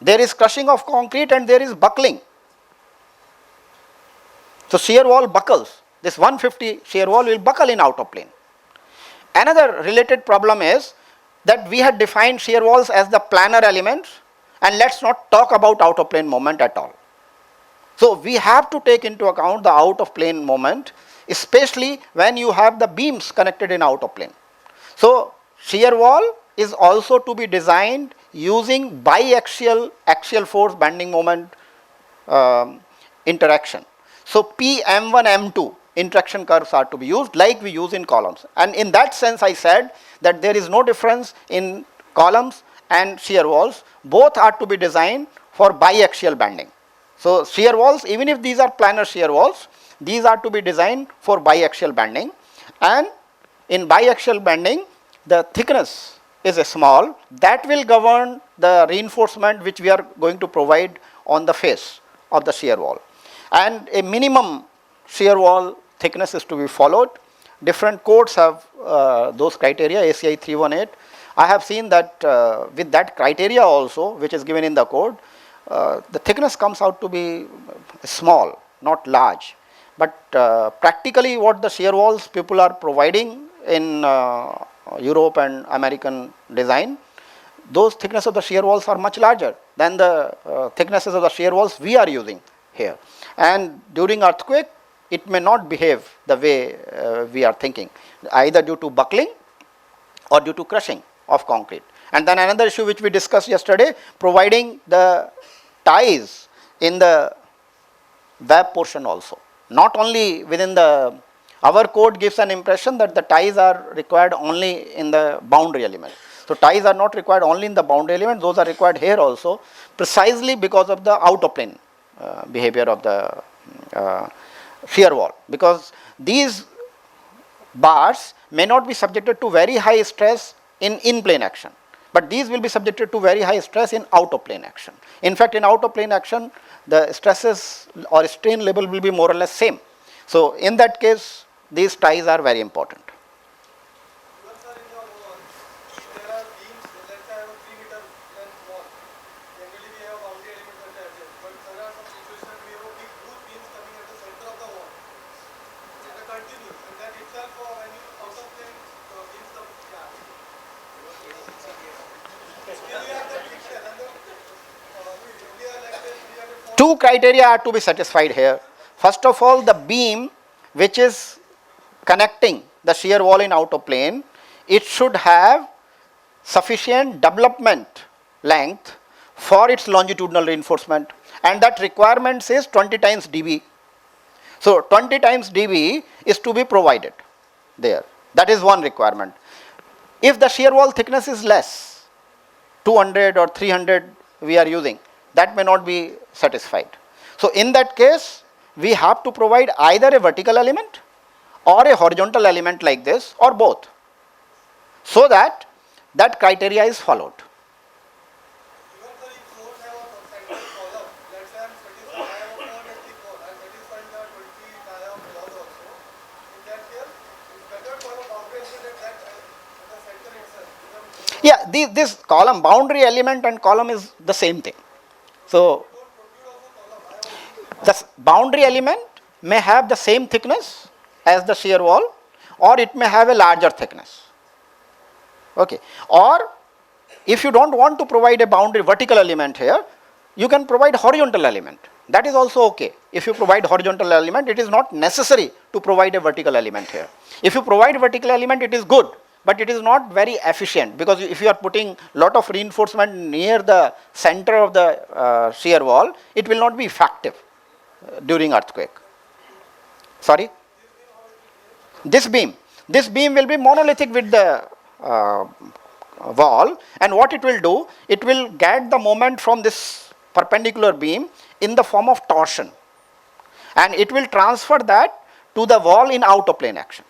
Speaker 2: there is crushing of concrete and there is buckling. So shear wall buckles. This 150 shear wall will buckle in out of plane. Another related problem is that we had defined shear walls as the planar elements, and let's not talk about out of plane moment at all. So we have to take into account the out of plane moment, especially when you have the beams connected in out of plane. So shear wall is also to be designed using biaxial axial force bending moment interaction. So P M1 M2 interaction curves are to be used like we use in columns, and in that sense I said that there is no difference in columns and shear walls. Both are to be designed for biaxial bending. So shear walls, even if these are planar shear walls, these are to be designed for biaxial bending, and in biaxial bending the thickness is small. That will govern the reinforcement which we are going to provide on the face of the shear wall, and a minimum shear wall thickness is to be followed. Different codes have those criteria, ACI 318. I have seen that with that criteria also, which is given in the code, the thickness comes out to be small, not large. But practically what the shear walls people are providing in Europe and American design, those thickness of the shear walls are much larger than the thicknesses of the shear walls we are using here. And during earthquake, it may not behave the way we are thinking, either due to buckling or due to crushing of concrete. And then another issue which we discussed yesterday, providing the ties in the web portion also. Not only within the, our code gives an impression that the ties are required only in the boundary element. So ties are not required only in the boundary element, those are required here also, precisely because of the out of plane behavior of the shear wall, because these bars may not be subjected to very high stress in plane action, but these will be subjected to very high stress in out of plane action. In fact, in out of plane action, the stresses or strain level will be more or less same. So in that case, these ties are very important. Two criteria are to be satisfied here. First of all, the beam which is connecting the shear wall in outer plane, it should have sufficient development length for its longitudinal reinforcement, and that requirement is 20 times dB. So 20 times dB is to be provided there. That is one requirement. If the shear wall thickness is less, 200 or 300 we are using, that may not be satisfied. So in that case, we have to provide either a vertical element or a horizontal element like this, or both, so that that criteria is followed. Yeah, this column, boundary element and column is the same thing. So the boundary element may have the same thickness as the shear wall, or it may have a larger thickness. Okay. Or if you don't want to provide a boundary vertical element here, you can provide horizontal element. That is also okay. If you provide horizontal element, it is not necessary to provide a vertical element here. If you provide vertical element, it is good, but it is not very efficient, because if you are putting lot of reinforcement near the center of the shear wall, it will not be effective during earthquake. Sorry? This beam will be monolithic with the wall, and what it will do, it will get the moment from this perpendicular beam in the form of torsion, and it will transfer that to the wall in out of plane action.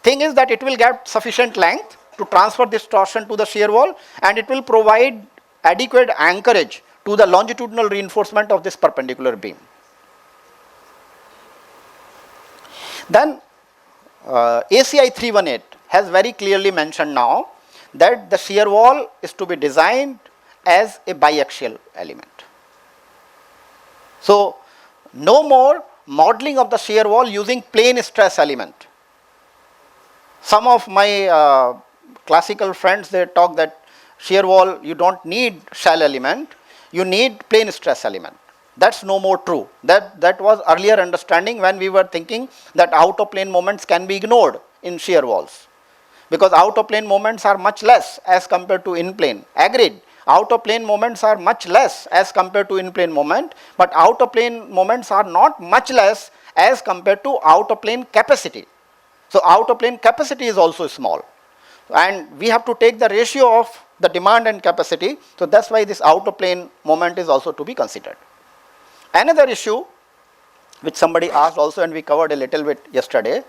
Speaker 2: thing is that it will get sufficient length to transfer this torsion to the shear wall, and it will provide adequate anchorage to the longitudinal reinforcement of this perpendicular beam. Then ACI 318 has very clearly mentioned now that the shear wall is to be designed as a biaxial element. So no more modeling of the shear wall using plane stress element. Some of my classical friends, they talk that shear wall, you don't need shell element, you need plane stress element. That's no more true. That was earlier understanding when we were thinking that out of plane moments can be ignored in shear walls, because out of plane moments are much less as compared to in plane. Agreed, out of plane moments are much less as compared to in plane moment, but out of plane moments are not much less as compared to out of plane capacity. So out of plane capacity is also small, and we have to take the ratio of the demand and capacity. So that's why this out of plane moment is also to be considered. Another issue which somebody asked also, and we covered a little bit yesterday,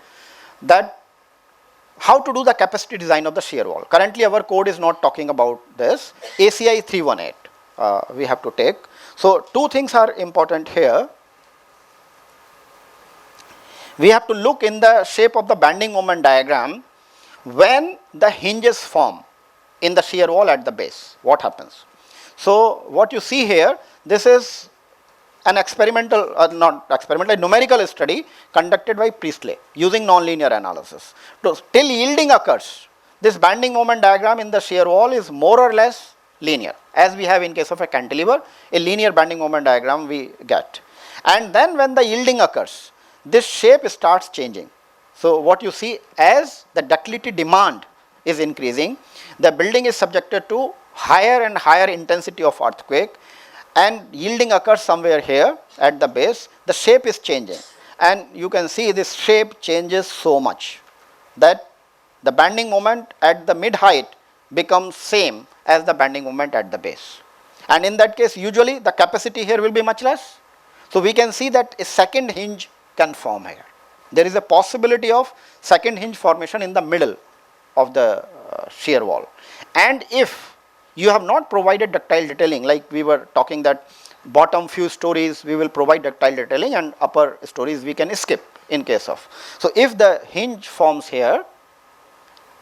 Speaker 2: that how to do the capacity design of the shear wall. Currently our code is not talking about this. ACI 318 we have to take. So two things are important here. We have to look in the shape of the bending moment diagram when the hinges form in the shear wall at the base. What happens? So what you see here, this is an experimental, numerical study conducted by Priestley using nonlinear analysis. So till yielding occurs, this bending moment diagram in the shear wall is more or less linear, as we have in case of a cantilever, a linear bending moment diagram we get. And then when the yielding occurs, this shape starts changing. So what you see, as the ductility demand is increasing, the building is subjected to higher and higher intensity of earthquake, and yielding occurs somewhere here at the base, the shape is changing. And you can see this shape changes so much that the bending moment at the mid height becomes same as the bending moment at the base. And in that case, usually the capacity here will be much less. So we can see that a second hinge can form here. There is a possibility of second hinge formation in the middle of the shear wall. And if you have not provided ductile detailing, like we were talking that bottom few stories we will provide ductile detailing and upper stories we can skip in case of. So if the hinge forms here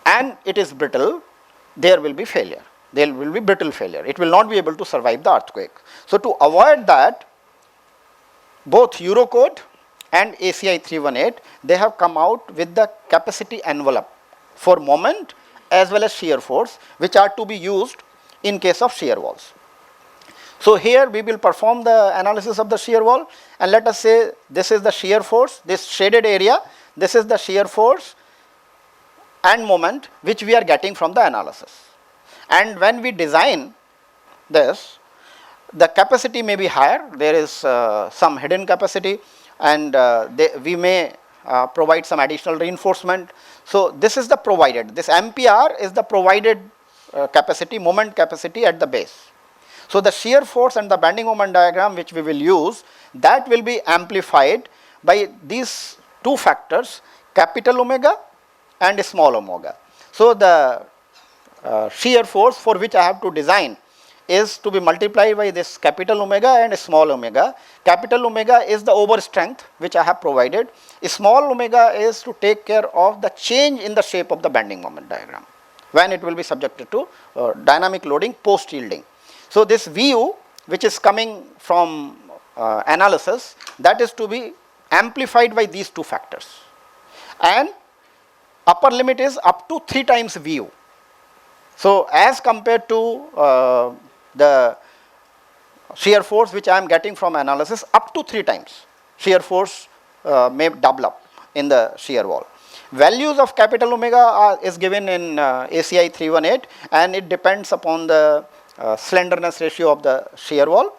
Speaker 2: and it is brittle, there will be failure. There will be brittle failure. It will not be able to survive the earthquake. So to avoid that, both Eurocode and ACI 318, they have come out with the capacity envelope for moment as well as shear force, which are to be used in case of shear walls. So here we will perform the analysis of the shear wall, and let us say this is the shear force, this shaded area, this is the shear force and moment which we are getting from the analysis. And when we design this, the capacity may be higher, there is some hidden capacity, and we may provide some additional reinforcement. So this is the provided, this MPR is the provided capacity, moment capacity at the base. So the shear force and the bending moment diagram which we will use, that will be amplified by these two factors, capital omega and small omega. So the shear force for which I have to design is to be multiplied by this capital omega and small omega. Capital omega is the over strength which I have provided. Small omega is to take care of the change in the shape of the bending moment diagram when it will be subjected to dynamic loading post yielding. So this VU which is coming from analysis, that is to be amplified by these two factors, and upper limit is up to 3 times VU. So as compared to the shear force which I am getting from analysis, up to 3 times shear force may double up in the shear wall. Values of capital omega is given in ACI 318, and it depends upon the slenderness ratio of the shear wall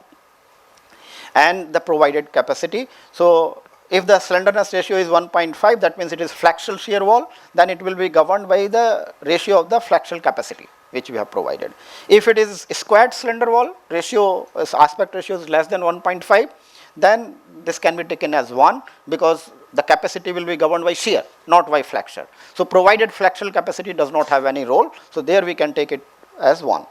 Speaker 2: and the provided capacity. So if the slenderness ratio is 1.5, that means it is flexural shear wall, then it will be governed by the ratio of the flexural capacity which we have provided. If it is squared slender wall, aspect ratio is less than 1.5, then this can be taken as 1, because the capacity will be governed by shear, not by flexure. So provided flexural capacity does not have any role, so there we can take it as 1.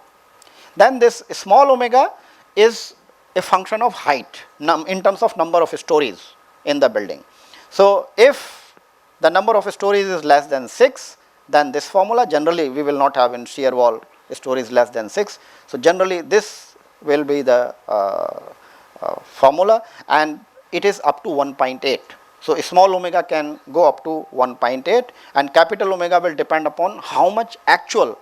Speaker 2: Then this small omega is a function of height in terms of number of stories in the building. So if the number of stories is less than 6, then this formula, generally we will not have in shear wall stories less than 6. So generally this will be the formula, and it is up to 1.8. So small omega can go up to 1.8, and capital omega will depend upon how much actual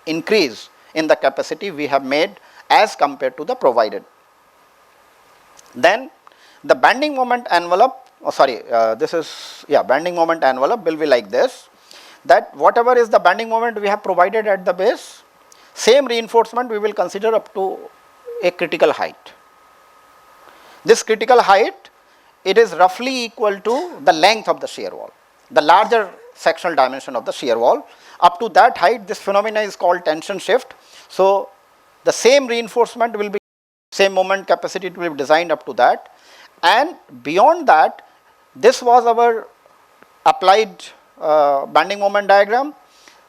Speaker 2: increase in the capacity we have made as compared to the provided. Then the bending moment envelope, bending moment envelope will be like this, that whatever is the bending moment we have provided at the base, same reinforcement we will consider up to a critical height. This critical height, it is roughly equal to the length of the shear wall, the larger sectional dimension of the shear wall. Up to that height, this phenomena is called tension shift. So the same reinforcement will be, same moment capacity will be designed up to that, and beyond that, this was our applied bending moment diagram.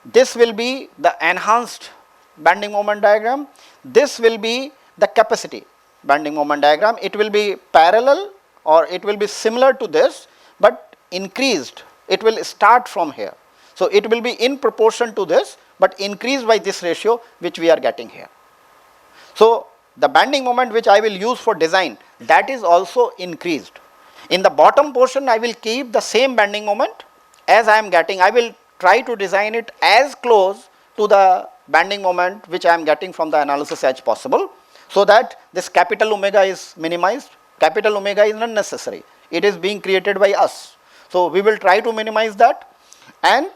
Speaker 2: This will be the enhanced bending moment diagram. This will be the capacity bending moment diagram. It will be parallel, or it will be similar to this, but increased. It will start from here. So it will be in proportion to this, but increased by this ratio which we are getting here. So the bending moment which I will use for design, that is also increased. In the bottom portion, I will keep the same bending moment as I am getting. I will try to design it as close to the bending moment which I am getting from the analysis as possible, so that this capital omega is minimized. Capital omega is not necessary. It is being created by us. So we will try to minimize that. And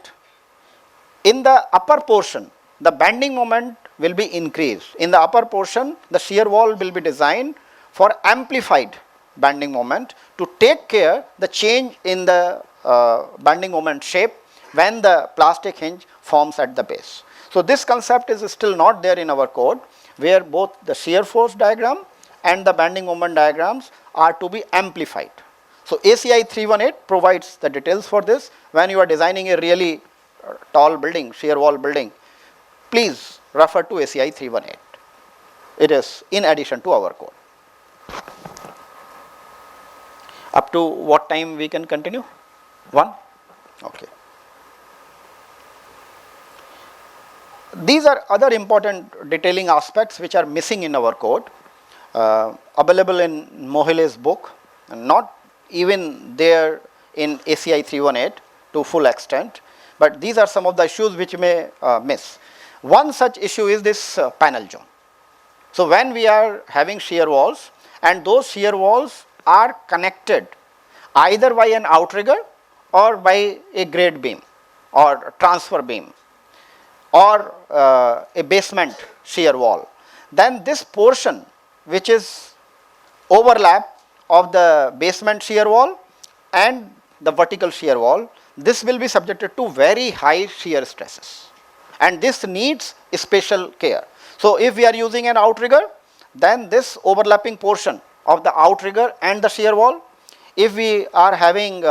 Speaker 2: in the upper portion, the bending moment will be increased. In the upper portion, the shear wall will be designed for amplified bending moment to take care the change in the bending moment shape when the plastic hinge forms at the base. So this concept is still not there in our code, where both the shear force diagram and the bending moment diagrams are to be amplified. So ACI 318 provides the details for this. When you are designing a really tall building, shear wall building, please refer to ACI 318. It is in addition to our code. Up to what time we can continue? 1? Okay. These are other important detailing aspects which are missing in our code, available in Mohile's book, and not even there in ACI 318 to full extent, but these are some of the issues which may miss. One such issue is this panel zone. So when we are having shear walls, and those shear walls are connected either by an outrigger or by a grade beam or transfer beam or a basement shear wall, then this portion which is overlap of the basement shear wall and the vertical shear wall, this will be subjected to very high shear stresses, and this needs special care. So if we are using an outrigger, then this overlapping portion of the outrigger and the shear wall, if we are having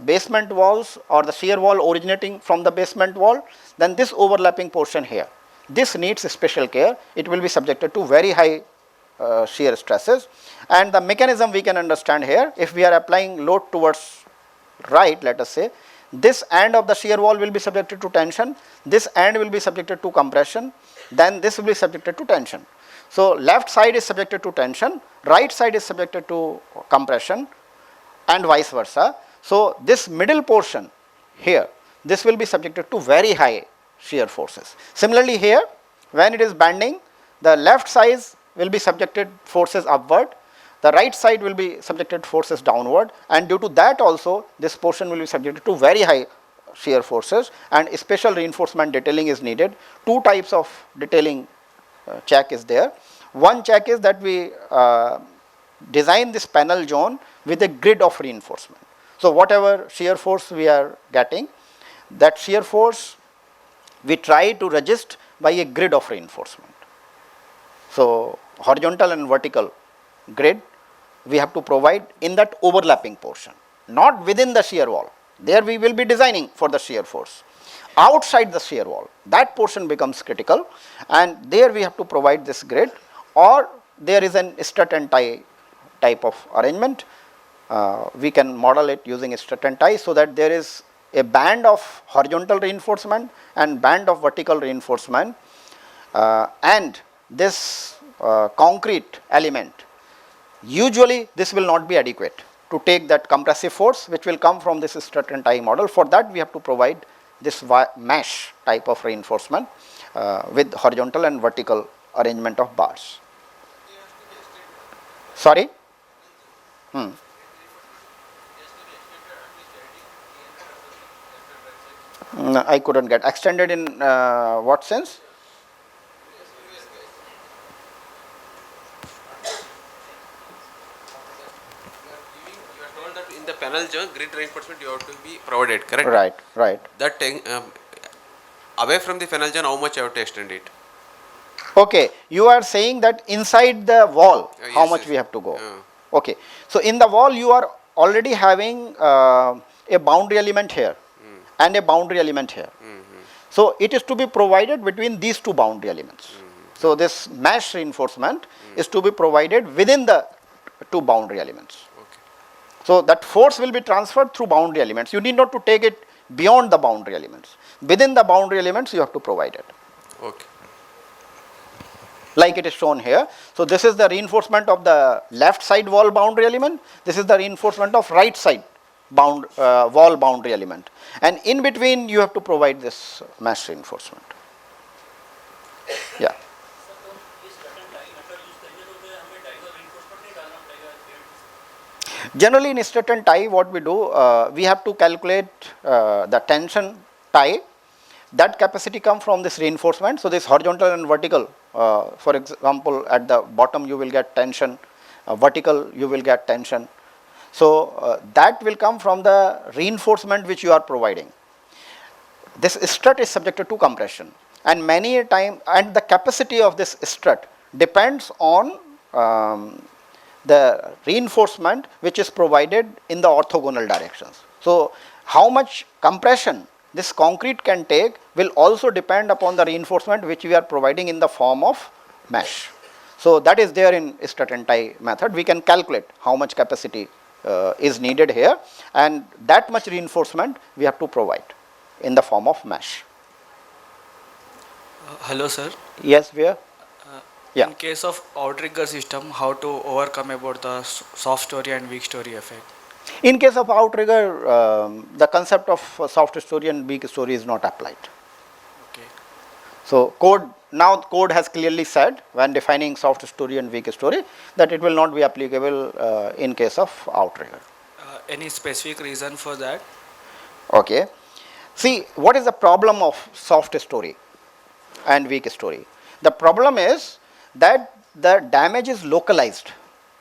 Speaker 2: basement walls or the shear wall originating from the basement wall, then this overlapping portion here, this needs special care. It will be subjected to very high shear stresses, and the mechanism we can understand here. If we are applying load towards right, let us say, this end of the shear wall will be subjected to tension, this end will be subjected to compression, then this will be subjected to tension. So left side is subjected to tension, right side is subjected to compression, and vice versa. So this middle portion here, this will be subjected to very high shear forces. Similarly here, when it is bending, the left side will be subjected forces upward, the right side will be subjected forces downward, and due to that also this portion will be subjected to very high shear forces, and special reinforcement detailing is needed. Two types of detailing check is there. One check is that we design this panel zone with a grid of reinforcement. So whatever shear force we are getting, that shear force we try to resist by a grid of reinforcement. So horizontal and vertical grid we have to provide in that overlapping portion. not within the shear wall. There we will be designing for the shear force. Outside the shear wall, that portion becomes critical, and there we have to provide this grid, or there is an strut and tie type of arrangement. We can model it using strut and tie, so that there is a band of horizontal reinforcement and band of vertical reinforcement, and this concrete element, usually this will not be adequate to take that compressive force which will come from this strut and tie model. For that we have to provide this mesh type of reinforcement with horizontal and vertical arrangement of bars. Sorry? I couldn't get. Extended in what sense?
Speaker 4: In the panel joint, grid reinforcement you have to be provided, correct?
Speaker 2: Right, right.
Speaker 4: That away from the panel joint, how much I have to extend it?
Speaker 2: Okay, you are saying that inside the wall, how
Speaker 4: yes,
Speaker 2: much
Speaker 4: yes.
Speaker 2: we have to go. Okay, so in the wall you are already having a boundary element here and a boundary element here. So it is to be provided between these two boundary elements. So this mesh reinforcement is to be provided within the two boundary elements. So that force will be transferred through boundary elements. You need not to take it beyond the boundary elements. Within the boundary elements you have to provide it.
Speaker 4: Okay.
Speaker 2: Like it is shown here. So this is the reinforcement of the left side wall boundary element. This is the reinforcement of right side wall boundary element. And in between you have to provide this mesh reinforcement. Yeah. Generally in strut and tie what we do, we have to calculate the tension tie. That capacity comes from this reinforcement. So this horizontal and vertical, for example at the bottom you will get tension, vertical you will get tension. So that will come from the reinforcement which you are providing. This strut is subjected to compression, and many a time, and the capacity of this strut depends on the reinforcement which is provided in the orthogonal directions. So how much compression this concrete can take will also depend upon the reinforcement which we are providing in the form of mesh. So that is there in strut and tie method. We can calculate how much capacity is needed here, and that much reinforcement we have to provide in the form of mesh.
Speaker 11: Hello sir.
Speaker 2: Yes, we are.
Speaker 11: In case of outrigger system, how to overcome about the soft story and weak story effect?
Speaker 2: In case of outrigger, the concept of soft story and weak story is not applied.
Speaker 11: Okay.
Speaker 2: So code has clearly said when defining soft story and weak story that it will not be applicable in case of outrigger.
Speaker 11: Any specific reason for that?
Speaker 2: Okay. See, what is the problem of soft story and weak story? The problem is that the damage is localized.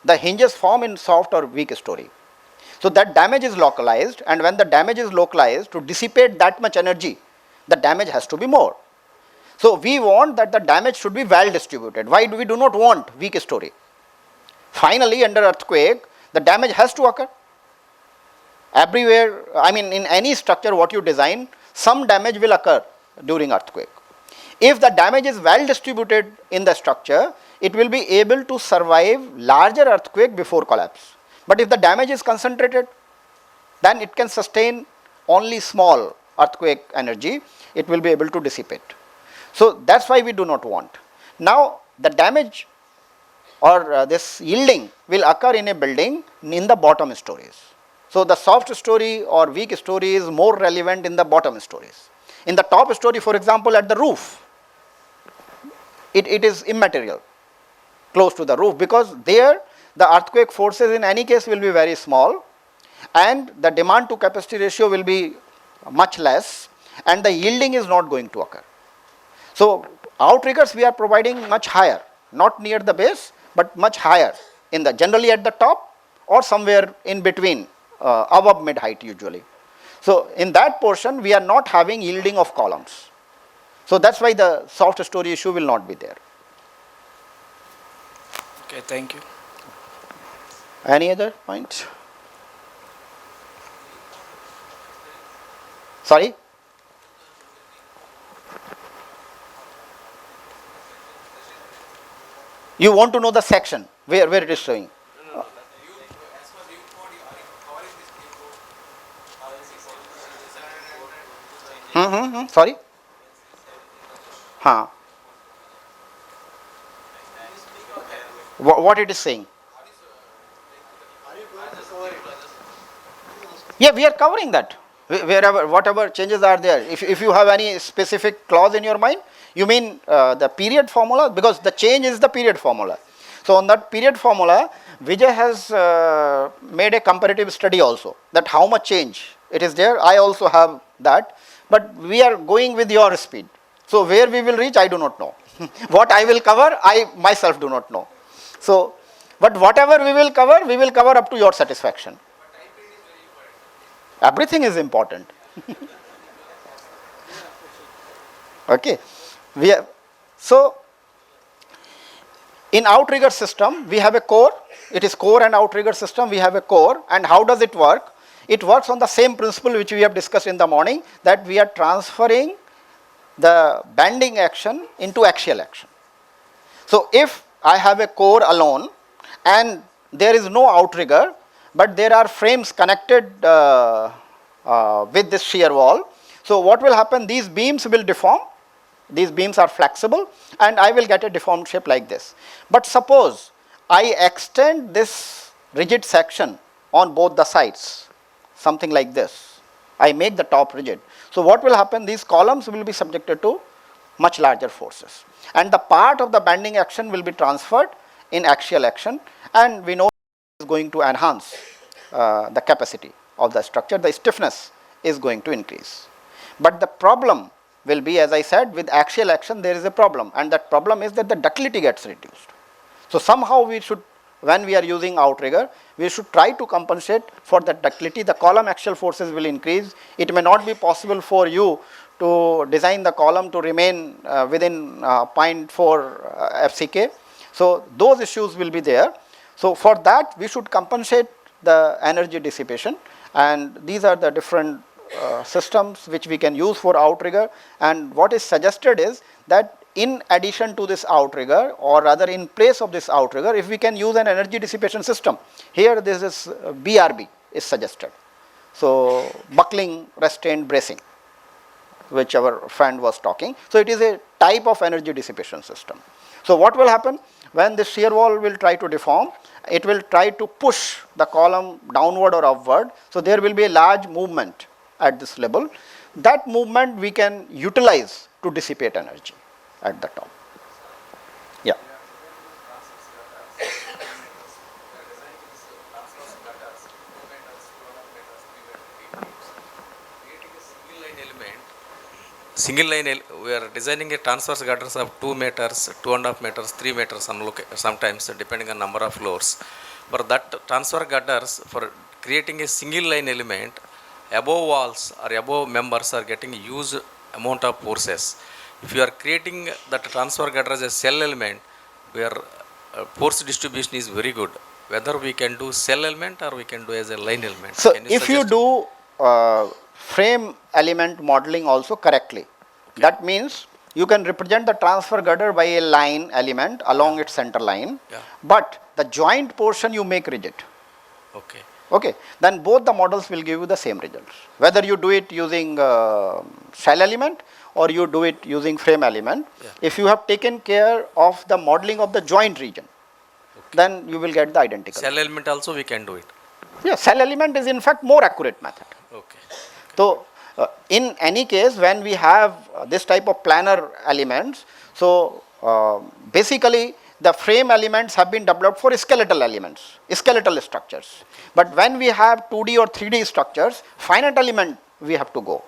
Speaker 2: The hinges form in soft or weak story. So that damage is localized, and when the damage is localized, to dissipate that much energy, the damage has to be more. So we want that the damage should be well distributed. Why do we do not want weak story? Finally, under earthquake, the damage has to occur. Everywhere, I mean in any structure what you design, some damage will occur during earthquake. If the damage is well distributed in the structure, it will be able to survive larger earthquake before collapse. But if the damage is concentrated, then it can sustain only small earthquake energy, it will be able to dissipate. So that's why we do not want. Now the damage or this yielding will occur in a building in the bottom stories. So the soft story or weak story is more relevant in the bottom stories. In the top story, for example, at the roof, it is immaterial, close to the roof, because there the earthquake forces in any case will be very small, and the demand to capacity ratio will be much less, and the yielding is not going to occur. So outriggers we are providing much higher, not near the base, but much higher, in the generally at the top or somewhere in between, above mid height usually. So in that portion we are not having yielding of columns. So that's why the soft story issue will not be there.
Speaker 11: Okay, thank you.
Speaker 2: Any other point? Sorry? You want to know the section where it is showing. Sorry? Huh. What it is saying? Yeah, we are covering that. Wherever, whatever changes are there. If you have any specific clause in your mind, you mean the period formula? Because the change is the period formula. So on that period formula, Vijay has made a comparative study also, that how much change it is there. I also have that. But we are going with your speed. So where we will reach, I do not know. What I will cover, I myself do not know. So, but whatever we will cover up to your satisfaction. Everything is important. Okay. So, in outrigger system, we have a core. It is core and outrigger system. We have a core. And how does it work? It works on the same principle which we have discussed in the morning, that we are transferring the bending action into axial action. So, if I have a core alone and there is no outrigger, but there are frames connected with this shear wall. So what will happen? These beams will deform. These beams are flexible and I will get a deformed shape like this. But suppose I extend this rigid section on both the sides, something like this. I make the top rigid. So what will happen? These columns will be subjected to much larger forces. And the part of the bending action will be transferred in axial action, and we know it is going to enhance the capacity of the structure. The stiffness is going to increase. But the problem will be, as I said, with axial action there is a problem, and that problem is that the ductility gets reduced. So somehow we should, when we are using outrigger, we should try to compensate for the ductility. The column axial forces will increase. It may not be possible for you to design the column to remain within 0.4 FCK. So those issues will be there. So for that we should compensate the energy dissipation, and these are the different systems which we can use for outrigger. And what is suggested is that in addition to this outrigger, or rather in place of this outrigger, if we can use an energy dissipation system, here this is BRB is suggested. So buckling restrained bracing, which our friend was talking. So it is a type of energy dissipation system. So what will happen? When the shear wall will try to deform, it will try to push the column downward or upward. So there will be a large movement at this level. That movement we can utilize to dissipate energy at the top. Yeah.
Speaker 19: Single line, we are designing a transverse gutters of 2 meters, 2.5 meters, 3 meters sometimes depending on number of floors. For that transfer gutters, for creating a single line element, above walls or above members are getting huge amount of forces. If you are creating that transfer gutter as a cell element, where force distribution is very good, whether we can do cell element or we can do as a line element.
Speaker 2: So if you do frame element modeling also correctly, that means you can represent the transfer gutter by a line element along its center line, but the joint portion you make rigid.
Speaker 19: Okay.
Speaker 2: Okay, then both the models will give you the same results. Whether you do it using shell element or you do it using frame element, if you have taken care of the modeling of the joint region, then you will get the identical.
Speaker 19: Cell element also we can do it.
Speaker 2: Yeah, cell element is in fact more accurate method.
Speaker 19: Okay.
Speaker 2: So in any case, when we have this type of planar elements, so basically the frame elements have been developed for skeletal elements, skeletal structures. But when we have 2D or 3D structures, finite element we have to go.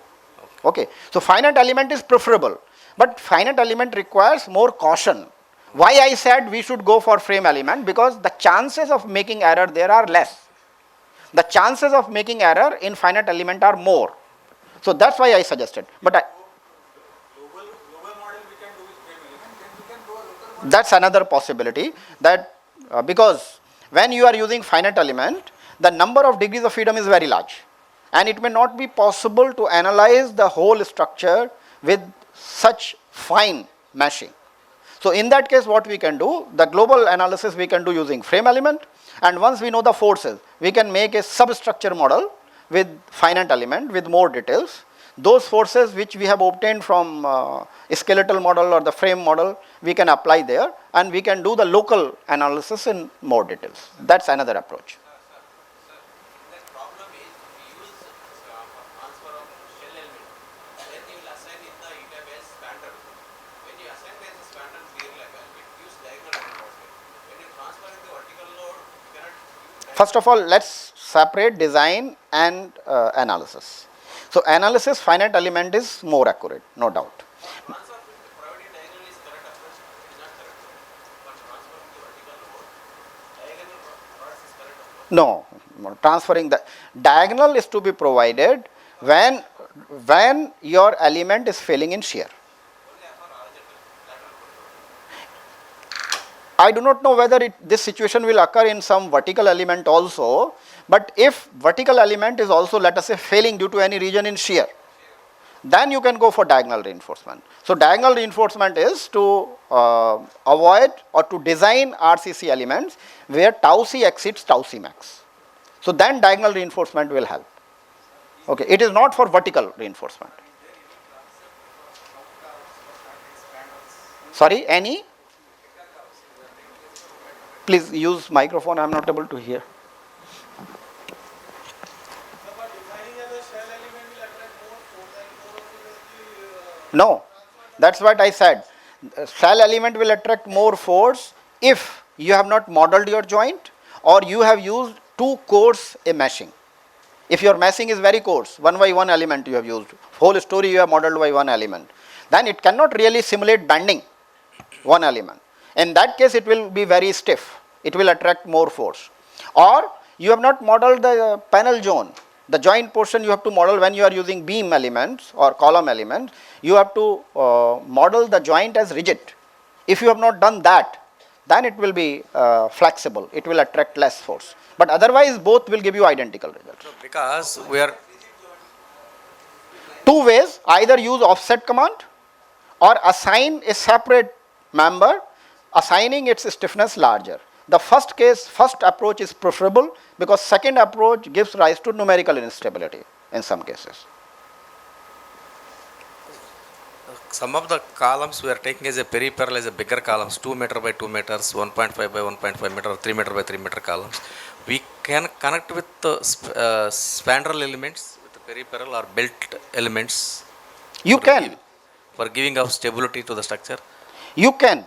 Speaker 2: Okay. So finite element is preferable, but finite element requires more caution. Why I said we should go for frame element? Because the chances of making error there are less. The chances of making error in finite element are more. So that's why I suggested. But that's another possibility, that because when you are using finite element, the number of degrees of freedom is very large. and it may not be possible to analyze the whole structure with such fine meshing. So in that case, what we can do, the global analysis we can do using frame element, and once we know the forces, we can make a substructure model with finite element with more details. Those forces which we have obtained from a skeletal model or the frame model, we can apply there, and we can do the local analysis in more details. That's another approach. First of all, let's separate design and analysis. So analysis, finite element is more accurate, no doubt. No, transferring the diagonal is to be provided when your element is failing in shear. I do not know whether this situation will occur in some vertical element also, but if vertical element is also, let us say, failing due to any region in shear, then you can go for diagonal reinforcement. So diagonal reinforcement is to avoid or to design RCC elements where tau c exceeds tau c max. So then diagonal reinforcement will help. Okay, it is not for vertical reinforcement. Sorry, any? Please use microphone, I am not able to hear. No, that's what I said. Shell element will attract more force if you have not modeled your joint or you have used too coarse a meshing. If your meshing is very coarse, 1 by 1 element you have used, whole story you have modeled by 1 element, then it cannot really simulate bending 1 element. In that case, it will be very stiff. It will attract more force. Or you have not modeled the panel zone. The joint portion you have to model when you are using beam elements or column elements. You have to model the joint as rigid. If you have not done that, then it will be flexible. It will attract less force. But otherwise, both will give you identical results.
Speaker 19: So because we are
Speaker 2: two ways, either use offset command or assign a separate member, assigning its stiffness larger. The first approach is preferable because second approach gives rise to numerical instability in some cases.
Speaker 19: some of the columns we are taking as a peripheral as a bigger columns, 2 meter by 2 meters, 1.5 by 1.5 meter, 3 meter by 3 meter columns. We can connect with the spandrel elements with the peripheral or belt elements.
Speaker 2: You can.
Speaker 19: For giving of stability to the structure.
Speaker 2: You can.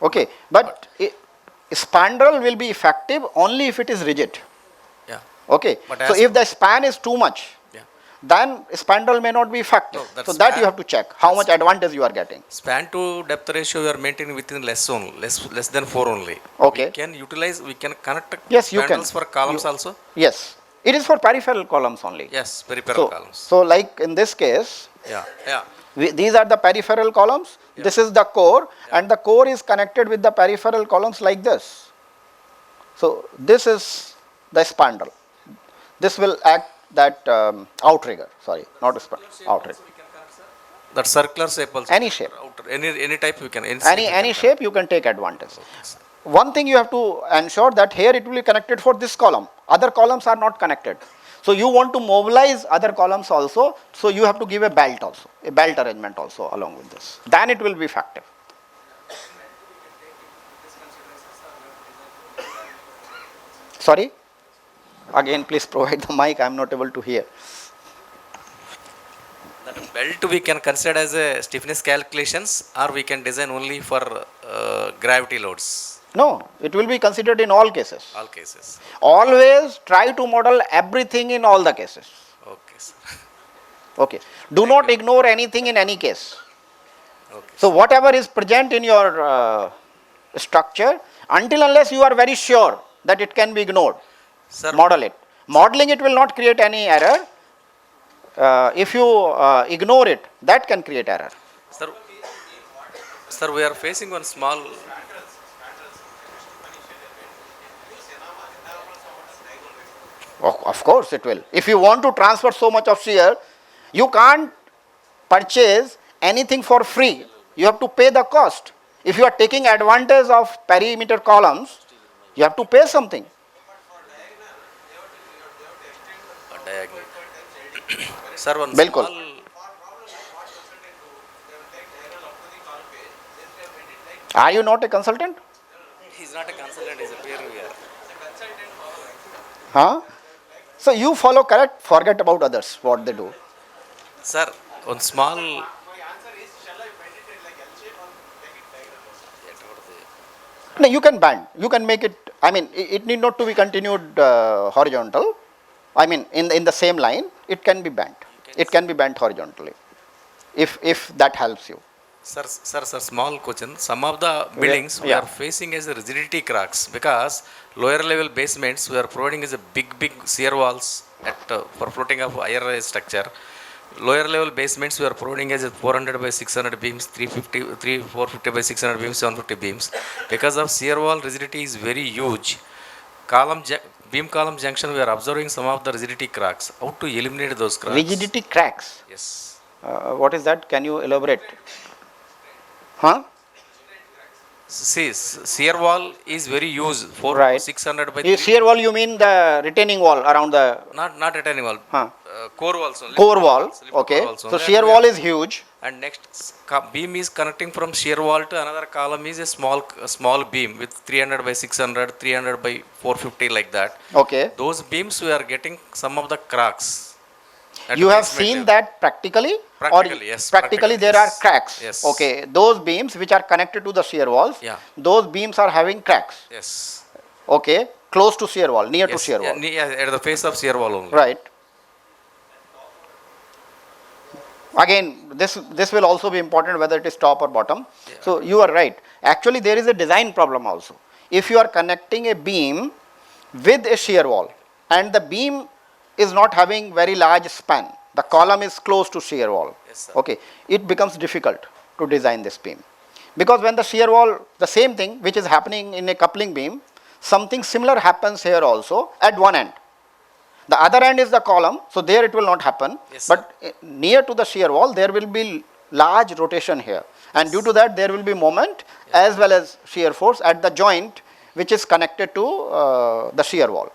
Speaker 2: Okay, but spandrel will be effective only if it is rigid.
Speaker 19: Yeah.
Speaker 2: Okay, so if the span is too much, then spandrel may not be effective. No, so that you have to check how much advantage you are getting.
Speaker 19: Span to depth ratio you are maintaining within less than 4 only.
Speaker 2: Okay.
Speaker 19: We can connect
Speaker 2: spandrels
Speaker 19: for columns also?
Speaker 2: Yes. It is for peripheral columns only.
Speaker 19: Yes, peripheral columns.
Speaker 2: So like in this case,
Speaker 19: yeah.
Speaker 2: These are the peripheral columns. Yeah. This is the core, and the core is connected with the peripheral columns like this. So this is the spandrel. This will act that outrigger. Sorry, not a spandrel. Outrigger.
Speaker 19: That circular shape also.
Speaker 2: Any shape.
Speaker 19: Any type you can.
Speaker 2: Any shape you can take advantage. One thing you have to ensure that here it will be connected for this column. Other columns are not connected. So you want to mobilize other columns also. So you have to give a belt also, a belt arrangement also along with this. Then it will be effective. Sorry? Again, please provide the mic. I am not able to hear.
Speaker 19: That belt we can consider as a stiffness calculations, or we can design only for gravity loads.
Speaker 2: No, it will be considered in all cases.
Speaker 19: All cases.
Speaker 2: Always try to model everything in all the cases.
Speaker 19: Okay, sir.
Speaker 2: Okay. Do not ignore anything in any case.
Speaker 19: Okay.
Speaker 2: So whatever is present in your structure, until unless you are very sure that it can be ignored, sir, model it. Modeling it will not create any error. If you ignore it, that can create error.
Speaker 19: Sir, we are facing one small.
Speaker 2: Of course it will. If you want to transfer so much of shear, you can't purchase anything for free. You have to pay the cost. If you are taking advantage of perimeter columns, you have to pay something.
Speaker 19: Sir, one
Speaker 2: Bilkul.
Speaker 19: small.
Speaker 2: Are you not a consultant?
Speaker 19: He's not a consultant, he's a peer reviewer.
Speaker 2: Huh? So you follow correct, forget about others, what they do.
Speaker 19: Sir, one small.
Speaker 2: No, you can bend. You can make it, I mean, it need not to be continued horizontal. I mean, in the same line, it can be bent. It can be bent horizontally, if that helps you.
Speaker 19: Sir, small question. Some of the buildings we are facing as a rigidity cracks because lower level basements we are providing as a big shear walls at for floating of higher rise structure. Lower level basements we are providing as a 400 by 600 beams, 450 by 600 beams, 750 beams. Because of shear wall rigidity is very huge. Beam column junction we are observing some of the rigidity cracks. How to eliminate those cracks?
Speaker 2: Rigidity cracks?
Speaker 19: Yes.
Speaker 2: What is that? Can you elaborate? Huh?
Speaker 19: See, shear wall is very used for 600 by
Speaker 2: Shear wall, you mean the retaining wall around the...
Speaker 19: Not retaining wall.
Speaker 2: Huh.
Speaker 19: Core walls only.
Speaker 2: Core wall, okay. So shear wall is huge.
Speaker 19: And next beam is connecting from shear wall to another column is a small beam with 300 by 600, 300 by 450 like that.
Speaker 2: Okay.
Speaker 19: Those beams we are getting some of the cracks.
Speaker 2: You have seen that practically?
Speaker 19: Practically, yes.
Speaker 2: Practically there are cracks.
Speaker 19: Yes.
Speaker 2: Okay. Those beams which are connected to the shear walls, those beams are having cracks.
Speaker 19: Yes.
Speaker 2: Okay. Close to shear wall, near to shear wall.
Speaker 19: At the face of shear wall only.
Speaker 2: Right. Again, this will also be important whether it is top or bottom. So you are right. Actually, there is a design problem also. If you are connecting a beam with a shear wall and the beam is not having very large span, the column is close to shear wall.
Speaker 19: Yes,
Speaker 2: okay, it becomes difficult to design this beam. Because when the shear wall, the same thing which is happening in a coupling beam, something similar happens here also at one end. The other end is the column, so there it will not happen. Yes, but near to the shear wall, there will be large rotation here. And due to that, there will be moment as well as shear force at the joint which is connected to the shear wall.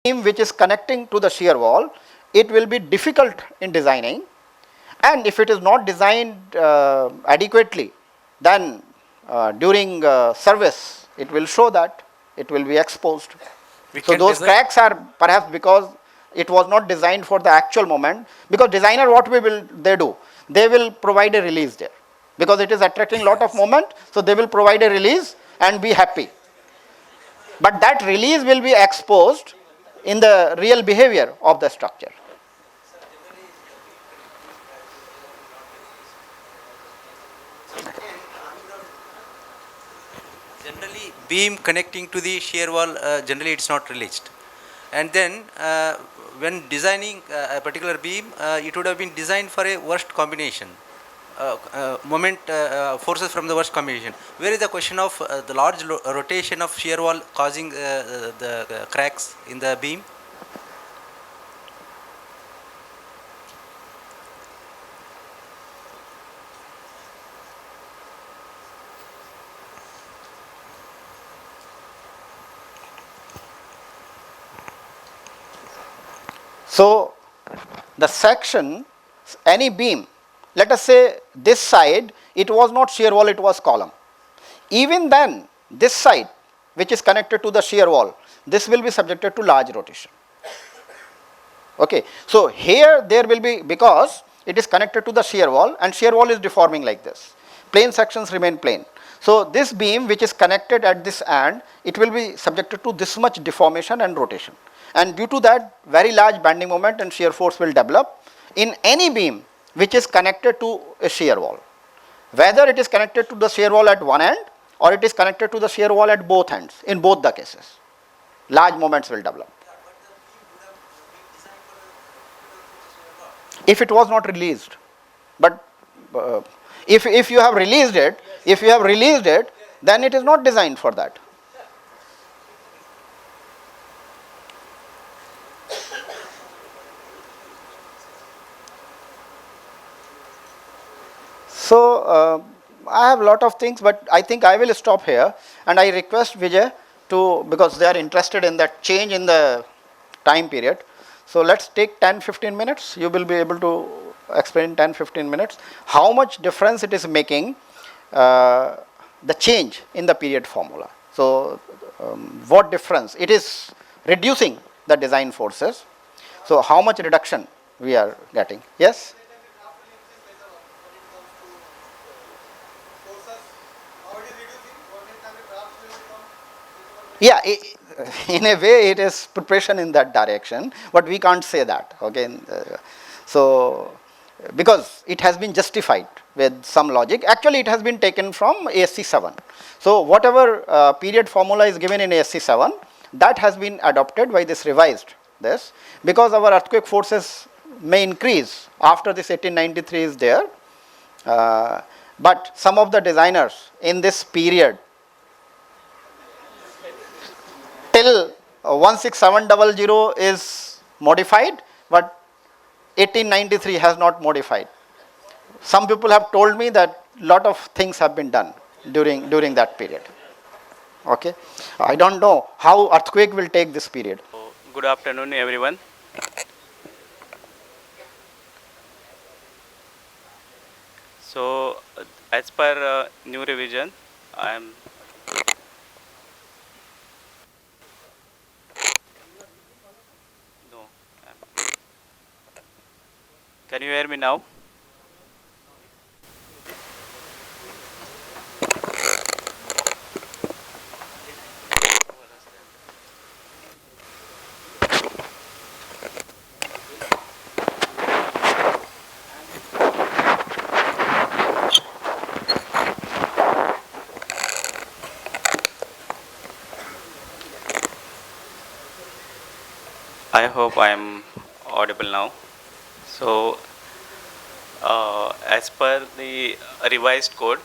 Speaker 2: Beam which is connecting to the shear wall, it will be difficult in designing. And if it is not designed adequately, then during service, it will show that it will be exposed. So those cracks are perhaps because it was not designed for the actual moment. Because designer, what they do? They will provide a release there. Because it is attracting lot of moment, so they will provide a release and be happy. But that release will be exposed in the real behavior of the structure.
Speaker 15: Generally, beam connecting to the shear wall, generally it's not released. And then when designing a particular beam, it would have been designed for a worst combination. Forces from the worst combination. Where is the question of the large rotation of shear wall causing the cracks in the beam?
Speaker 2: So the section, any beam, let us say this side, it was not shear wall, it was column. Even then, this side, which is connected to the shear wall, this will be subjected to large rotation. Okay, so here there will be, because it is connected to the shear wall and shear wall is deforming like this. Plane sections remain plane. So this beam which is connected at this end, it will be subjected to this much deformation and rotation. And due to that, very large bending moment and shear force will develop in any beam which is connected to a shear wall. Whether it is connected to the shear wall at one end or it is connected to the shear wall at both ends, in both the cases, large moments will develop. If it was not released, but if you have released it, then it is not designed for that. I have a lot of things, but I think I will stop here, and I request Vijay to, because they are interested in that change in the time period. So let's take 10-15 minutes. You will be able to explain 10-15 minutes how much difference it is making, the change in the period formula. So what difference it is reducing the design forces. So how much reduction we are getting? Yes. Yeah, in a way it is preparation in that direction, but we can't say that. Okay, so because it has been justified with some logic. Actually, it has been taken from ASC 7. So whatever period formula is given in ASC 7, that has been adopted by this revised this, because our earthquake forces may increase after this 1893 is there. But some of the designers in this period till 16700 is modified, but 1893 has not modified. Some people have told me that lot of things have been done during that period. Okay, I don't know how earthquake will take this period.
Speaker 1: Good afternoon, everyone. So, as per new revision, I am. No. Can you hear me now? I hope I am audible now. So, as per the revised code,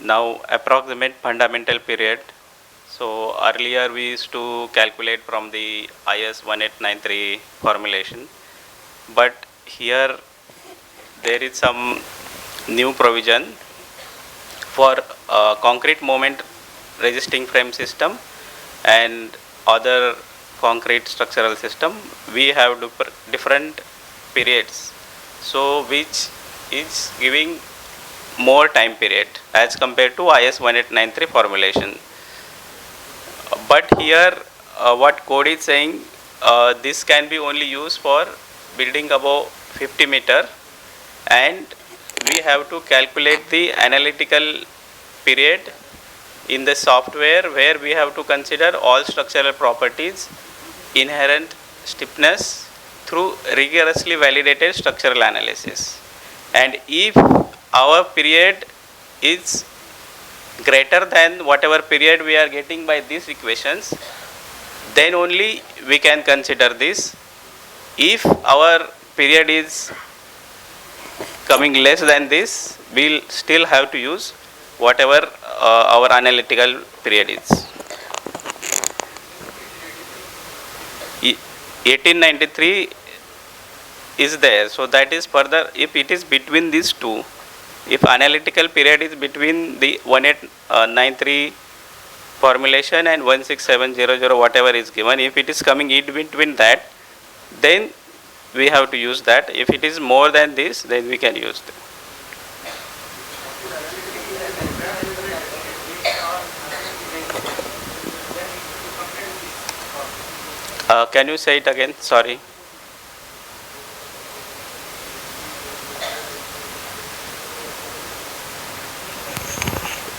Speaker 1: now approximate fundamental period. So, earlier we used to calculate from the IS 1893 formulation, but here there is some new provision for concrete moment resisting frame system and other concrete structural system. We have different periods, so which is giving more time period as compared to IS 1893 formulation. But here what code is saying, this can be only used for building above 50 meter, and we have to calculate the analytical period in the software, where we have to consider all structural properties, inherent stiffness through rigorously validated structural analysis. And if our period is greater than whatever period we are getting by these equations, then only we can consider this. If our period is coming less than this, we'll still have to use whatever our analytical period is. 1893 is there, so that is further, if it is between these two, if analytical period is between the 1893 formulation and 16700 whatever is given, if it is coming in between that, then we have to use that. If it is more than this, then we can use that. Can you say it again? Sorry.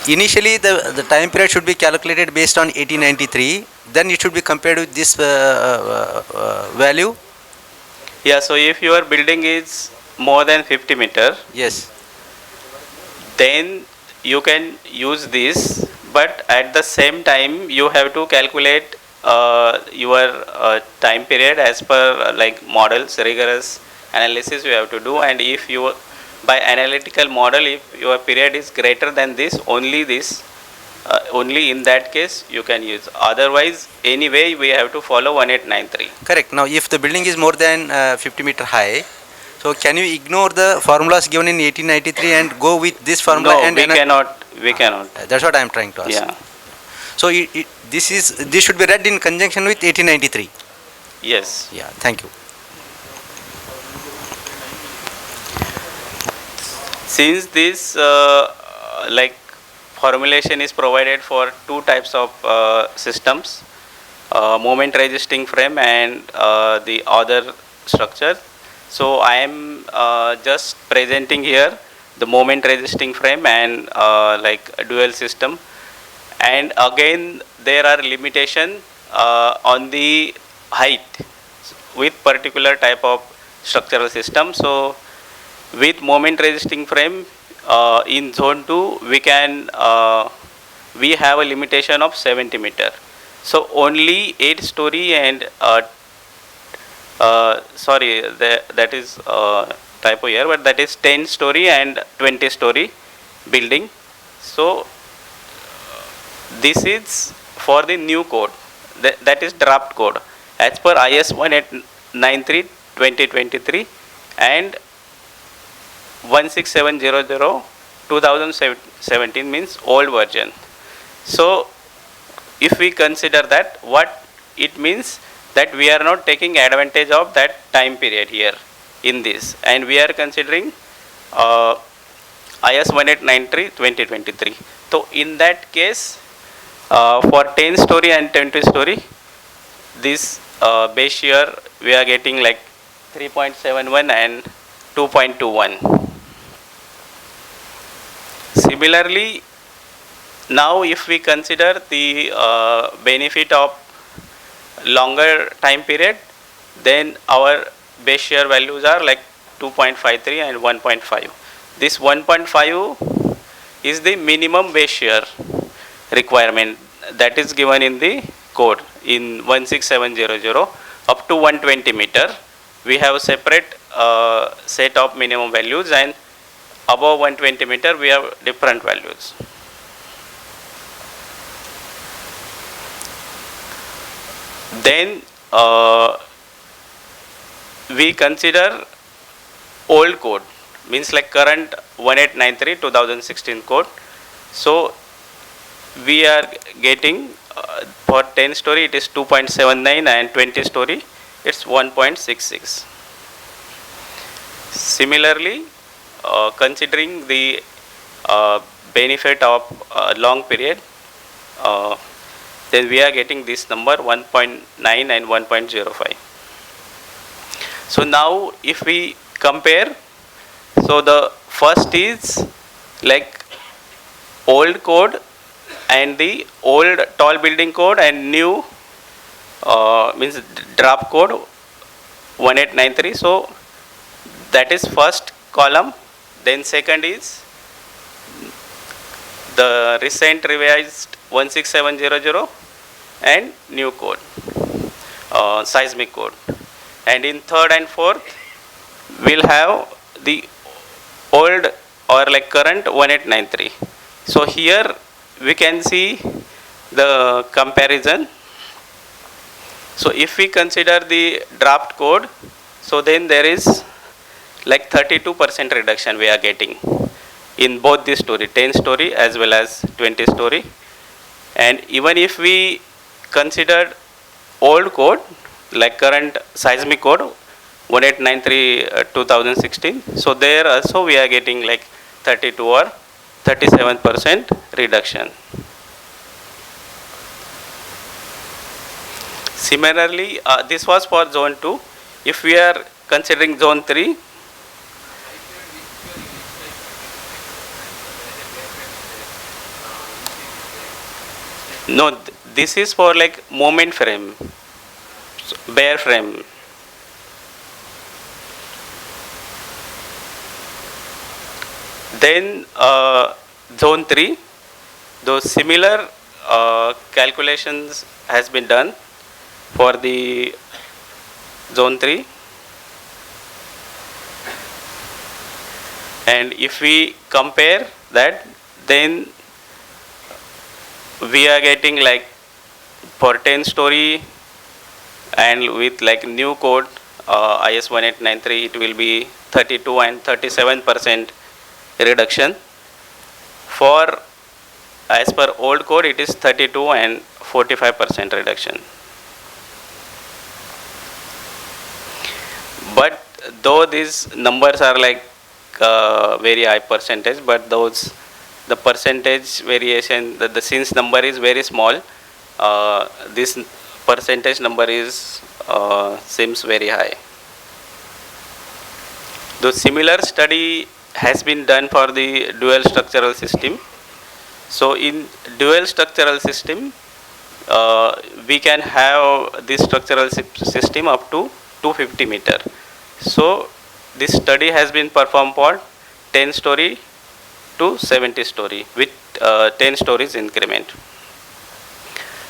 Speaker 15: Initially, the time period should be calculated based on 1893. Then it should be compared with this value.
Speaker 1: Yeah, so if your building is more than 50 meter,
Speaker 15: yes,
Speaker 1: then you can use this, but at the same time you have to calculate your time period as per like models, rigorous analysis you have to do. And if you, by analytical model, if your period is greater than this, only this, only in that case you can use. Otherwise, anyway we have to follow 1893.
Speaker 15: Correct. Now, if the building is more than 50 meter high, So can you ignore the formulas given in 1893 and go with this formula?
Speaker 1: No,
Speaker 15: And
Speaker 1: we cannot. We cannot.
Speaker 15: That's what I am trying to ask.
Speaker 1: Yeah.
Speaker 15: So this should be read in conjunction with 1893.
Speaker 1: Yes.
Speaker 15: Yeah. Thank you.
Speaker 1: Since this like formulation is provided for two types of systems, moment resisting frame and the other structure. So I am just presenting here the moment resisting frame and like a dual system. And again there are limitation on the height with particular type of structural system. So with moment resisting frame in zone 2 we have a limitation of 70 meter. So only 8 story and sorry, that is typo here, but that is 10 story and 20 story building. So this is for the new code, that is draft code as per IS 1893 2023 and 16700 2017 means old version. So if we consider that, what it means, that we are not taking advantage of that time period here in this, and we are considering IS 1893 2023. So in that case, for 10 story and 20 story, this base shear we are getting like 3.71 and 2.21. Similarly, now if we consider the benefit of longer time period, then our base shear values are like 2.53 and 1.5. This 1.5 is the minimum base shear requirement that is given in the code in 16700 up to 120 meter. We have a separate set of minimum values, and above 120 meter we have different values. Then we consider old code, means like current 1893 2016 code. So we are getting for 10 story it is 2.79 and 20 story it's 1.66. Similarly, considering the benefit of long period, then we are getting this number 1.9 and 1.05. So now if we compare, so the first is like old code and the old tall building code and new means draft code 1893. So that is first column. Then second is the recent revised 16700 and new code, seismic code. And in third and fourth we'll have the old or like current 1893. So here we can see the comparison. So if we consider the draft code, so then there is like 32% reduction we are getting in both the story, 10 story as well as 20 story. And even if we consider old code like current seismic code 1893 2016, so there also we are getting like 32 or 37% reduction. Similarly, this was for zone 2. If we are considering zone 3, no, this is for like moment frame, bare frame. Then zone 3, those similar calculations has been done for the zone 3. And if we compare that, then we are getting like for 10 story and with like new code IS 1893 it will be 32 and 37% reduction. For as per old code, it is 32 and 45% reduction. But though these numbers are like very high percentage, but the percentage variation, the since number is very small, this percentage number is seems very high. The similar study has been done for the dual structural system. So in dual structural system, we can have this structural system up to 250 meter. So this study has been performed for 10 story to 70 story with 10 stories increment.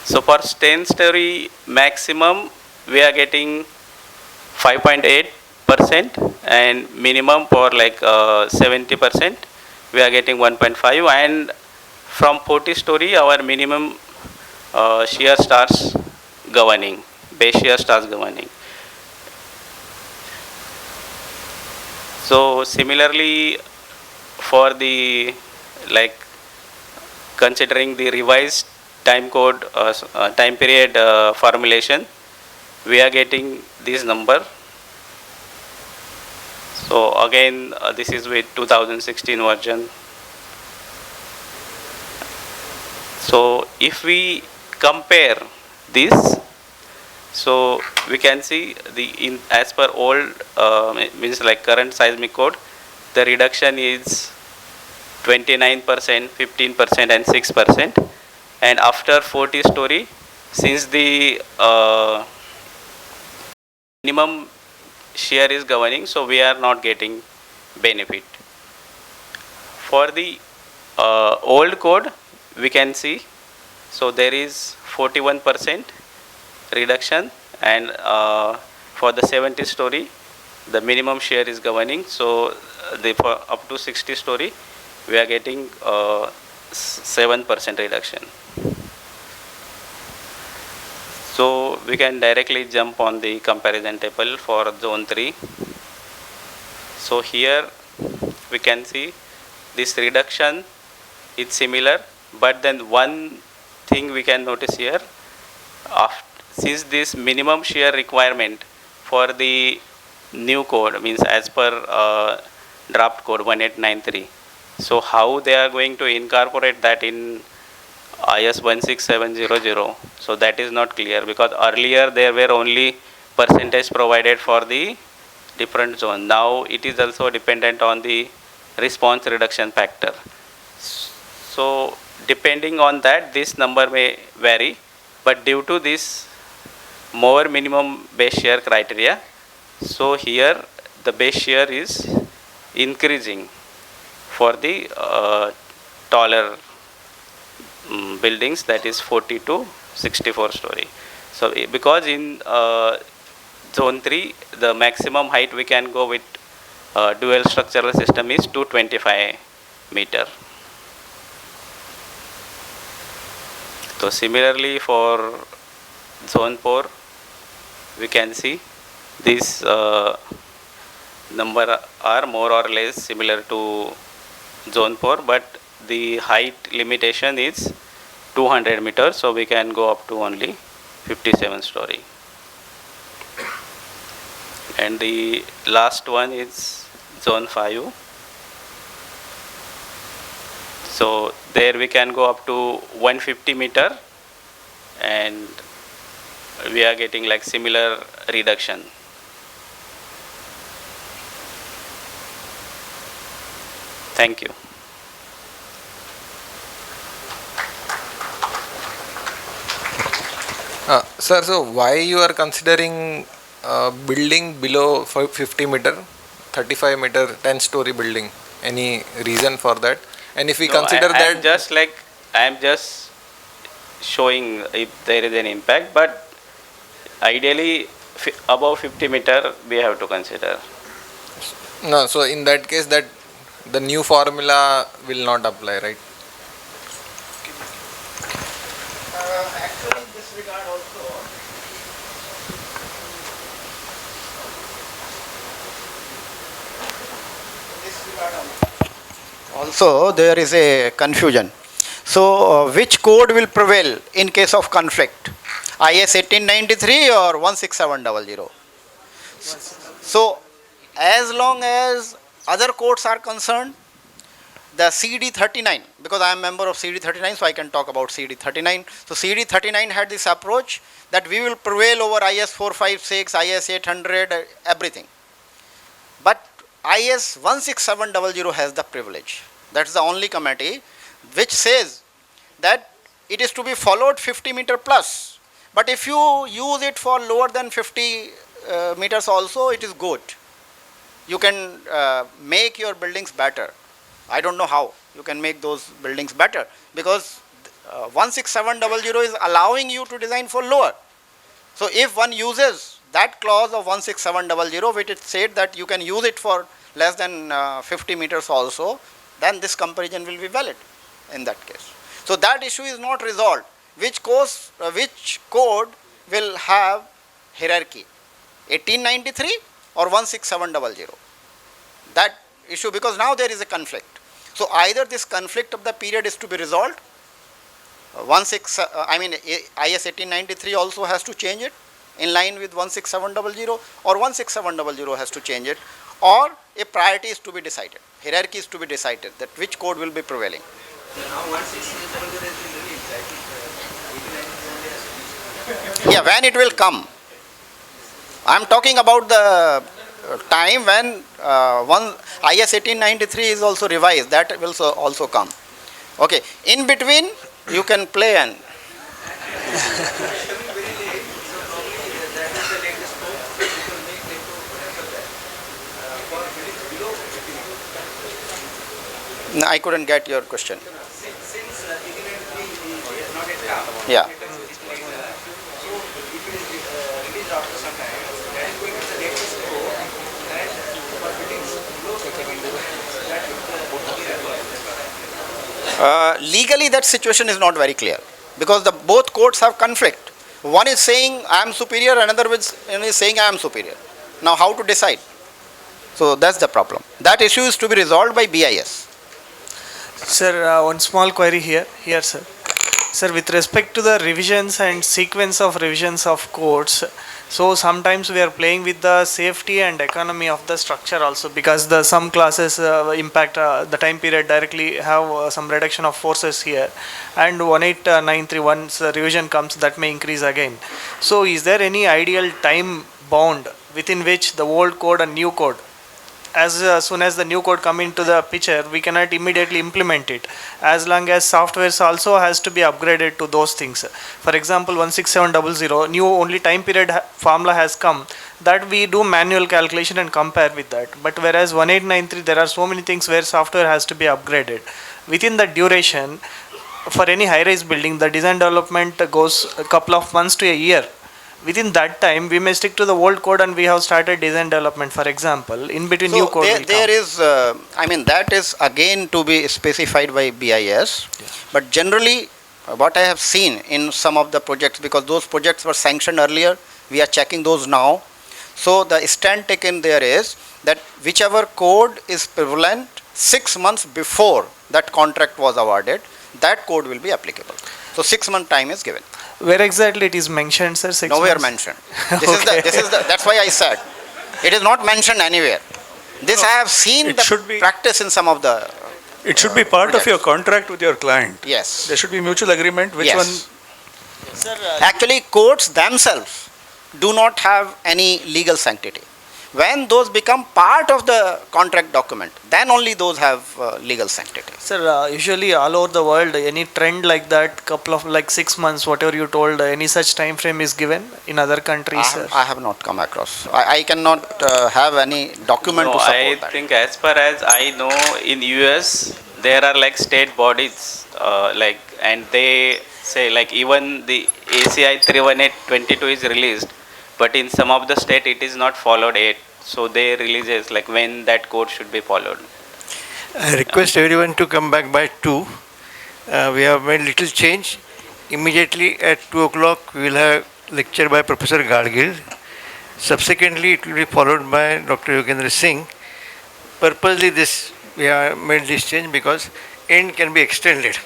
Speaker 1: So for 10 story maximum, we are getting 5.8%, and minimum for like 70%, we are getting 1.5, and from 40 story, our minimum shear starts governing, base shear starts governing. So similarly, for the like considering the revised time code time period formulation, we are getting this number. So again, this is with 2016 version. So if we compare this, so we can see the as per old means like current seismic code, the reduction is 29%, 15%, and 6%. And after 40 story, since the minimum shear is governing, so we are not getting benefit. For the old code, we can see, so there is 41% reduction, and for the 70 story, the minimum shear is governing. So for up to 60 story, we are getting 7% reduction. So we can directly jump on the comparison table for zone 3. So here we can see this reduction is similar, but then one thing we can notice here, since this minimum shear requirement for the new code, means as per draft code 1893, so how they are going to incorporate that in IS 16700, so that is not clear, because earlier there were only percentage provided for the different zone. Now it is also dependent on the response reduction factor. So depending on that, this number may vary, but due to this more minimum base shear criteria, so here the base shear is increasing for the taller buildings, that is 40 to 64 story. So because in zone 3, the maximum height we can go with dual structural system is 225 meter. So similarly for zone 4, we can see these number are more or less similar to zone 4, but the height limitation is 200 meters, so we can go up to only 57 story. And the last one is zone 5. So there we can go up to 150 meter, and we are getting like similar reduction. Thank you.
Speaker 7: Sir, so why you are considering building below 50 meter, 35 meter, 10 story building? Any reason for that? And if we consider that,
Speaker 1: I am just showing if there is an impact, but ideally above 50 meter we have to consider.
Speaker 7: no, so in that case that the new formula will not apply, right?
Speaker 2: Actually, in this regard also, Also, there is a confusion. So, which code will prevail in case of conflict? IS 1893 or 16700? So, as long as other codes are concerned, the CD39, because I am member of CD39, so I can talk about CD39. So, CD39 had this approach that we will prevail over IS 456, IS 800, everything. But IS 16700 has the privilege. That is the only committee which says that it is to be followed 50 meter plus. But if you use it for lower than 50 meters also, it is good. You can make your buildings better. I don't know how you can make those buildings better, because 16700 is allowing you to design for lower. So if one uses that clause of 16700, which it said that you can use it for less than 50 meters also, then this comparison will be valid in that case. So that issue is not resolved. Which code will have hierarchy, 1893 or 16700? That issue, because now there is a conflict. So either this conflict of the period is to be resolved, IS 1893 also has to change it in line with 16700, or 16700 has to change it, or a priority is to be decided, hierarchy is to be decided, that which code will be prevailing. Yeah, when it will come. I am talking about the time when IS 1893 is also revised, that will also come. Okay, in between you can play and no, I couldn't get your question. Yeah. Legally that situation is not very clear, because both courts have conflict. One is saying I am superior, another is saying I am superior. Now how to decide? So that's the problem. That issue is to be resolved by BIS.
Speaker 17: Sir, one small query here, sir. Sir, with respect to the revisions and sequence of revisions of codes, so sometimes we are playing with the safety and economy of the structure also, because some classes impact the time period directly, have some reduction of forces here, and 1893 once the revision comes, that may increase again. So is there any ideal time bound within which the old code and new code, as soon as the new code come into the picture, we cannot immediately implement it, as long as softwares also has to be upgraded to those things? For example, 16700 new only time period formula has come, that we do manual calculation and compare with that. But whereas 1893, there are so many things where software has to be upgraded within the duration. For any high rise building, the design development goes a couple of months to a year. Within that time, we may stick to the old code and we have started design development, for example. In between, new code
Speaker 2: there is, that is again to be specified by BIS. But generally, what I have seen in some of the projects, because those projects were sanctioned earlier, we are checking those now. So the stand taken there is that whichever code is prevalent 6 months before that contract was awarded, that code will be applicable. So 6 month time is given.
Speaker 17: Where exactly it is mentioned, sir?
Speaker 2: Nowhere mentioned. That's why I said it is not mentioned anywhere. This I have seen the practice in some of the.
Speaker 8: It should be part of your contract with your client.
Speaker 2: Yes.
Speaker 8: There should be mutual agreement which one.
Speaker 2: Sir, actually, courts themselves do not have any legal sanctity. When those become part of the contract document, then only those have legal sanctity.
Speaker 17: Sir, usually all over the world, any trend like that, couple of 6 months, whatever you told, any such time frame is given in other countries?
Speaker 2: I have not come across. I cannot have any document to support that.
Speaker 1: I think as far as I know, in US there are state bodies and they say even the ACI 31822 is released, but in some of the state it is not followed yet. So they releases when that code should be followed.
Speaker 20: I request everyone to come back by 2. We have made little change. Immediately at 2 o'clock we will have lecture by Professor Gadgil. Subsequently it will be followed by Dr. Yogendra Singh. Purposely this we have made this change because end can be extended.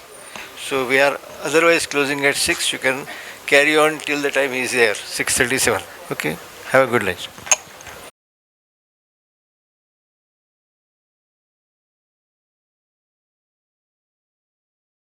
Speaker 20: So we are otherwise closing at 6. You can carry on till the time he is there, 6:37. Okay. Have a good lunch.